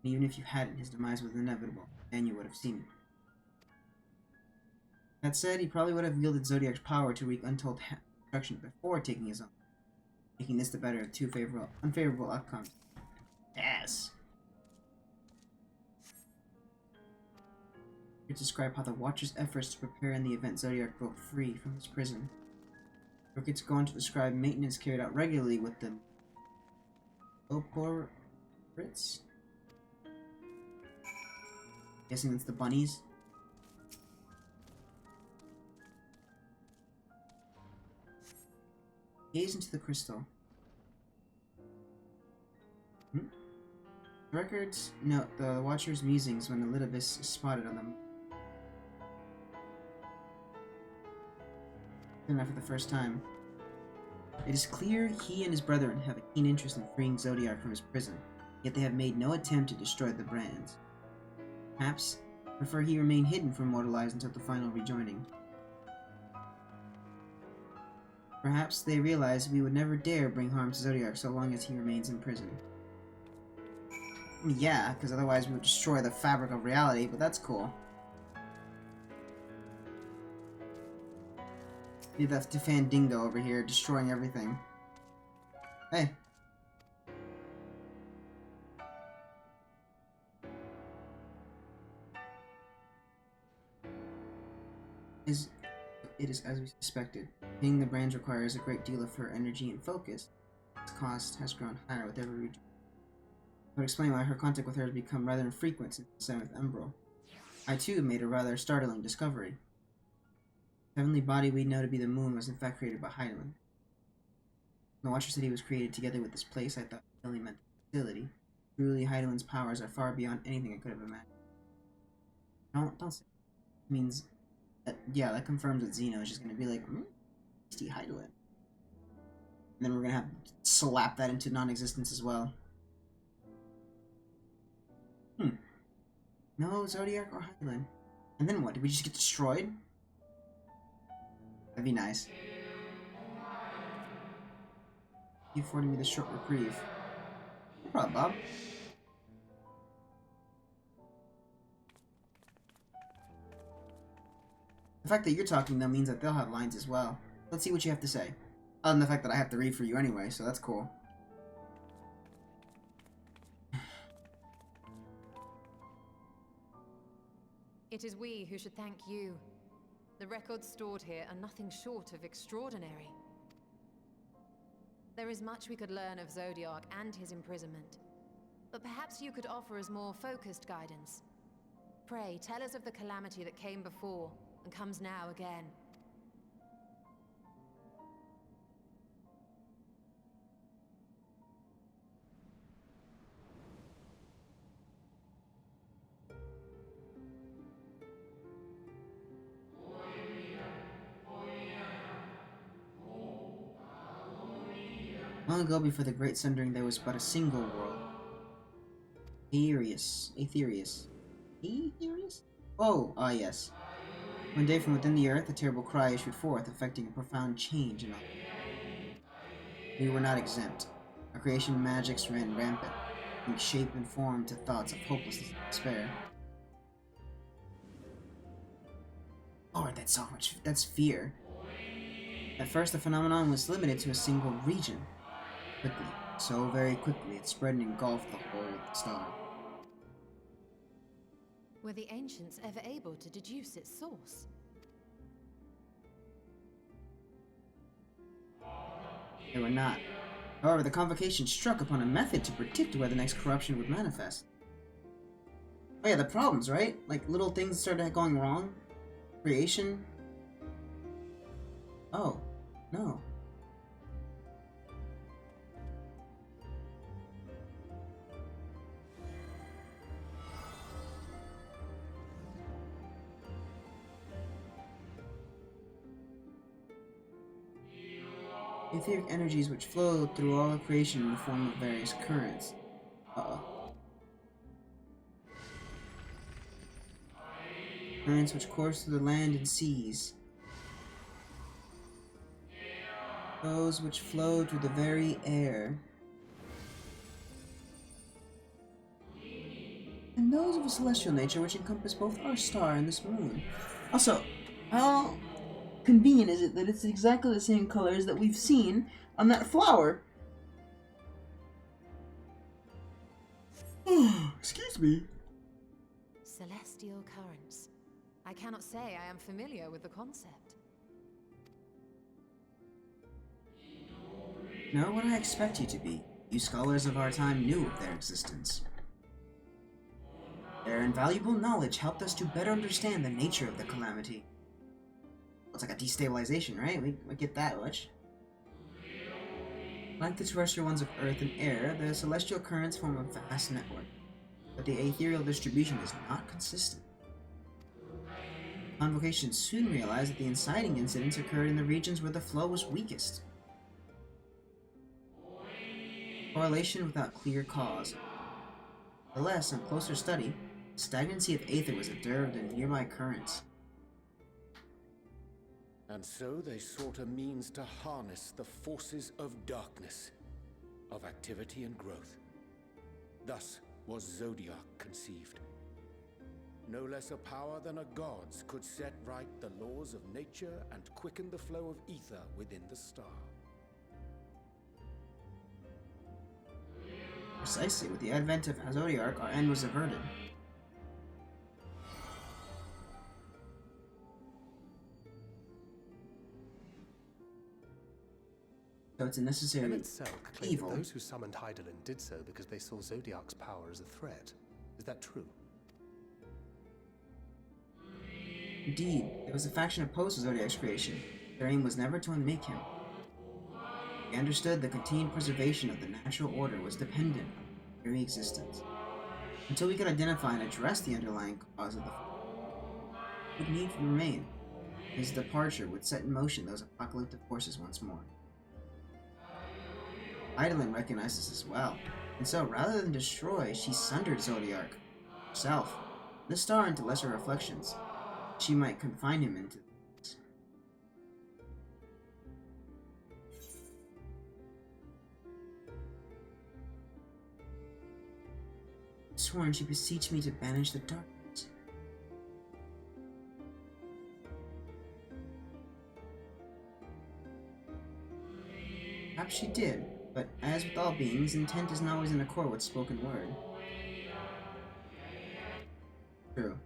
And even if you hadn't, his demise was inevitable, and you would have seen it. That said, he probably would have wielded Zodiac's power to wreak untold destruction before taking his own, making this the better of two unfavorable outcomes. Yes! To describe how the Watcher's efforts to prepare in the event Zodiac broke free from his prison. Rockets go on to describe maintenance carried out regularly with the Oporites? Guessing it's the bunnies. Gaze into the crystal. Records note the Watcher's musings when the Litibus is spotted on them. Not for the first time. It is clear he and his brethren have a keen interest in freeing Zodiac from his prison, yet they have made no attempt to destroy the brands. Perhaps prefer he remain hidden from mortal eyes until the final rejoining. Perhaps they realize we would never dare bring harm to Zodiac so long as he remains in prison. I mean, yeah, because otherwise we would destroy the fabric of reality, but that's cool. Leave that to Fandingo over here, destroying everything. Hey. It is as we suspected. Hitting the brands requires a great deal of her energy and focus. Its cost has grown higher with every region. That would explain why her contact with her has become rather infrequent since the 7th Emerald. I too made a rather startling discovery. The heavenly body we know to be the moon was in fact created by Heidelin. When the Watcher said he was created together with this place, I thought he only meant the facility. Truly, Heidelin's powers are far beyond anything I could have imagined. Don't say it. Means that, yeah, that confirms that Xeno is just gonna be like, tasty Heidelin. And then we're gonna have to slap that into non-existence as well. No, Zodiac or Heidelin. And then what? Did we just get destroyed? That'd be nice. You afforded me the short reprieve. No problem, Bob. The fact that you're talking, though, means that they'll have lines as well. Let's see what you have to say. Other than the fact that I have to read for you anyway, so that's cool. It is we who should thank you. The records stored here are nothing short of extraordinary. There is much we could learn of Zodiac and his imprisonment, but perhaps you could offer us more focused guidance. Pray, tell us of the calamity that came before and comes now again. Long ago, before the Great Sundering, there was but a single world. Aetherius. Oh, ah yes. One day from within the earth, a terrible cry issued forth, affecting a profound change in all. We were not exempt. Our creation magics ran rampant, giving shape and form to thoughts of hopelessness and despair. Lord, that's fear. At first, the phenomenon was limited to a single region. Quickly, so very quickly, it spread and engulfed the whole of the star. Were the ancients ever able to deduce its source? They were not. However, the convocation struck upon a method to predict where the next corruption would manifest. Oh yeah, the problems, right? Like, little things started going wrong? Creation? Oh, no. Etheric energies which flow through all of creation in the form of various currents. Currents which course through the land and seas. Those which flow through the very air. And those of a celestial nature which encompass both our star and this moon. Also, how convenient is it that it's exactly the same colors that we've seen on that flower? Excuse me. Celestial currents. I cannot say I am familiar with the concept. Nor would I expect you to be. You scholars of our time knew of their existence. Their invaluable knowledge helped us to better understand the nature of the calamity. It's like a destabilization, right? We get that much. Like the terrestrial ones of Earth and air, the celestial currents form a vast network, but the ethereal distribution is not consistent. Convocation soon realized that the inciting incidents occurred in the regions where the flow was weakest. Correlation without clear cause. Nevertheless, on closer study, stagnancy of aether was observed in nearby currents. And so they sought a means to harness the forces of darkness, of activity and growth. Thus was Zodiac conceived. No less a power than a god's could set right the laws of nature and quicken the flow of ether within the star. Precisely, with the advent of Zodiac, our end was averted. So it's a necessary evil. That those who summoned Heidelin did so because they saw Zodiac's power as a threat. Is that true? Indeed, there was a faction opposed to Zodiac's creation. Their aim was never to unmake him. They understood the continued preservation of the natural order was dependent very existence. Until we could identify and address the underlying cause of the would need to remain. His departure would set in motion those apocalyptic forces once more. Eidolon recognized this as well, and so rather than destroy, she sundered Zodiark herself, the star into lesser reflections. She might confine him into this. Sworn she beseeched me to banish the darkness. Perhaps she did, but as with all beings, intent isn't always in accord with spoken word. True.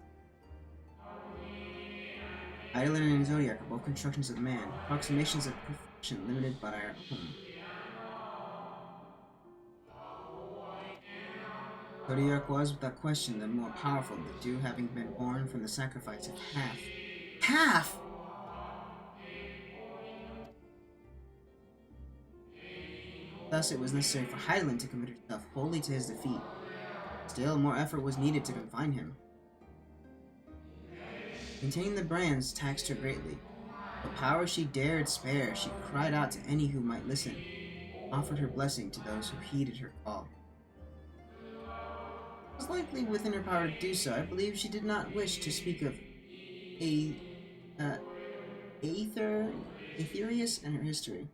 Eidolon and Zodiac are both constructions of man, approximations of perfection limited by our own. Zodiac was, without question, the more powerful, the dew having been born from the sacrifice of half. Half! Thus, it was necessary for Eidolon to commit herself wholly to his defeat. Still, more effort was needed to confine him. Maintaining the brands taxed her greatly. What power she dared spare, she cried out to any who might listen, offered her blessing to those who heeded her call. It was likely within her power to do so. I believe she did not wish to speak of Aetherius and her history.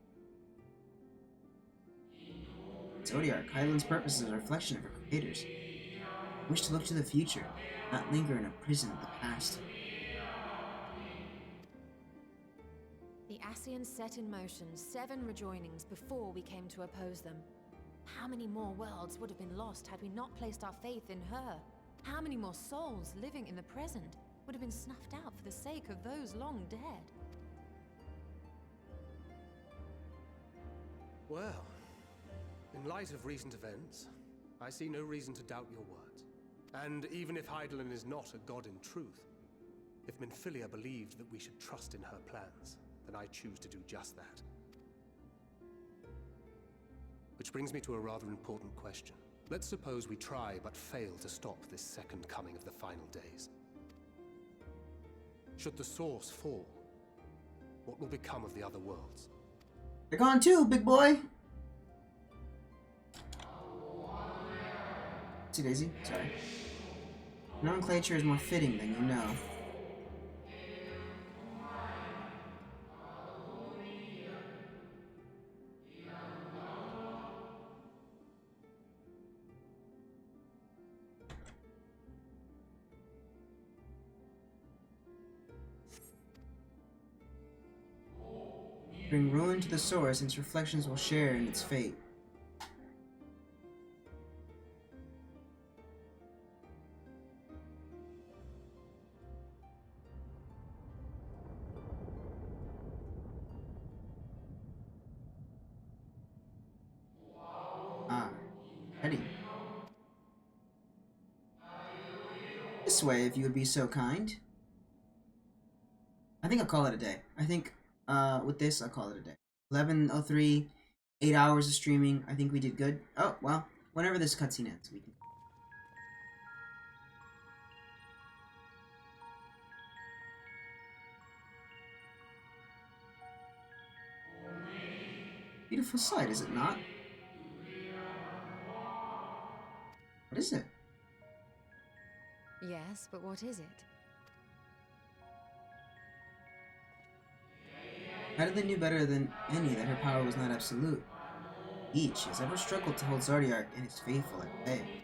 Zodiac, Eidolon's purpose is a reflection of her creators. Wish to look to the future, not linger in a prison of the past. The Ascians set in motion 7 rejoinings before we came to oppose them. How many more worlds would have been lost had we not placed our faith in her? How many more souls living in the present would have been snuffed out for the sake of those long dead? Well, in light of recent events, I see no reason to doubt your words. And even if Eidolon is not a god in truth, if Minfilia believed that we should trust in her plans, then I choose to do just that. Which brings me to a rather important question. Let's suppose we try but fail to stop this second coming of the final days. Should the source fall, what will become of the other worlds? They're gone too, big boy! See, Daisy? Sorry. Nomenclature is more fitting than you know. Bring ruin to the source, and its reflections will share in its fate. Ah, ready. This way, if you would be so kind. I think I'll call it a day. I think, with this, I'll call it a day. 11:03, 8 hours of streaming. I think we did good. Oh, well, whenever this cutscene ends, we can. Beautiful sight, is it not? What is it? Yes, but what is it? Eidolon knew better than any that her power was not absolute. Each has ever struggled to hold Zodiark and his faithful at bay.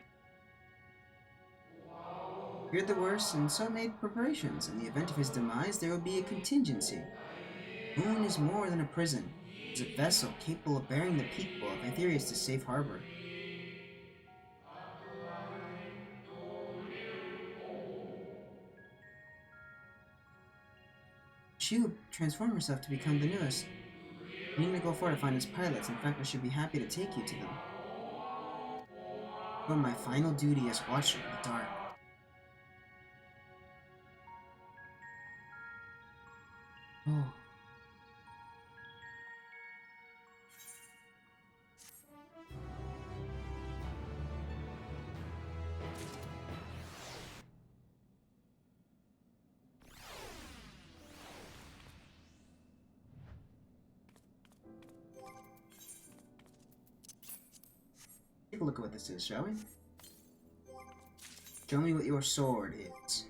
Feared the worst, and so made preparations. In the event of his demise, there would be a contingency. Moon is more than a prison. It is a vessel capable of bearing the people of Aetherius to safe harbor. She would transform herself to become the newest. You need to go far to find his pilots. In fact, I should be happy to take you to them. But my final duty as Watcher in the dark. Oh. look at what this is, shall we? Show me what your sword is.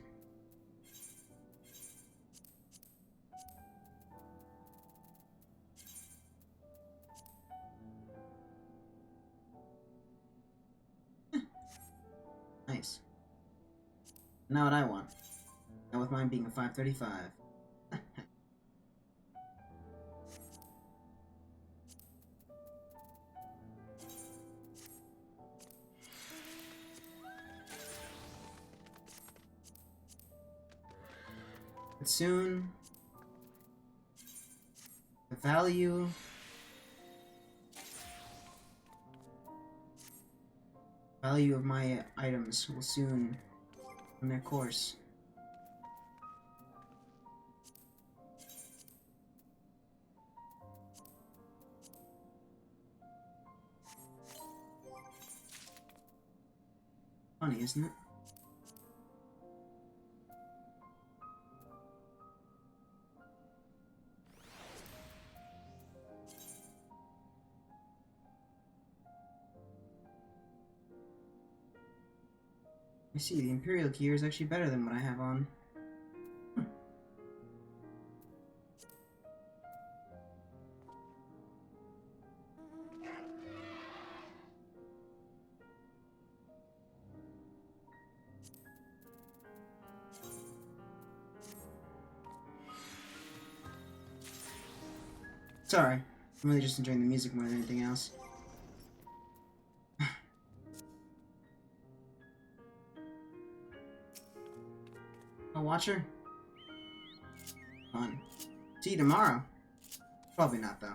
Nice. Now what I want. Now with mine being a 535. But soon, the value of my items will soon run their course. Funny, isn't it? I see, the Imperial gear is actually better than what I have on. Sorry, I'm really just enjoying the music more than anything else. Oh, Watcher? Fun. See you tomorrow. Probably not, though.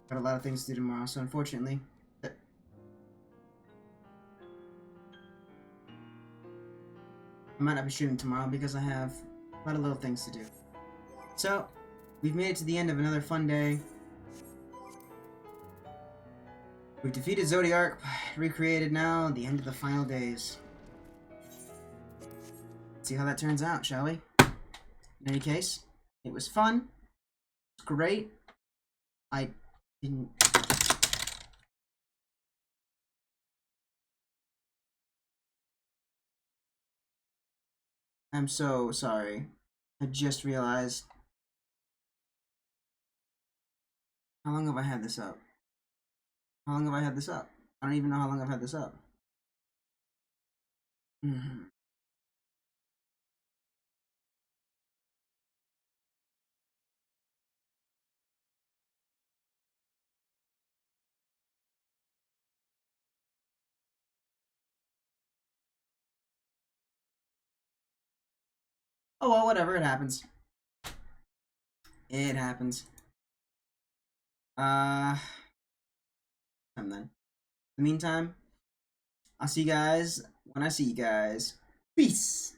Got a lot of things to do tomorrow, so unfortunately... I might not be streaming tomorrow because I have a lot of little things to do. So, we've made it to the end of another fun day. We've defeated Zodiark, recreated now, the end of the final days. Let's see how that turns out, shall we? In any case, it was fun. It was great. I didn't... I'm so sorry. I just realized... How long have I had this up? How long have I had this up? I don't even know how long I've had this up. Oh well, whatever, it happens. It happens. And then. In the meantime, I'll see you guys when I see you guys. Peace!